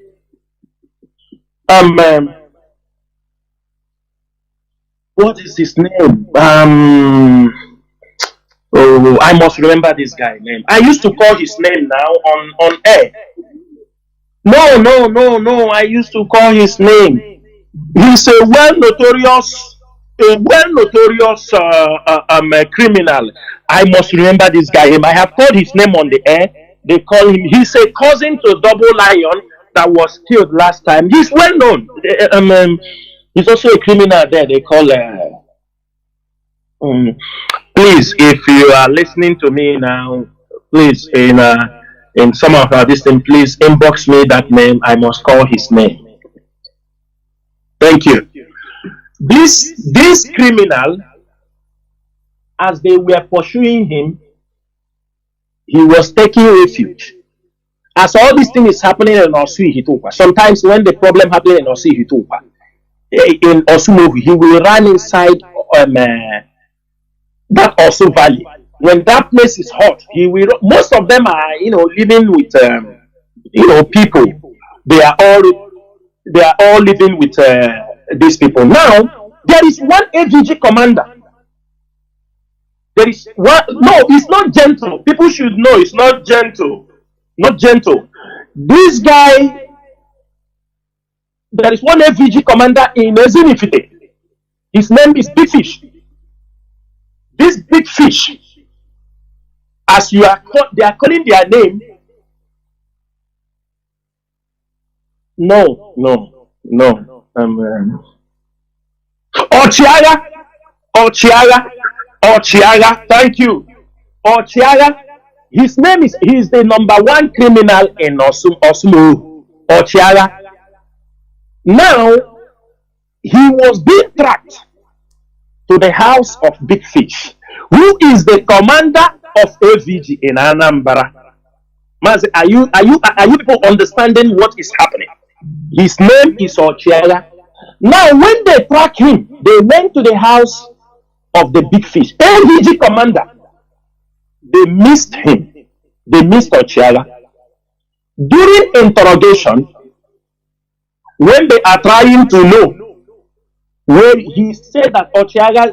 What is his name? Oh, I must remember this guy's name. I used to call his name now on air. No. I used to call his name. He's a well-notorious criminal. I must remember this guy. I have called his name on the air. They call him. He's a cousin to Double Lion that was killed last time. He's well known. He's also a criminal there. They call. Please, if you are listening to me now, please in some of this thing, please inbox me that name. I must call his name. Thank you. This criminal, as they were pursuing him, he was taking refuge. As all this thing is happening in Osu Hitupa, sometimes when the problem happens in Osu Hitupa, in Osumovu, he will run inside that Osu Valley. When that place is hot, he will. Most of them are, living with, people. They are all living with these people. Now there is one AVG commander. There is one. No, it's not gentle. People should know it's not gentle. Not gentle. This guy. There is one AVG commander in Ezinifite. His name is Big Fish. This Big Fish, as they are calling their name. No. Ochiaga. Thank you. Ochiaga. His name is. He is the #1 criminal in Oslo. Ochiaga. Now, he was being tracked to the house of Big Fish, who is the commander of AVG in Anambra. Mazi, are you people understanding what is happening? His name is Ochiaga. Now, when they track him, they went to the house of the Big Fish. AVG commander, they missed him. they missed Ochiaga. During interrogation, when they are trying to know, where he said that Ochiaga,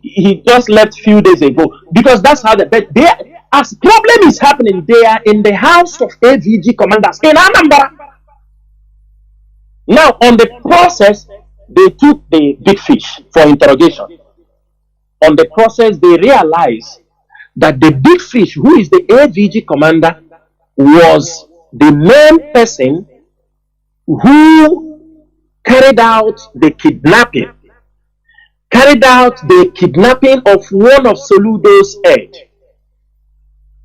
he just left few days ago, because that's how but as problem is happening, they are in the house of AVG commanders in Anambra. Now, on the process, they took the big fish for interrogation. On the process, they realized that the big fish, who is the AVG commander, was the main person who carried out the kidnapping of one of Soludo's head.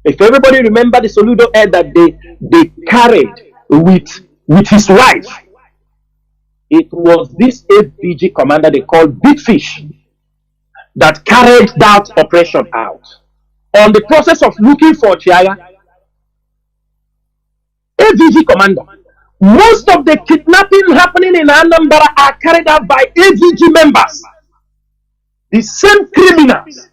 If everybody remember the Soludo head that they carried with his wife, it was this AVG commander they called Big Fish that carried that operation out. On the process of looking for Chiaga, AVG commander, most of the kidnapping happening in Anambra are carried out by AVG members. The same criminals.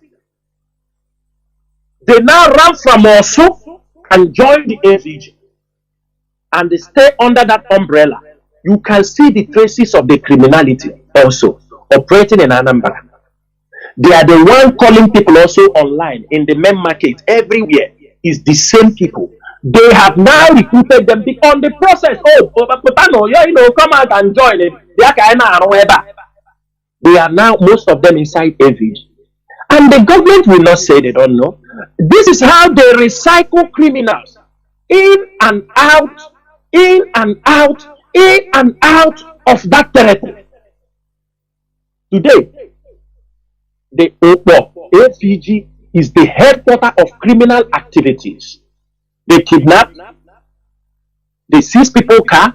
They now run from Osu and join the AVG. And they stay under that umbrella. You can see the traces of the criminality also operating in Anambra. They are the one calling people also online in the main market everywhere. Is the same people. They have now recruited them on the process. Come out and join it. They are now, most of them, inside AVG. And the government will not say they don't know. This is how they recycle criminals in and out, in and out, in and out of that territory. Today, the AVG is the headquarters of criminal activities. They kidnap, they seize people's cars,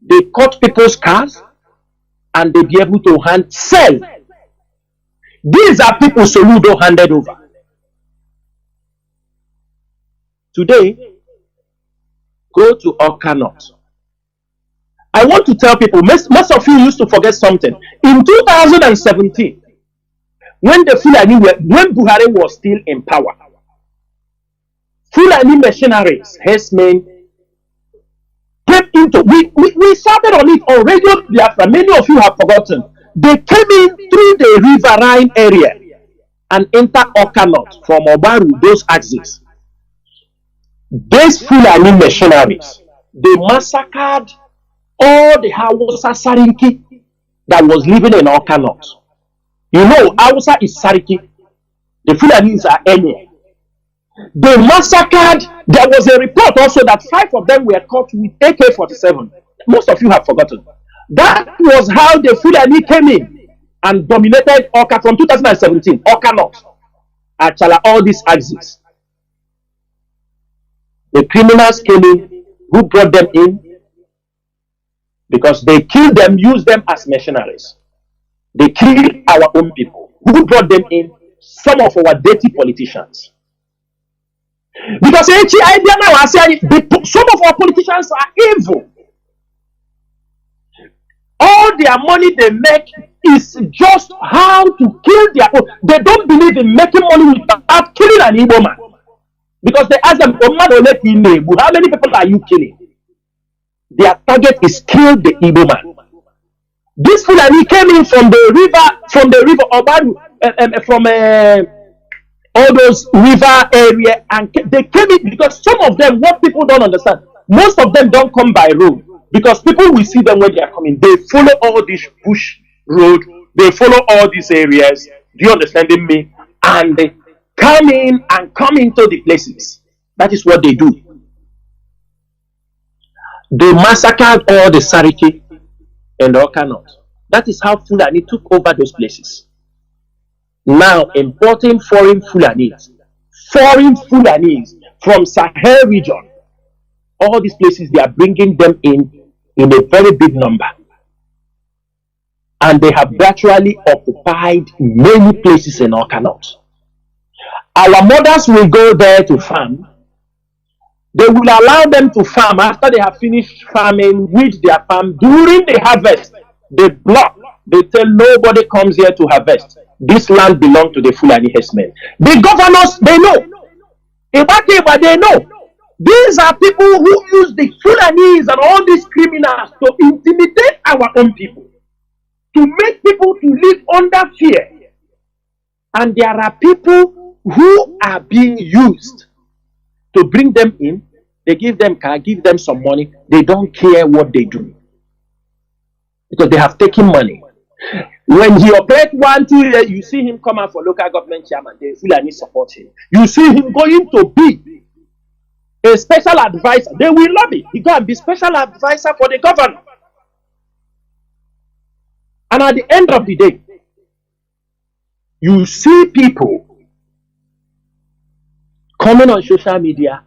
they cut people's cars, and they be able to sell. These are people Soludo handed over. Today, go to Awka North. I want to tell people, most of you used to forget something. In 2017, when when Buhari was still in power, Fulani mercenaries, herdsmen, came into, we started on it on Radio Biafra. Many of you have forgotten. They came in through the riverine area and entered Awka North from Obaru, those axes. These Fulani mercenaries, they massacred all the Hausa Sariki that was living in Awka North. You know, Hausa is Sariki. The Fulanis are Emir. They massacred. There was a report also that 5 of them were caught with AK-47. Most of you have forgotten. That was how the Fulani came in and dominated Awka from 2017. Awka North, Achala, all these axes. The criminals came in. Who brought them in? Because they killed them, used them as mercenaries. They killed our own people. Who brought them in? Some of our dirty politicians. Because some of our politicians are evil. All their money they make is just how to kill their own. They don't believe in making money without killing an Igbo man. Because they ask them, how many people are you killing? Their target is kill the Igbo man. This Fulani came in from the river Obaru, all those river area, and they came in because some of them, what people don't understand, most of them don't come by road because people will see them when they are coming. They follow all this bush road, they follow all these areas. Do you understand me? And they come in and come into the places. That is what they do. They massacred all the Sariki and the Awka North. That is how Fulani took over those places. Now importing foreign Fulanis from Sahel region, all these places, they are bringing them in a very big number. And they have gradually occupied many places in Awka North. Our mothers will go there to farm. They will allow them to farm after they have finished farming with their farm. During the harvest, they block. They tell nobody comes here to harvest. This land belongs to the Fulani herdsmen. The governors, they know. But they know. These are people who use the Fulanese and all these criminals to intimidate our own people, to make people to live under fear. And there are people who are being used to bring them in. They give them car, give them some money. They don't care what they do because they have taken money. When he operates 1, 2 years, you see him come out for local government chairman. They Fulani support him. You see him going to be a special advisor. They will lobby. He go and be special advisor for the governor. And at the end of the day, you see people coming on social media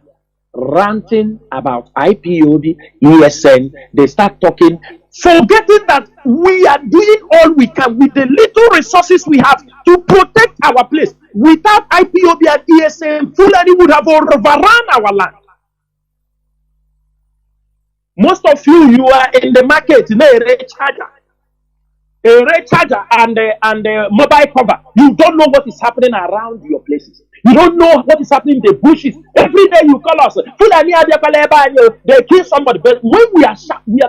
ranting about IPOB, ESN. They start talking, forgetting that we are doing all we can with the little resources we have to protect our place. Without IPOB and ESN, Fulani would have overrun our land. Most of you are in the market, a red charger and a mobile cover. You don't know what is happening around your places. You don't know what is happening in the bushes. Every day you call us, they kill somebody. But when we have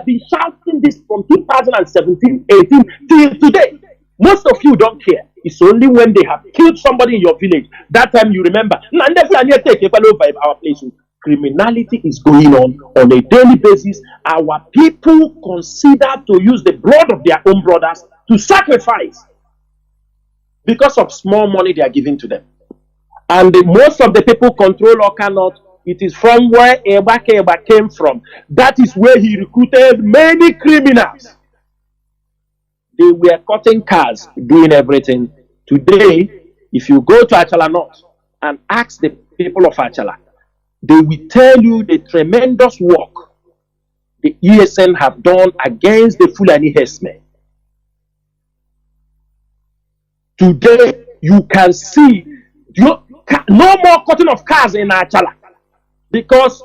been shouting this from 2017, 18 till today. Most of you don't care. It's only when they have killed somebody in your village that time you remember. Our places. Criminality is going on a daily basis. Our people consider to use the blood of their own brothers to sacrifice because of small money they are giving to them. And most of the people control or cannot. It is from where Eba came from. That is where he recruited many criminals. They were cutting cars, doing everything. Today, if you go to Achala North and ask the people of Achala, they will tell you the tremendous work the ESN have done against the Fulani herdsmen. Today, you can see no more cutting of cars in Achala because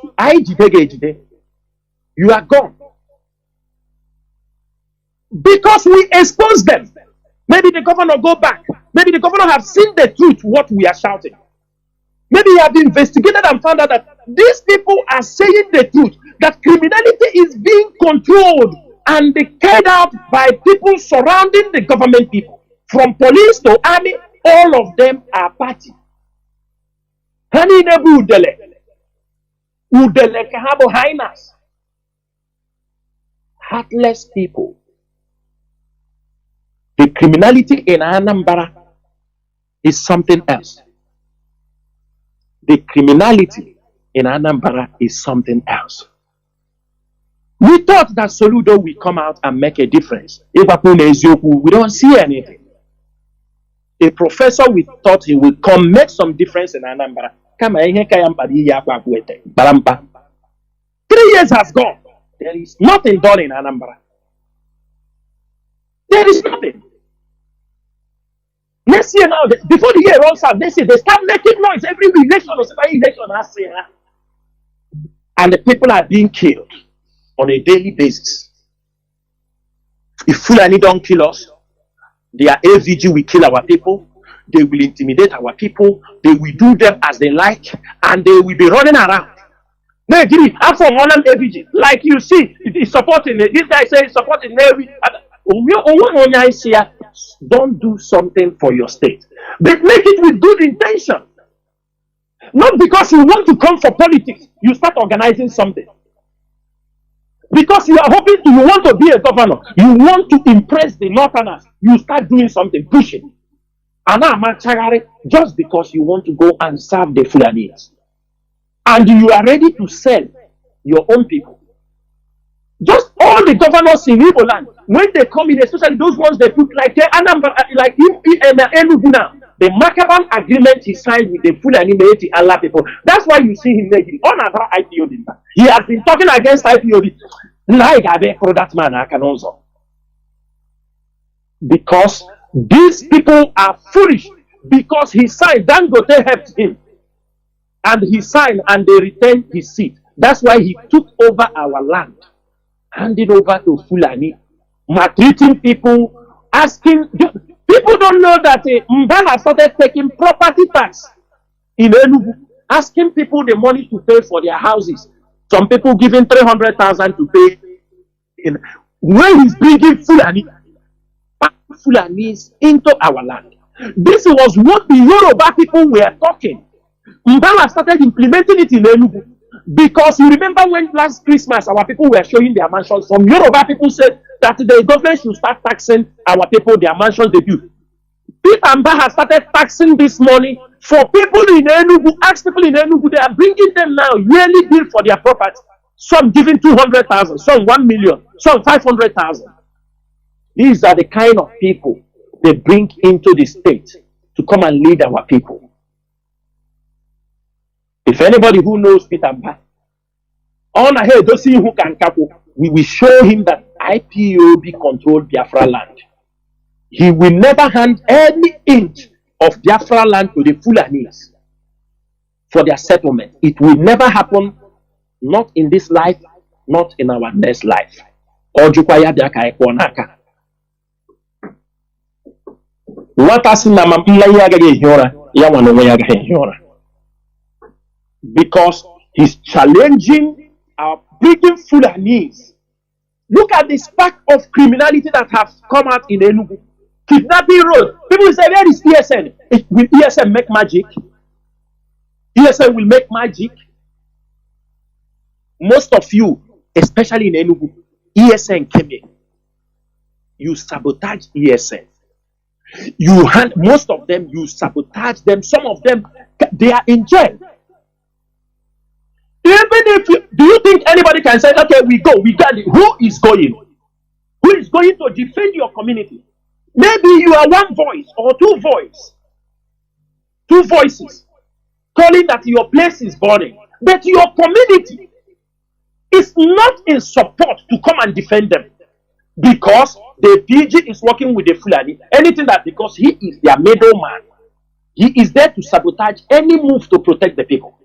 you are gone. Because we expose them. Maybe the governor go back. Maybe the governor have seen the truth, what we are shouting. Maybe he have investigated and found out that these people are saying the truth, that criminality is being controlled and carried out by people surrounding the government people. From police to army, all of them are party. Heartless people. The criminality in Anambra is something else. The criminality in Anambra is something else. We thought that Soludo will come out and make a difference. We don't see anything. A professor, we thought he would come make some difference in Anambra. 3 years has gone. There is nothing done in Anambra. There is nothing. Next year now, before the year runs out, they start making noise every election and the people are being killed on a daily basis. If Fulani don't kill us, their AVG will kill our people. They will intimidate our people. They will do them as they like, and they will be running around. I'm from one AVG. Like you see, he's supporting it. This guy says he's supporting Navy. Don't do something for your state, but make it with good intention. Not because you want to come for politics, you start organizing something. Because you are hoping you want to be a governor, you want to impress the Northerners, you start doing something, pushing. And just because you want to go and serve the Fulanis. And you are ready to sell your own people. Just all the governors in Igbo land, when they come in, especially those ones they put like Enugu now, the Makaban agreement he signed with the Fulani Meiti Allah people. That's why you see him making on about IPOB. He has been talking against IPOB. That man I can also. Because these people are foolish. Because he signed, Dangote helped him. And he signed and they retained his seat. That's why he took over our land. Handed over to Fulani, maltreating people, asking. People don't know that Mbana started taking property tax in Enugu. asking people the money to pay for their houses. Some people giving 300,000 to pay. When he's bringing Fulanis into our land. This was what the Yoruba people were talking. Mbala started implementing it in Enugu. Because you remember when last Christmas our people were showing their mansions. Some Yoruba people said that the government should start taxing our people their mansions they build. Peter Mba has started taxing this money for people in Enugu. Ask people in Enugu, they are bringing them now yearly bill for their property. Some giving 200,000, some 1 million, some 500,000. These are the kind of people they bring into the state to come and lead our people. If anybody who knows Peter Mba, on ahead, don't see who can capo. We will show him that IPOB controlled Biafra land. He will never hand any inch of Biafra land to the Fulanis for their settlement. It will never happen, not in this life, not in our next life. Because he's challenging our bringing Fulanis. Look at the spark of criminality that has come out in Enugu. Kidnapping road. People say, where is ESN? Will ESN make magic? ESN will make magic. Most of you, especially in Enugu, ESN came in. You sabotage ESN. You hand most of them, you sabotage them. Some of them, they are in jail. Even if do you think anybody can say, okay, we go, we got it. Who is going? Who is going to defend your community? Maybe you are one voice or two voices calling that your place is burning, but your community is not in support to come and defend them because the PG is working with the Fulani. Anything that because he is their middleman, he is there to sabotage any move to protect the people.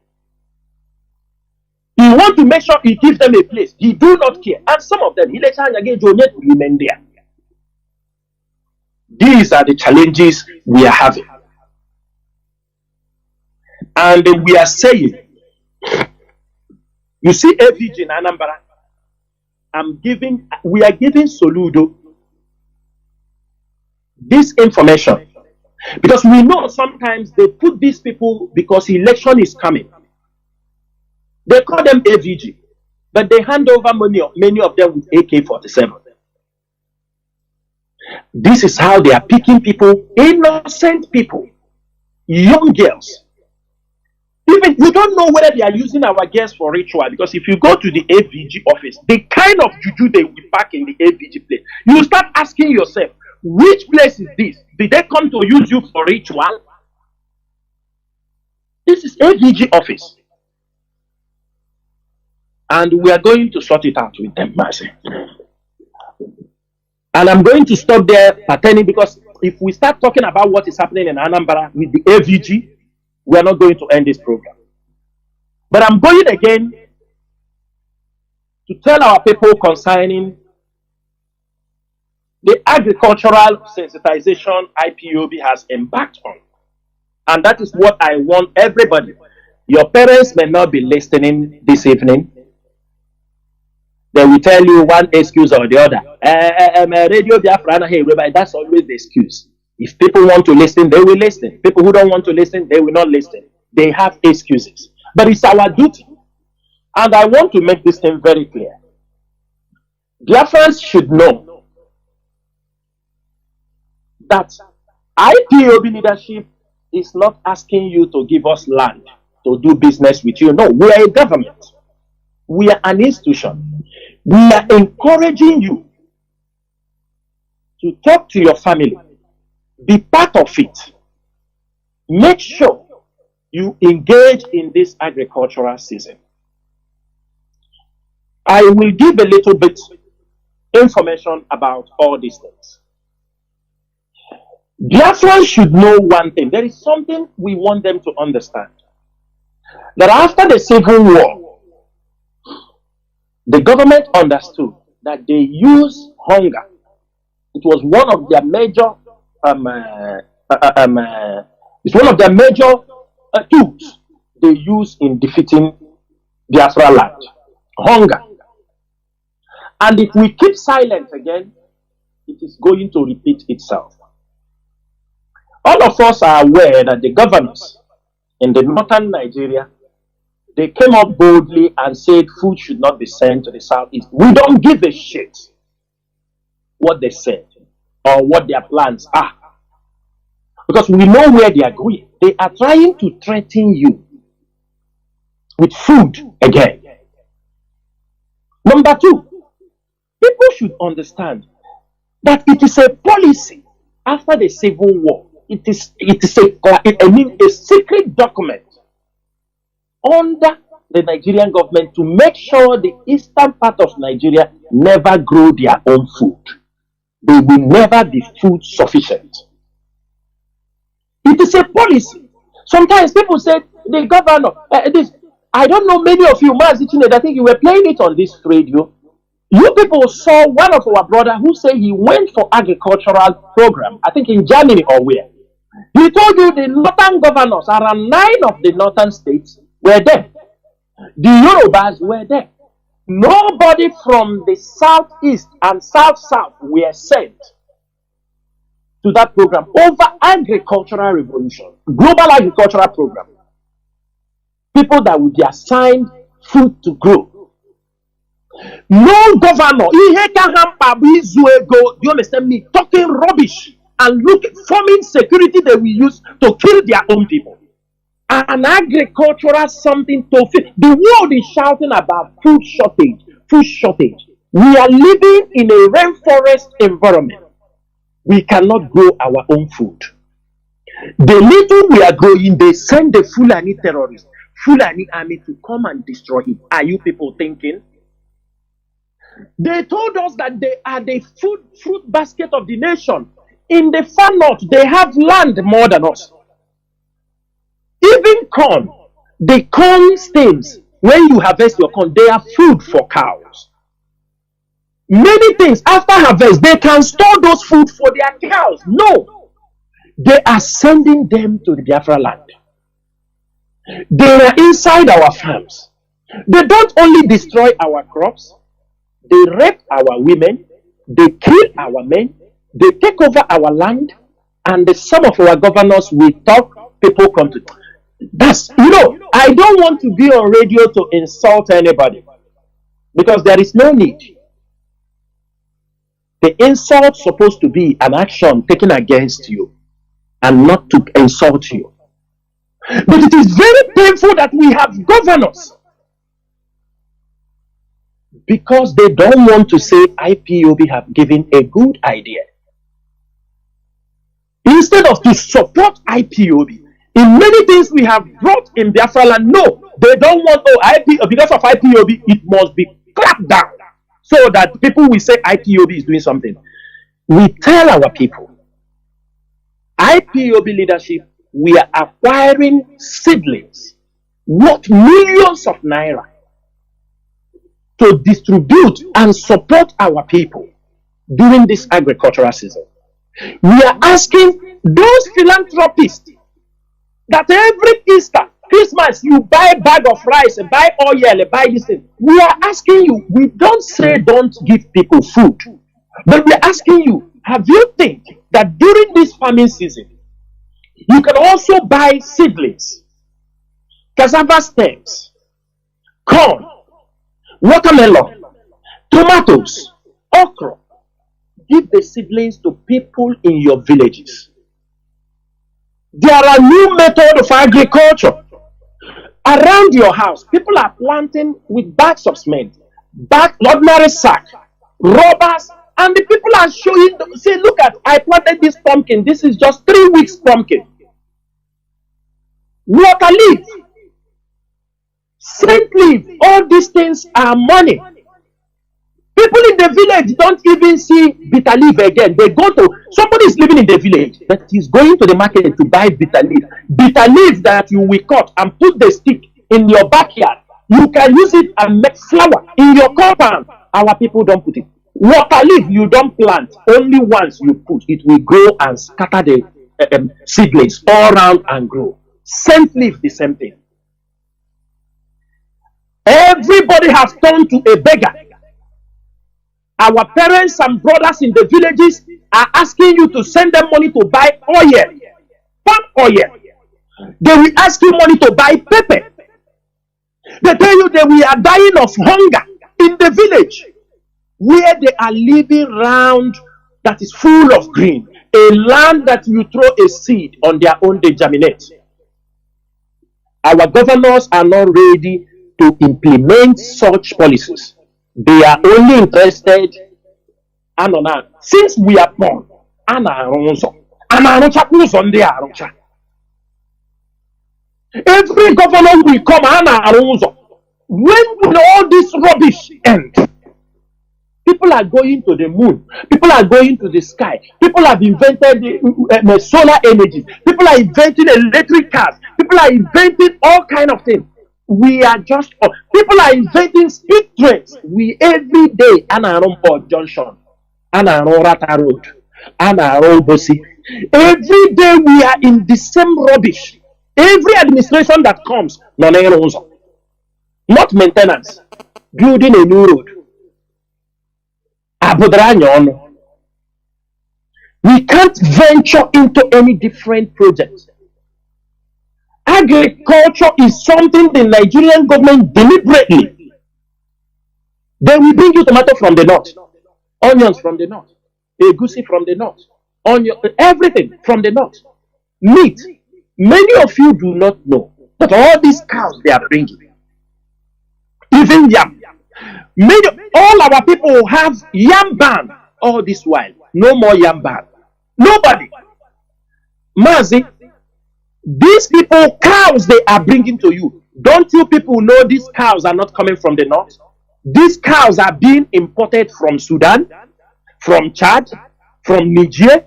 He wants to make sure he gives them a place. He do not care, and some of them he lets again donate to remain there. These are the challenges we are having. And we are saying, you see AVG in Anambra, we are giving Soludo this information. Because we know sometimes they put these people because election is coming. They call them AVG, but they hand over many of them with AK-47. This is how they are picking people, innocent people, young girls. Even you don't know whether they are using our girls for ritual, because if you go to the AVG office, the kind of juju they will pack in the AVG place, you start asking yourself, which place is this? Did they come to use you for ritual? This is AVG office. And we are going to sort it out with them, Mazi. And I'm going to stop there pertaining, because if we start talking about what is happening in Anambra with the AVG, we are not going to end this program. But I'm going again to tell our people concerning the agricultural sensitization IPOB has embarked on. And that is what I want everybody. Your parents may not be listening this evening. They will tell you one excuse or the other. Radio Biafra, hey, that's always the excuse. If people want to listen, they will listen. People who don't want to listen, they will not listen. They have excuses. But it's our duty. And I want to make this thing very clear. Biafrans should know that IPOB leadership is not asking you to give us land to do business with you. No, we are a government. We are an institution. We are encouraging you to talk to your family. Be part of it. Make sure you engage in this agricultural season. I will give a little bit information about all these things. Biafrans should know one thing. There is something we want them to understand. That after the Civil War, the government understood that they use hunger. It was one of their major tools. they use in defeating Biafra land. Hunger. And if we keep silent again, it is going to repeat itself. All of us are aware that the governors in the northern Nigeria, they came up boldly and said food should not be sent to the southeast. We don't give a shit what they said or what their plans are, because we know where they are going. They are trying to threaten you with food again. Number two, people should understand that it is a policy after the Civil War. It is a secret document under the Nigerian government to make sure the eastern part of Nigeria never grow their own food. They will never be food sufficient. It is a policy. Sometimes people say, the governor, I don't know, many of you, Mazi Chinasa, I think you were playing it on this radio. You people saw one of our brother who said he went for agricultural program, I think in Germany or where. He told you the northern governors, around 9 of the northern states, were there. The Yorubas were there. Nobody from the southeast and south-south were sent to that program over agricultural revolution, global agricultural program. People that would be assigned food to grow. No governor, you understand me, talking rubbish and forming security that we use to kill their own people. An agricultural something to feed. The world is shouting about food shortage, food shortage. We are living in a rainforest environment. We cannot grow our own food. The little we are growing, they send the Fulani terrorists, Fulani army to come and destroy it. Are you people thinking? They told us that they are the fruit basket of the nation. In the far north, they have land more than us. Even corn, the corn stems, when you harvest your corn, they are food for cows. Many things, after harvest, they can store those food for their cows. No, they are sending them to the Biafra land. They are inside our farms. They don't only destroy our crops, they rape our women, they kill our men, they take over our land, and some of our governors will talk, people come to. That's, I don't want to be on radio to insult anybody, because there is no need. The insult is supposed to be an action taken against you and not to insult you. But it is very painful that we have governors, because they don't want to say IPOB have given a good idea. Instead of to support IPOB, in many things we have brought in Biafra land, no, they don't want, IPOB, because of IPOB, it must be clapped down so that people will say IPOB is doing something. We tell our people, IPOB leadership, we are acquiring seedlings worth millions of naira to distribute and support our people during this agricultural season. We are asking those philanthropists that every Easter, Christmas, you buy a bag of rice, buy oil, buy this thing. We are asking you, we don't say don't give people food, but we are asking you, have you think that during this farming season, you can also buy seedlings, cassava stems, corn, watermelon, tomatoes, okra. Give the seedlings to people in your villages. There are new methods of agriculture. Around your house, people are planting with bags of cement, ordinary sack, rubbers, and the people are showing, say, look at, I planted this pumpkin. This is just 3 weeks pumpkin. Water leaf, scent leaf, all these things are money. People in the village don't even see bitter leaf again. They go to, somebody is living in the village, but he's going to the market to buy bitter leaf. Bitter leaf that you will cut and put the stick in your backyard. You can use it and make flour in your compound. Our people don't put it. Water leaf you don't plant. Only once you put, it will grow and scatter the seedlings all around and grow. Scent leaf, the same thing. Everybody has turned to a beggar. Our parents and brothers in the villages are asking you to send them money to buy oil, palm oil. They will ask you money to buy pepper. They tell you that we are dying of hunger in the village where they are living round that is full of green, a land that you throw a seed on their own, they germinate. Our governors are not ready to implement such policies. They are only interested, since we are born, every governor will come, when will all this rubbish end? People are going to the moon. People are going to the sky. People have invented the solar energy. People are inventing electric cars. People are inventing all kind of things. We are just people are inventing speed trains. We every day Anaron Port Junction, Anaron Rata Road, Anaron Bosi. Every day we are in the same rubbish. Every administration that comes, not maintenance, building a new road. We can't venture into any different projects. Agriculture is something the Nigerian government deliberately. They will bring you tomato from the north, onions from the north, egusi from the north, everything from the north, meat. Many of you do not know that all these cows they are bringing, even yam. All our people have yam ban all this while. No more yam ban. Nobody. Mazi, these people, cows they are bringing to you. Don't you people know these cows are not coming from the north? These cows are being imported from Sudan, from Chad, from Niger,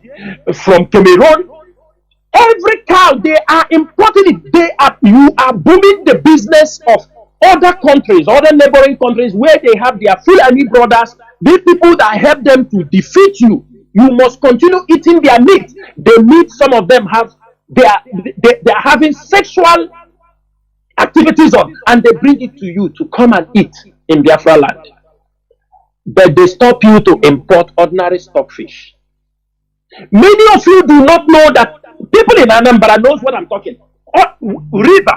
from Cameroon. Every cow, they are importing it. You are booming the business of other countries, other neighboring countries where they have their Fulani brothers, these people that help them to defeat you. You must continue eating their meat. The meat, some of them they are having sexual activities on, and they bring it to you to come and eat in Biafra land. But they stop you to import ordinary stockfish. Many of you do not know that people in Anambra knows what I'm talking. River.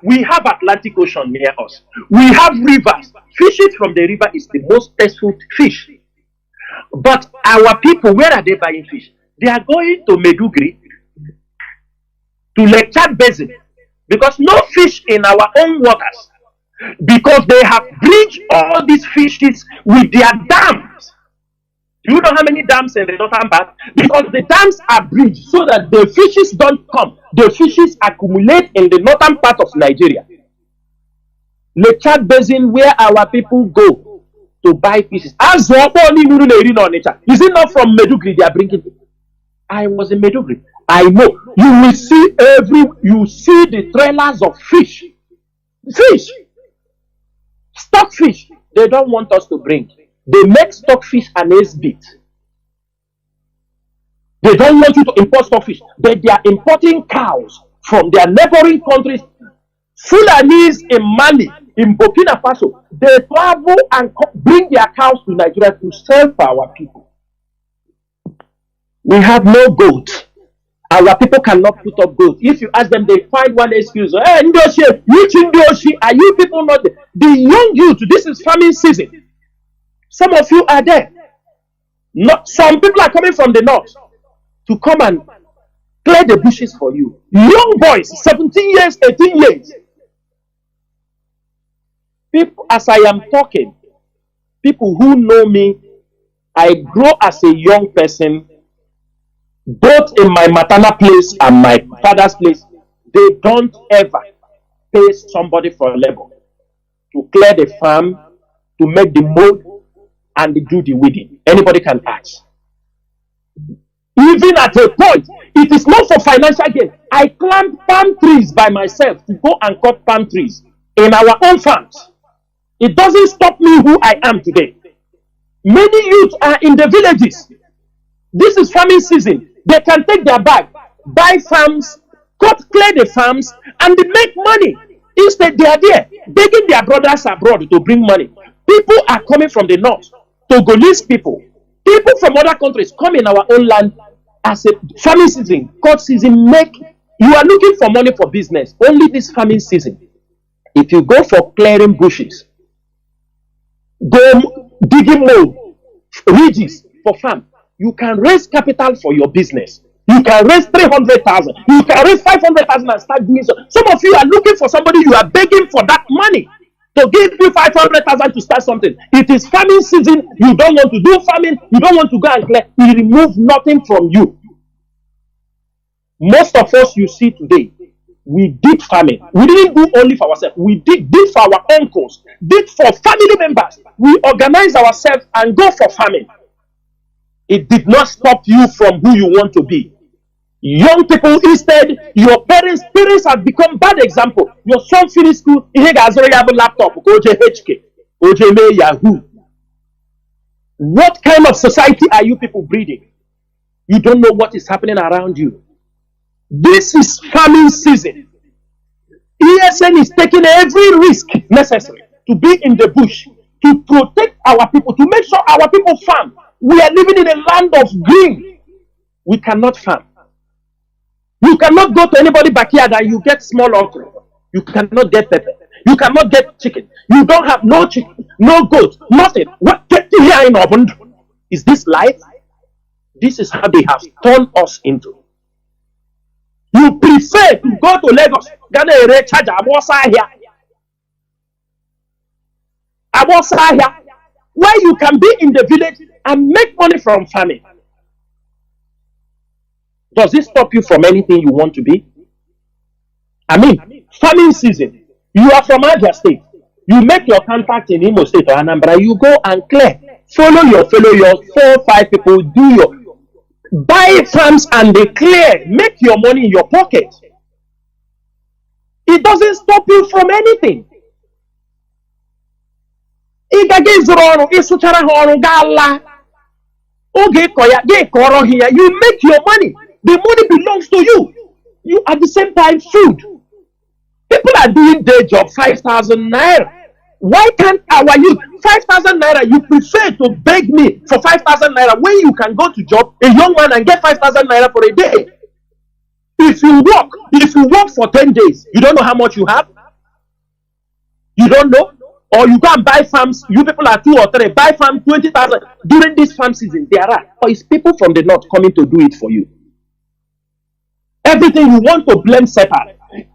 We have Atlantic Ocean near us. We have rivers. Fishing from the river is the most tasteful fish. But our people, where are they buying fish? They are going to Medugri, to Lake Chad Basin, because no fish in our own waters, because they have bridged all these fishes with their dams. Do you know how many dams in the northern part? Because the dams are bridged so that the fishes don't come. The fishes accumulate in the northern part of Nigeria. Lake Chad Basin, where our people go to buy fishes. Is it not from Medugri they are bringing it? I was in Medugri. I know. You will see you see the trailers of fish. Fish. Stockfish. They don't want us to bring. They make stockfish an exhibit. They don't want you to import stockfish. But they are importing cows from their neighboring countries. Fulanese in Mali, in Burkina Faso, they travel and bring their cows to Nigeria to sell for our people. We have no goat. Our people cannot put up goat. If you ask them, they find one excuse. Hey, Ndoshi, which Ndoshi? Are you people not there? The young youth, this is farming season. Some of you are there. Some people are coming from the north to come and clear the bushes for you. Young boys, 17 years, 18 years. People, as I am talking, people who know me, I grow as a young person, both in my maternal place and my father's place. They don't ever pay somebody for labor to clear the farm, to make the mold, and do the weeding. Anybody can ask. Even at a point, it is not for financial gain. I plant palm trees by myself to go and cut palm trees in our own farms. It doesn't stop me who I am today. Many youth are in the villages. This is farming season. They can take their bag, buy farms, clear the farms, and they make money. Instead, they are there begging their brothers abroad to bring money. People are coming from the north, Togolese people, people from other countries come in our own land as a farming season, court season. You are looking for money for business only this farming season. If you go for clearing bushes, go digging more ridges for farm, you can raise capital for your business. You can raise 300,000. You can raise 500,000 and start doing so. Some of you are looking for somebody, you are begging for that money to give you 500,000 to start something. It is farming season. You don't want to do farming. You don't want to go and clear. He remove nothing from you. Most of us you see today, we did farming. We didn't do only for ourselves. We did for our uncles, did for family members. We organized ourselves and go for farming. It did not stop you from who you want to be. Young people, instead, your parents have become bad example. Your son finished school, he has already have a laptop, HK, Yahoo. What kind of society are you people breeding? You don't know what is happening around you. This is farming season. ESN is taking every risk necessary to be in the bush, to protect our people, to make sure our people farm. We are living in a land of green. We cannot farm. You cannot go to anybody's backyard and you get small okra. You cannot get pepper. You cannot get chicken. You don't have no chicken, no goat, nothing. What get here in Open? Is this life? This is how they have turned us into. You prefer to go to Lagos, Ghana, recharge Abosahia, where you can be in the village and make money from farming. Does this stop you from anything you want to be? I mean, farming season. You are from Abia State. You make your contact in Imo State or Anambra. You go and clear. Follow your 4 or 5 people. Do your buy farms and they clear. Make your money in your pocket. It doesn't stop you from anything. You make your money. The money belongs to you. You at the same time food. People are doing their job 5,000 naira. Why can't our youth 5,000 naira? You prefer to beg me for 5,000 naira when you can go to job, a young man, and get 5,000 naira for a day. If you work for 10 days, you don't know how much you have. You don't know. Or you go and buy farms, you people are 2 or 3, buy farm 20,000 during this farm season. There are, or it's people from the north coming to do it for you. Everything you want to blame Satan.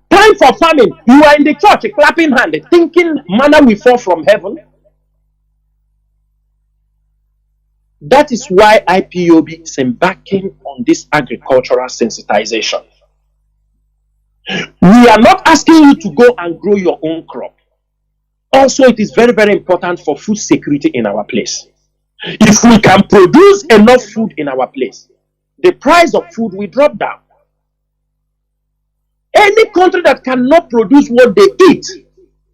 Time for farming, you are in the church clapping hand, thinking manna will fall from heaven. That is why IPOB is embarking on this agricultural sensitization. We are not asking you to go and grow your own crop. Also, it is very, very important for food security in our place. If we can produce enough food in our place, the price of food will drop down. Any country that cannot produce what they eat,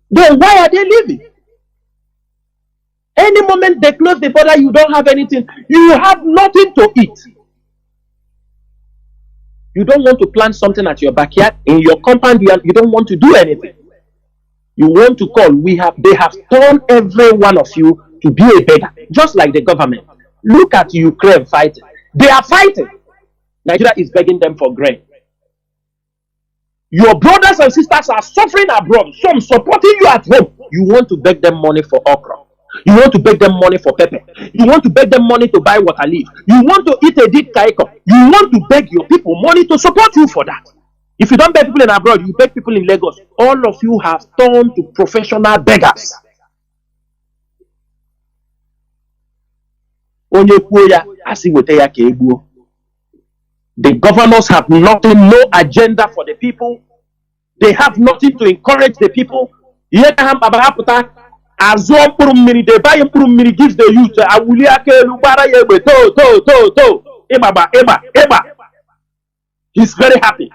then why are they living? Any moment they close the border, you don't have anything. You have nothing to eat. You don't want to plant something at your backyard. In your compound, you don't want to do anything. You want to call. They have turned every one of you to be a beggar, just like the government. Look at Ukraine fighting. They are fighting. Nigeria is begging them for grain. Your brothers and sisters are suffering abroad. Some supporting you at home. You want to beg them money for okra. You want to beg them money for pepper. You want to beg them money to buy water leaf. You want to eat a deep kaiko. You want to beg your people money to support you for that. If you don't beg people in abroad, you beg people in Lagos. All of you have turned to professional beggars. The governors have nothing, no agenda for the people. They have nothing to encourage the people. They buy gives the youth. He's very happy.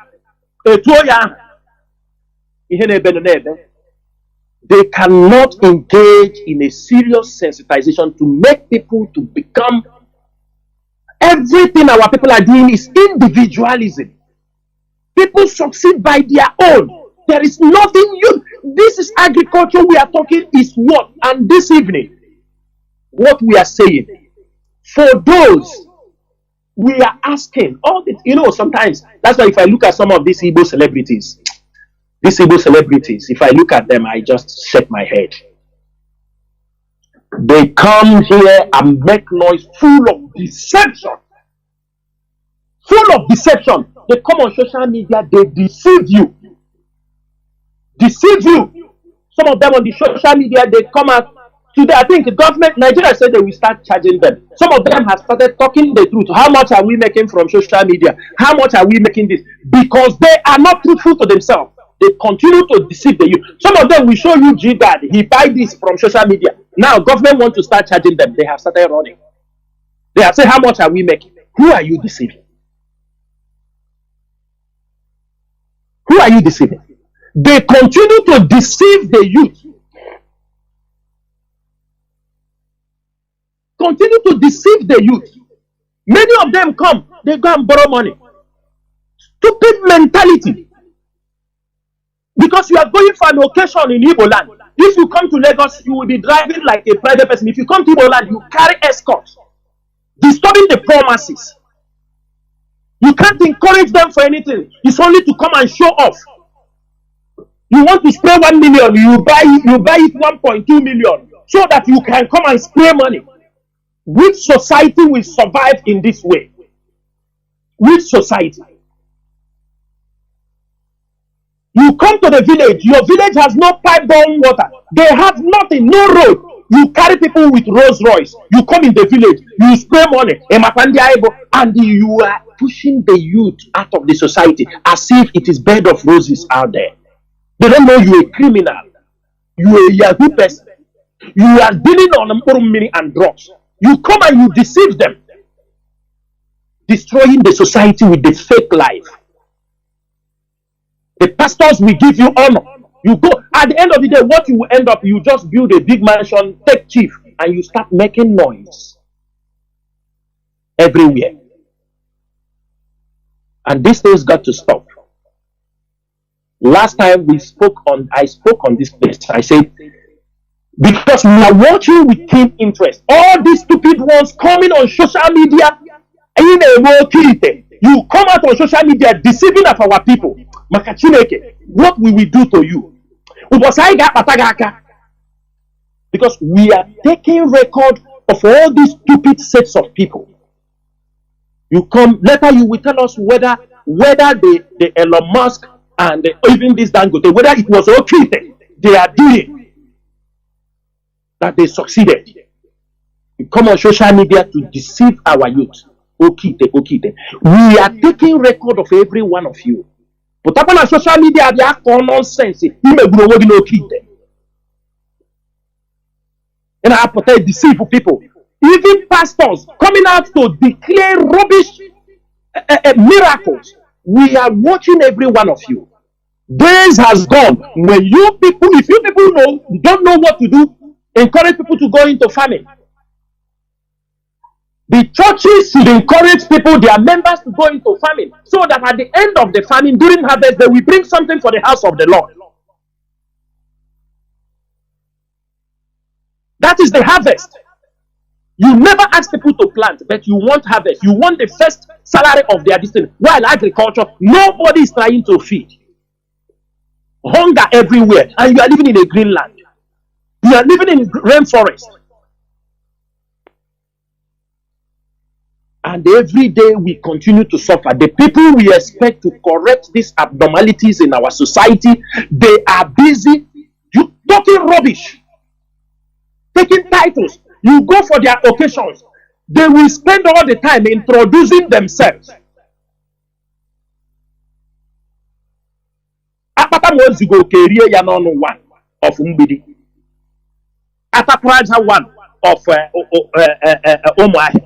They cannot engage in a serious sensitization to make people to become. Everything our people are doing is individualism. People succeed by their own. There is nothing this is agriculture we are talking is what? And this evening, what we are saying, for those we are asking, all this, sometimes, that's why if I look at some of these Igbo celebrities, if I look at them, I just shake my head. They come here and make noise full of deception. Full of deception. They come on social media, they deceive you. Some of them on the social media, they come out. Today, I think the government, Nigeria said they will start charging them. Some of them have started talking the truth. How much are we making from social media? How much are we making this? Because they are not truthful to themselves. They continue to deceive the youth. Some of them will show you G-Dad. He buy this from social media. Now, government want to start charging them. They have started running. They have said, how much are we making? Who are you deceiving? Who are you deceiving? They continue to deceive the youth. Continue to deceive the youth. Many of them come, they go and borrow money. Stupid mentality. Because you are going for an occasion in Igbo land. If you come to Lagos, you will be driving like a private person. If you come to Igbo land, you carry escort, disturbing the poor masses. You can't encourage them for anything. It's only to come and show off. You want to spray 1 million, you buy it 1.2 million, so that you can come and spray money. Which society will survive in this way? Which society? You come to the village, your village has no pipe-borne water. They have nothing, no road. You carry people with Rolls Royce. You come in the village, you spray money, and you are pushing the youth out of the society as if it is bed of roses out there. They don't know you're a criminal. You're a Yahoo person. You are dealing on money and drugs. You come and you deceive them, destroying the society with the fake life. The pastors will give you honor. You go, at the end of the day, what you will end up, you just build a big mansion, take chief, and you start making noise everywhere. And this thing's got to stop. Last time I spoke on this place. I said, because we are watching with keen interest, all these stupid ones coming on social media, you come out on social media deceiving of our people. What will we do to you? Because we are taking record of all these stupid sets of people. You come later, you will tell us whether the Elon Musk and even this Dangote, whether it was okay they are doing, that they succeeded. You come on social media to deceive our youth. Okay. We are taking record of every one of you. But up on social media, they are nonsense. You may grow and I protect deceive people. Even pastors coming out to declare rubbish miracles. We are watching every one of you. Days has gone when you people, if you people don't know what to do, encourage people to go into farming. The churches should encourage people, their members, to go into farming, so that at the end of the farming, during harvest, they will bring something for the house of the Lord. That is the harvest. You never ask people to plant, but you want harvest. You want the first salary of their destiny. While agriculture, nobody is trying to feed. Hunger everywhere, and you are living in a green land. You are living in rainforest. And every day we continue to suffer. The people we expect to correct these abnormalities in our society, they are busy talking rubbish, taking titles. You go for their occasions, they will spend all the time introducing themselves. Apata Mozigo Kerie Yanon one of Umbidi. Atapraja one of Omai.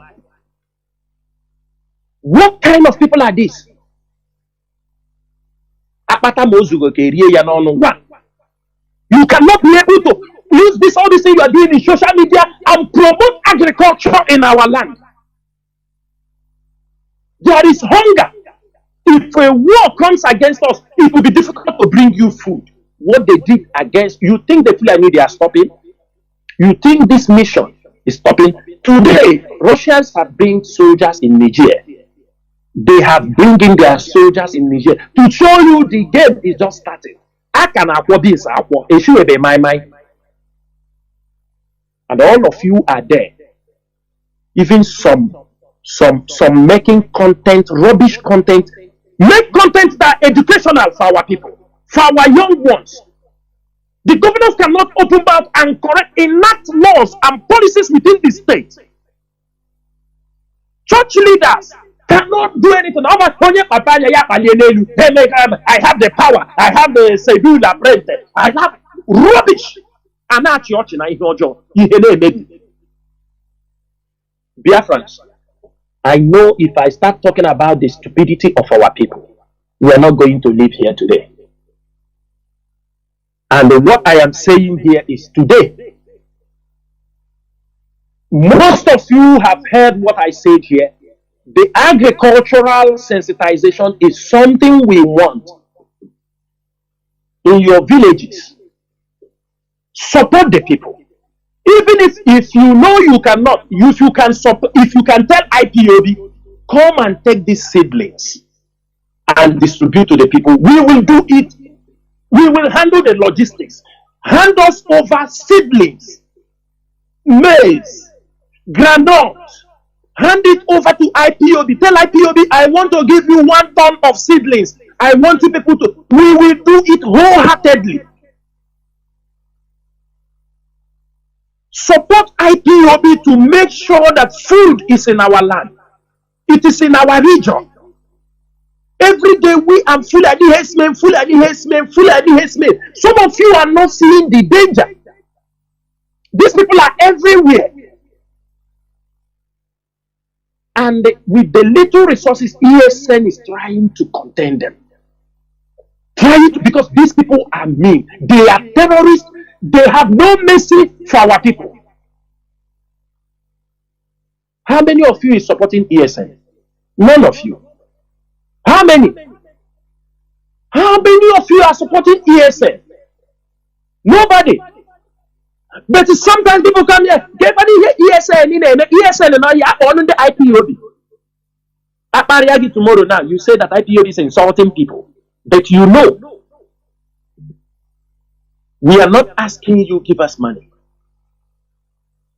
What kind of people are these? Apata Mozigo Kerie Yanon one. You cannot be able to use this all this thing you are doing in social media and promote agriculture in our land. There is hunger. If a war comes against us, it will be difficult to bring you food. what they did against, you think the Fulani they are stopping? You think this mission is stopping? Today, Russians have bring soldiers in Niger. They have bringing their soldiers in Niger to show you the game is just starting. I can afford this, issue be my mind. And all of you are there. Even some making content, rubbish content. Make content that are educational for our people, for our young ones. The governors cannot open mouth and enact laws and policies within the state. Church leaders cannot do anything. I have the power. I have the Sebula printed. I have rubbish. And at church in Biafrans, I know if I start talking about the stupidity of our people, we are not going to live here today. And what I am saying here is today, most of you have heard what I said here. The agricultural sensitization is something we want in your villages. Support the people. Even if you know you cannot, if you can tell IPOB, come and take these seedlings and distribute to the people, we will do it. We will handle the logistics. Hand us over seedlings, maize, groundnut. Hand it over to IPOB. Tell IPOB, I want to give you 1 ton of seedlings. I want you people to. We will do it wholeheartedly. Support IPOB to make sure that food is in our land. It is in our region. Every day we are Fulani herdsmen. Some of you are not seeing the danger. These people are everywhere. And with the little resources, ESN is trying to contain them. Because these people are mean. They are terrorists. They have no mercy for our people. How many of you is supporting ESN? None of you. How many? How many of you are supporting ESN? Nobody. But sometimes people come here, ESN and on the IPOB. Tomorrow now, you say that IPOB is insulting people. But you know, we are not asking you give us money.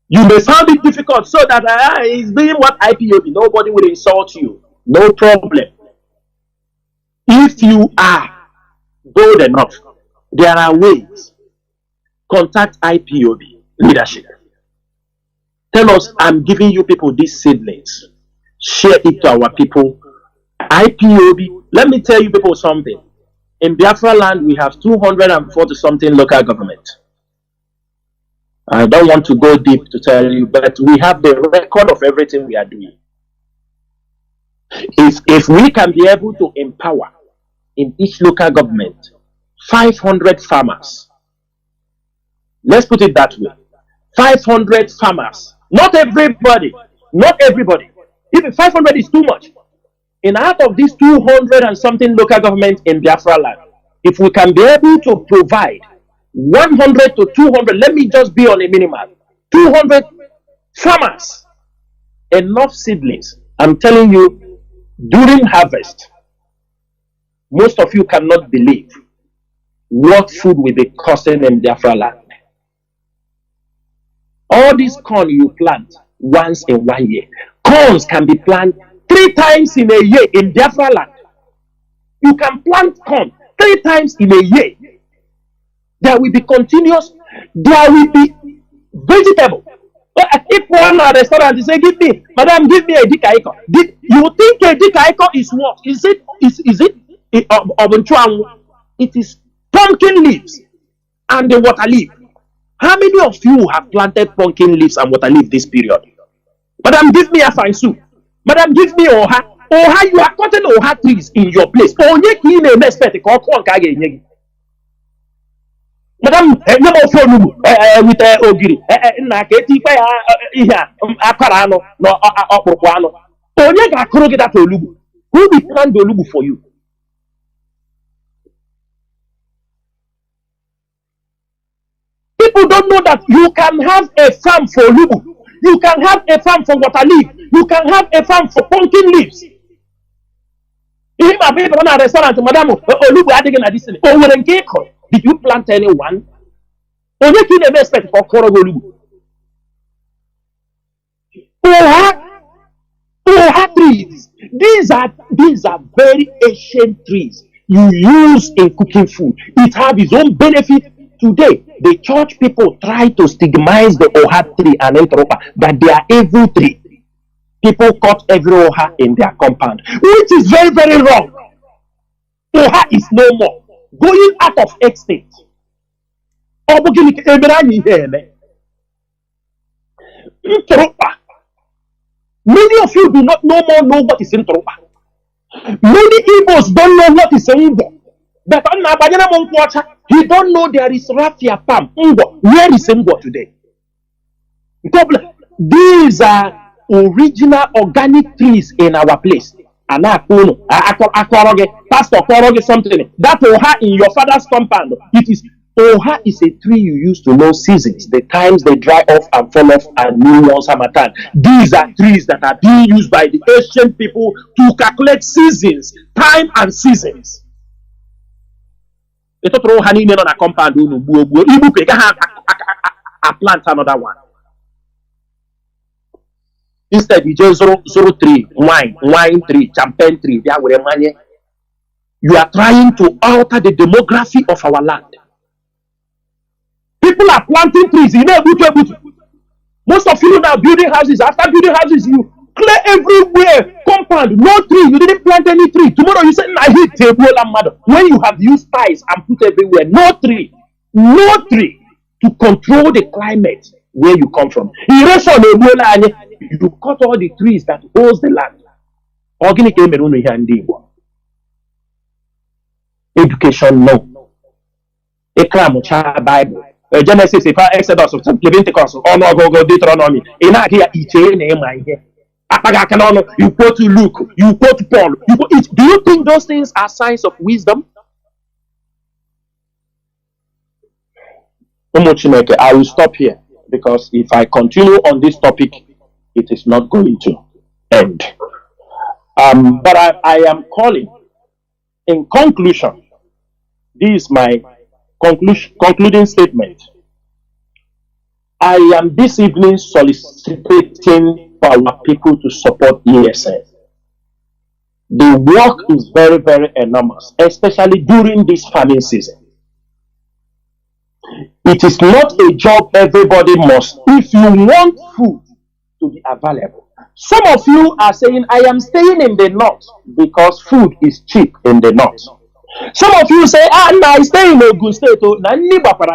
You may find it difficult so that it's doing what IPOB. Nobody will insult you. No problem. If you are bold enough, there are ways. Contact IPOB leadership. Tell us, I'm giving you people these seedlings. Share it to our people. IPOB, let me tell you people something. In Biafra land, we have 240 something local government. I don't want to go deep to tell you, but we have the record of everything we are doing. If we can be able to empower in each local government 500 farmers, let's put it that way, 500 farmers, not everybody, even 500 is too much. In out of these 200 and something local government in Biafra land, if we can be able to provide 100 to 200, let me just be on a minimal, 200 farmers, enough seedlings, I'm telling you, during harvest, most of you cannot believe what food will be costing in Biafra land. All this corn you plant once in 1 year. Corns can be planted 3 times in a year in Biafra land. You can plant corn 3 times in a year. There will be continuous, there will be vegetable. If one restaurant is saying, Madam, give me a dikaiko. You think a dikaiko is what? Is it it is pumpkin leaves and the water leaf. How many of you have planted pumpkin leaves and water leaf this period? Madam, give me a fine soup. Madam, give me oha. Oha, you are cutting oha trees in your place. Madam, no phone with ogiri. Na keti pa ya akarano no okpokwano. Onye ga akoro get that olugu. Who will plant the olugu for you? people don't know that you can have a farm for Lubu. You can have a farm for water leaf. You can have a farm for pumpkin leaves. If my people run a restaurant, Madam, Lubu adding in this. Did you plant anyone? Or you can expect for Lubu. Oha trees. These are very ancient trees you use in cooking food. It have its own benefit. Today, the church people try to stigmatize the Oha tree and Entropa, that they are evil tree. People cut every Oha in their compound, which is very, very wrong. Oha is no more. Going out of extinct. Entropa. Many of you do not know what is Entropa. Many Igbos don't know what is Ngwo. But he don't know there is raffia palm. Where is Ngwo today? These are original organic trees in our place. And Pastor Koroge something. That Oha in your father's compound. Oha is a tree you use to know seasons, the times they dry off and fall off and new ones summertime. These are trees that are being used by the ancient people to calculate seasons, time and seasons. They don't throw honey on a compound. You plant another one. Instead, you just zero tree, wine tree, champagne tree. You are trying to alter the demography of our land. People are planting trees. Most of you now building houses. After building houses, you clear everywhere. Compound, no tree. You didn't plant any tree. Tomorrow you say, I hate table and mother. When you have used ties and put everywhere, no tree. No tree to control the climate where you come from. You cut all the trees that holds the land. Education, no. Bible. Genesis, Exodus, Leviticus, go Deuteronomy. In here, you quote to Luke, you quote to Paul. Do you think those things are signs of wisdom? I will stop here because if I continue on this topic, it is not going to end. But I am calling, in conclusion, this is my concluding statement. I am this evening soliciting for our people to support ESN. The work is very, very enormous, especially during this farming season. It is not a job everybody must. If you want food to be available. Some of you are saying, I am staying in the north because food is cheap in the north. Some of you say, I stay in Ogun State.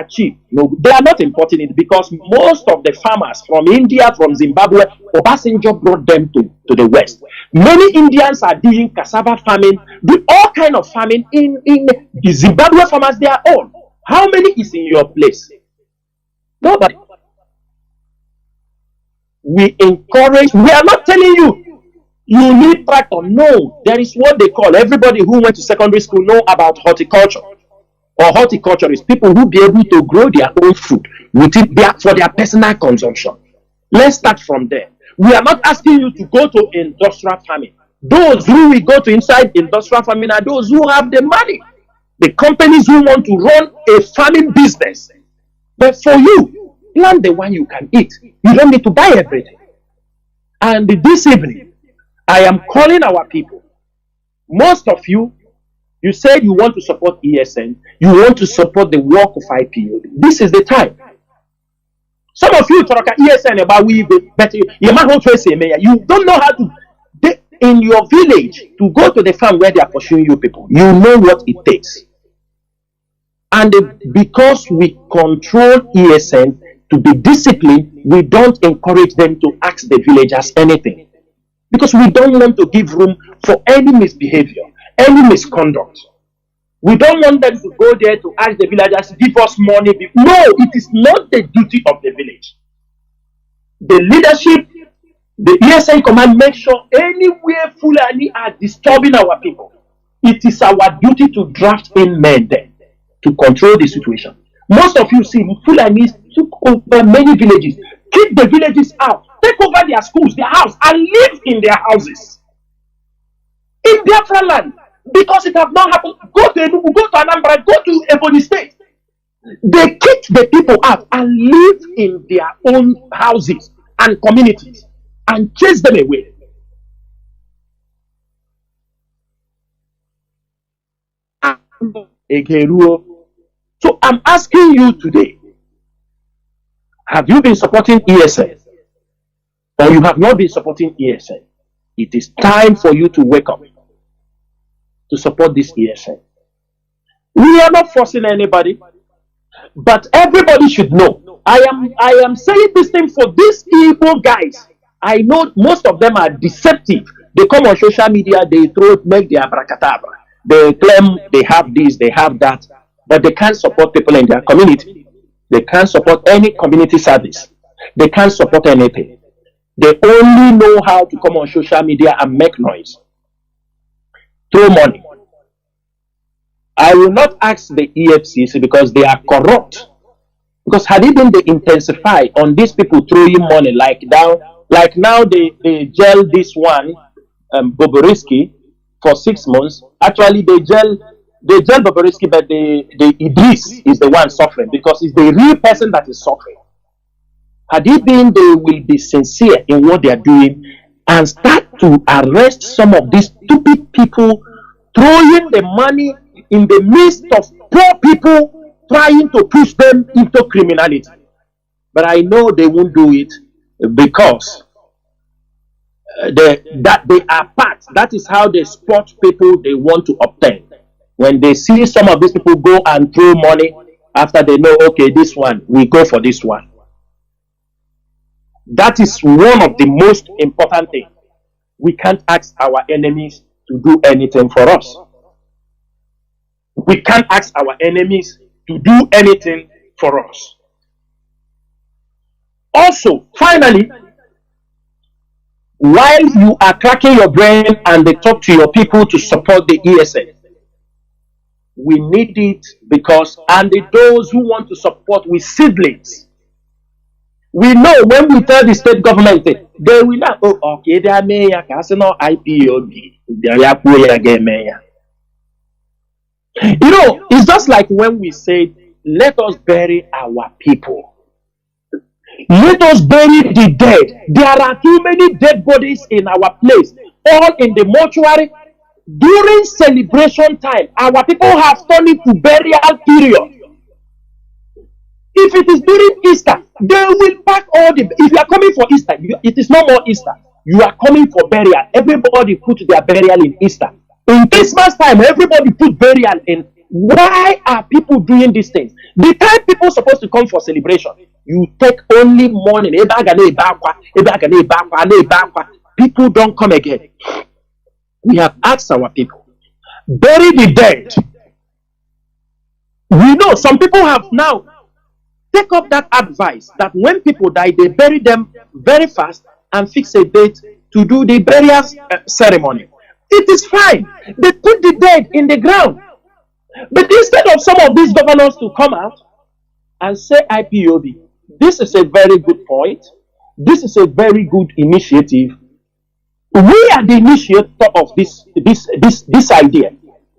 Cheap. No, they are not importing it because most of the farmers from India, from Zimbabwe, Obasanjo brought them to the West. Many Indians are doing cassava farming, do all kind of farming in the Zimbabwe farmers, they are all. How many is in your place? Nobody. We encourage, we are not telling you you need tractor. No, there is what they call, everybody who went to secondary school know about horticulture. Or horticulturists, people who be able to grow their own food with it for their personal consumption. Let's start from there. We are not asking you to go to industrial farming. Those who will go to inside industrial farming are those who have the money. The companies who want to run a farming business. But for you, plant the one you can eat. You don't need to buy everything. And this evening, I am calling our people. Most of you, you said you want to support ESN. You want to support the work of IPOB. This is the time. Some of you talk about ESN about we, but you don't know how to. In your village, to go to the farm where they are pursuing you people, you know what it takes. And because we control ESN to be disciplined, we don't encourage them to ask the villagers anything. Because we don't want to give room for any misbehavior, any misconduct. We don't want them to go there to ask the villagers, give us money. No, it is not the duty of the village. The leadership, the ESN command, make sure anywhere Fulani are disturbing our people. It is our duty to draft in men there to control the situation. Most of you see Fulani took over many villages, kick the villages out, take over their schools, their house, and live in their houses. In Biafra land, because it has not happened. Go to Enugu, go to Anambra, go to Ebony State. They kicked the people out and live in their own houses and communities and chase them away. So I'm asking you today, have you been supporting ESN or you have not been supporting ESN? It is time for you to wake up to support this ESN. We are not forcing anybody, but everybody should know. I am saying this thing for these evil guys. I know most of them are deceptive. They come on social media, they make their abracadabra. They claim they have this, they have that, but they can't support people in their community. They can't support any community service. They can't support anything. They only know how to come on social media and make noise, throw money. I will not ask the EFCC because they are corrupt. Because had it been they intensify on these people throwing money like now they jail this one, Bobrisky, for 6 months. Actually, they jail Bobrisky, but the Idris is the one suffering because it's the real person that is suffering. Had it been they will be sincere in what they are doing and start to arrest some of these stupid people throwing the money in the midst of poor people, trying to push them into criminality. But I know they won't do it because that they are part. That is how they spot people they want to obtain. When they see some of these people go and throw money after they know, okay, this one, we go for this one. That is one of the most important things. We can't ask our enemies to do anything for us. We can't ask our enemies to do anything for us. Also, finally, while you are cracking your brain and they talk to your people to support the ESN, we need it because, and those who want to support with seedlings, we know when we tell the state government, they will not, oh, okay, they are mayor, IPOB, they are. You know, it's just like when we say, let us bury our people. Let us bury the dead. There are too many dead bodies in our place, all in the mortuary. During celebration time, our people have turned it to burial period. If it is during Easter, they will pack all the. If you are coming for Easter, it is no more Easter. You are coming for burial. Everybody put their burial in Easter. In Christmas time, everybody put burial in. Why are people doing these things? The time people are supposed to come for celebration, you take only morning. People don't come again. We have asked our people, bury the dead. We know some people have now take up that advice that when people die, they bury them very fast and fix a date to do the burial ceremony. It is fine. They put the dead in the ground. But instead of some of these governors to come out and say IPOB, this is a very good point. This is a very good initiative. We are the initiator of this idea.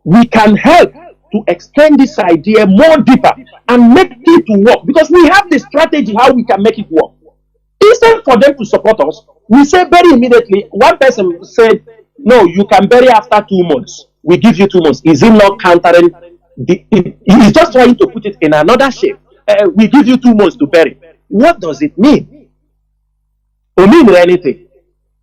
We can help to extend this idea more deeper and make it work because we have the strategy how we can make it work. Instead for them to support us, we say very immediately. One person said, no, you can bury after 2 months. We give you 2 months. Is it not countering? He's just trying to put it in another shape. We give you 2 months to bury. What does it mean? It mean anything?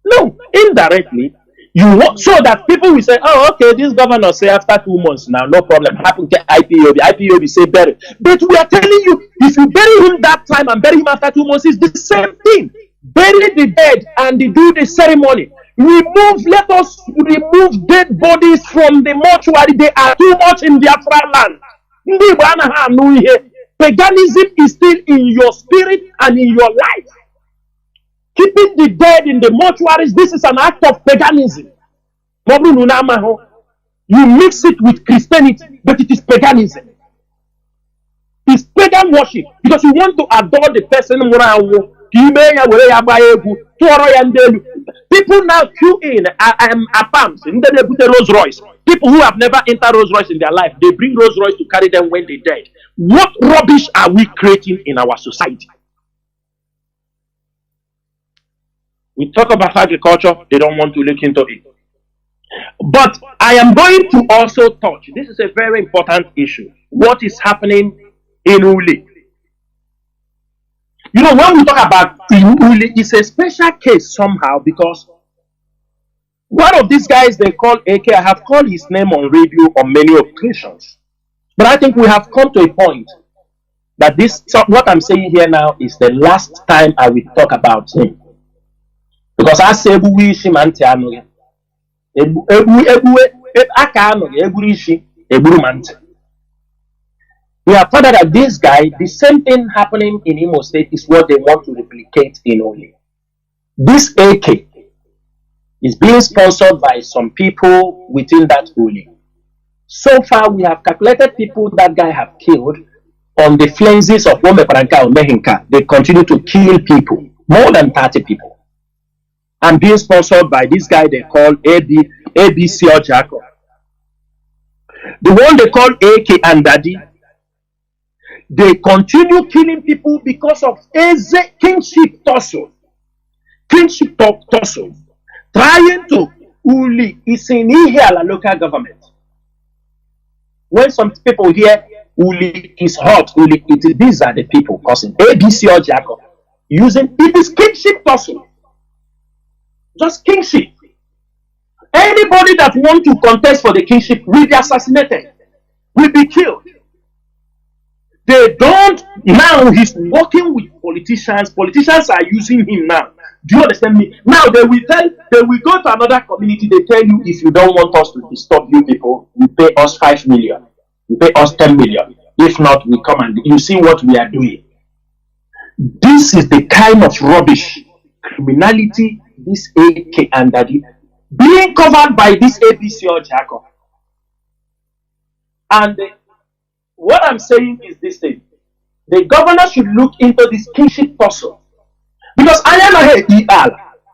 No, indirectly, you want so that people will say, oh, okay, this governor say after 2 months now, no problem. Happen to IPOB say bury. But we are telling you, if you bury him that time and bury him after 2 months, it's the same thing. Bury the dead and do the ceremony. Let us remove dead bodies from the mortuary. They are too much in Biafra land. Paganism is still in your spirit and in your life. Keeping the dead in the mortuaries, this is an act of paganism. You mix it with Christianity, but it is paganism. It's pagan worship because you want to adore the person. People now queue in Apams, and then they put a Rolls Royce. People who have never entered Rolls Royce in their life, they bring Rolls Royce to carry them when they dead. What rubbish are we creating in our society? We talk about agriculture, they don't want to look into it. But I am going to also touch, this is a very important issue, what is happening in Uli. You know, when we talk about Uli, it's a special case somehow because one of these guys they call AK, I have called his name on radio on many occasions. But I think we have come to a point that this, so what I'm saying here now is the last time I will talk about him. Because I say, we have found out that this guy, the same thing happening in Imo State is what they want to replicate in Oli. This AK is being sponsored by some people within that Oli. So far, we have calculated people that guy have killed on the flanges of Womeparanka or Mehinka. They continue to kill people, more than 30 people. And being sponsored by this guy they call ABC or Jacob. The one they call AK and Daddy, they continue killing people because of kingship tussle. Kingship tussle. Trying to Uli is in here local government. When some people hear Uli is hot, Uli, these are the people causing ABC or Jacob. Using it is kingship tussle. Just kingship. Anybody that want to contest for the kingship will be assassinated, will be killed. They don't, now he's working with politicians. Politicians are using him now. Do you understand me? Now they will go to another community, they tell you, if you don't want us to disturb you people, you pay us 5 million. You pay us 10 million. If not, we come and you see what we are doing. This is the kind of rubbish, criminality, this AK and Daddy, being covered by this ABC or Jacob. And what I'm saying is this thing. The governor should look into this kingship tussle. Because I am a EL.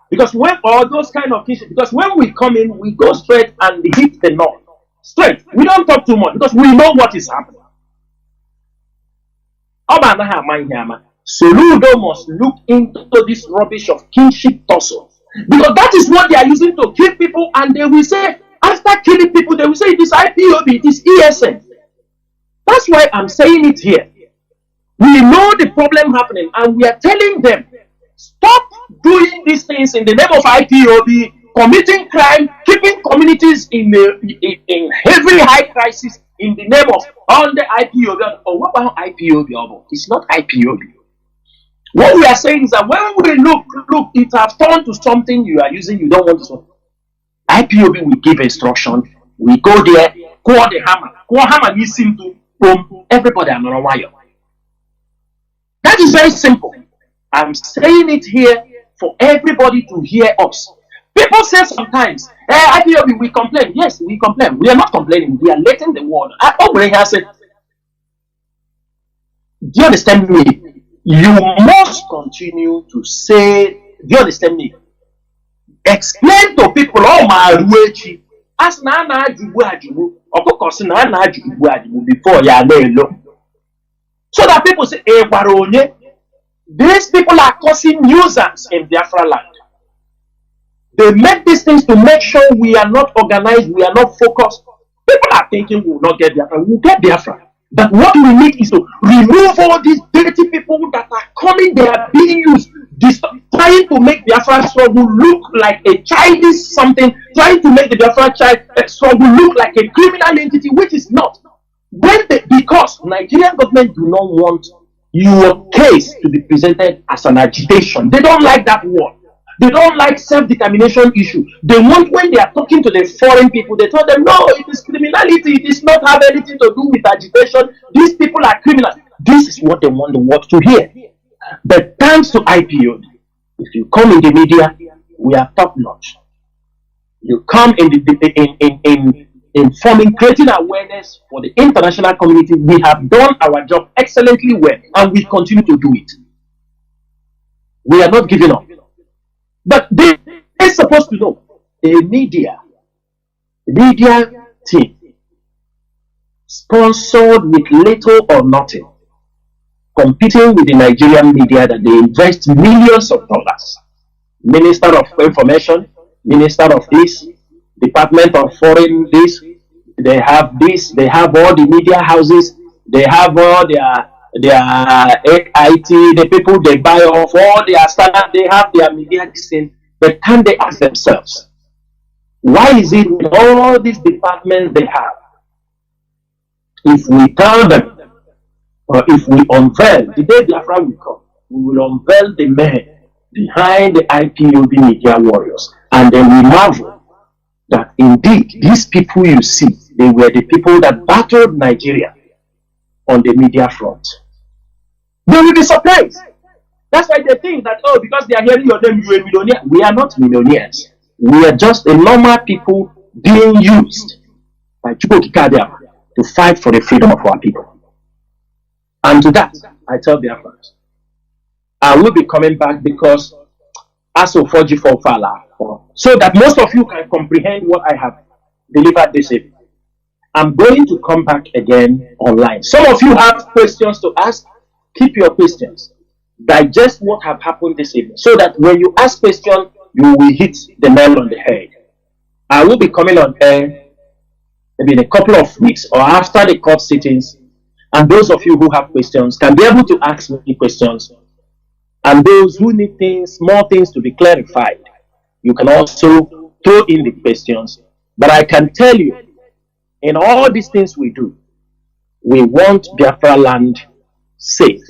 Because when all those kind of kingship, because when we come in, we go straight and hit the north. Straight. We don't talk too much because we know what is happening. Soludo must look into this rubbish of kingship tussle. Because that is what they are using to kill people, and they will say, after killing people, they will say it is IPOB, it is ESN. That's why I'm saying it here. We know the problem happening, and we are telling them, stop doing these things in the name of IPOB, committing crime, keeping communities in heavy high crisis in the name of on the IPOB. Or what about IPOB? It's not IPOB. What we are saying is that when we look, it has turned to something you are using, you don't want to. IPOB will give instruction. We go there, call the hammer. Call hammer listen to boom, everybody on a wire. That is very simple. I'm saying it here for everybody to hear us. People say sometimes, IPOB, we complain. Yes, we complain. We are not complaining. We are letting the word. Do you understand me? You must continue to say, do you understand me? Explain to people, oh my ruechi, as na ajubu ajubu, okokosi na ajubu ajubu before ya alone. So that people say, baronye, these people are causing nuisance in Biafra land. They make these things to make sure we are not organized, we are not focused. People are thinking we will not get Biafra. We will get Biafra. But what we need is to remove all these dirty people that are coming, they are being used, trying to make Biafra struggle look like a childish something, trying to make the Biafra struggle look like a criminal entity, which is not. Because Nigerian government do not want your case to be presented as an agitation. They don't like that word. They don't like self-determination issue. They want, when they are talking to the foreign people, they tell them, no, it is criminality. It does not have anything to do with agitation. These people are criminals. This is what they want the world to hear. But thanks to IPOB, if you come in the media, we are top notch. You come in informing, creating awareness for the international community. We have done our job excellently well, and we continue to do it. We are not giving up. But they're supposed to know a media team sponsored with little or nothing, competing with the Nigerian media that they invest millions of dollars. Minister of Information, Minister of this, Department of Foreign this, they have all the media houses, they have all their IT, the people they buy off, all their standard, they have their media thing, but can they ask themselves, why is it with all these departments they have, if we tell them, or if we unveil, the day Biafra will come, we will unveil the men behind the IPOB media warriors, and then we marvel that indeed these people you see, they were the people that battled Nigeria on the media front. They will be surprised. That's why they think that, oh, because they are hearing your name, you are a millionaire. We are not millionaires. We are just a normal people being used by Chukwu Kikabia to fight for the freedom of our people. And to that, I tell Biafrans, I will be coming back because as of 4G4 Fala, so that most of you can comprehend what I have delivered this evening. I'm going to come back again online. Some of you have questions to ask. Keep your questions. Digest what have happened this evening, so that when you ask questions, you will hit the nail on the head. I will be coming on air maybe in a couple of weeks or after the court sittings, and those of you who have questions can be able to ask me questions. And those who need more things to be clarified, you can also throw in the questions. But I can tell you, in all these things we do, we want Biafra land safe.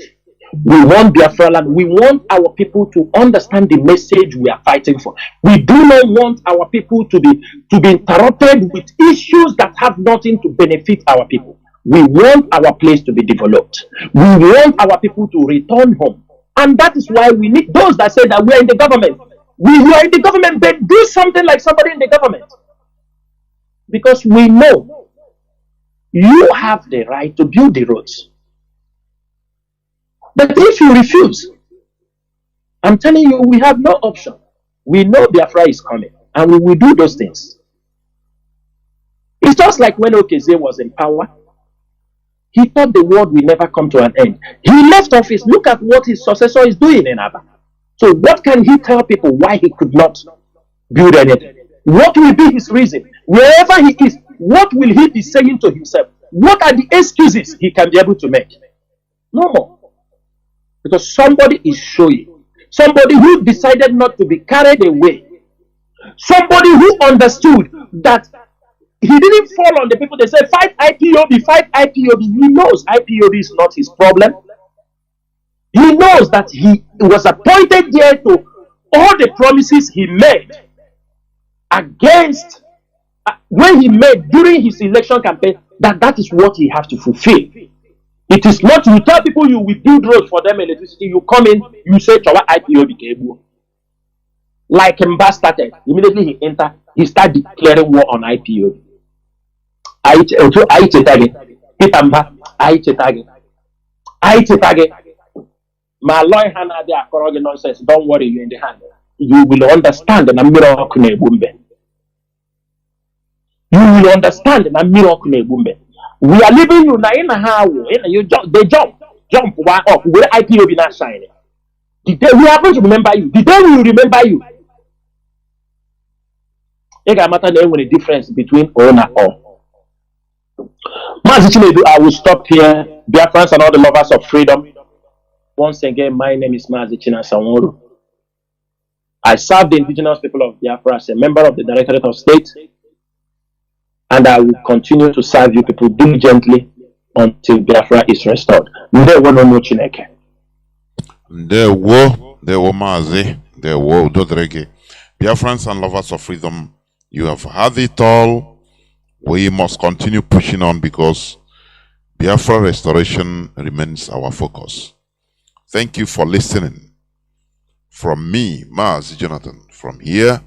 We want Biafra land. We want our people to understand the message we are fighting for. We do not want our people to be interrupted with issues that have nothing to benefit our people. We want our place to be developed. We want our people to return home. And that is why we need those that say that we are in the government. We are in the government, but do something like somebody in the government. Because we know you have the right to build the roads. But if you refuse, I'm telling you, we have no option. We know Biafra is coming, and we will do those things. It's just like when Okeze was in power. He thought the world will never come to an end. He left office. Look at what his successor is doing in Aba. So what can he tell people why he could not build anything? What will be his reason? Wherever he is, what will he be saying to himself? What are the excuses he can be able to make? No more. Because somebody is showing. Somebody who decided not to be carried away. Somebody who understood that he didn't fall on the people. They say, fight IPOB, fight IPOB. He knows IPOB is not his problem. He knows that he was appointed there to all the promises he made against, when he made during his election campaign, that is what he has to fulfill. It is not you tell people you will build roads for them electricity, you come in, you say, Chawa IPOB. Like Mba started, immediately he entered, he started declaring war on IPOB. I my lawyer hand there nonsense. Don't worry, you're in the hand. You will understand and you will understand and we are leaving you now in a how you jump, they jump one up where IPOB not shining. The day we happen to remember you, the day we will remember you. It got matter there with the difference between owner or Mazi Chinasa, I will stop here. Biafrans and all the lovers of freedom. Once again, my name is Mazi Chinasa Nworu. I serve the indigenous people of Biafra as a member of the Directorate of State, and I will continue to serve you people diligently until Biafra is restored. There were Mazi, there were Dodrege. Biafrans and lovers of freedom, you have had it all. We must continue pushing on because Biafra restoration remains our focus. Thank you for listening. From me, Mazi Jonathan, from here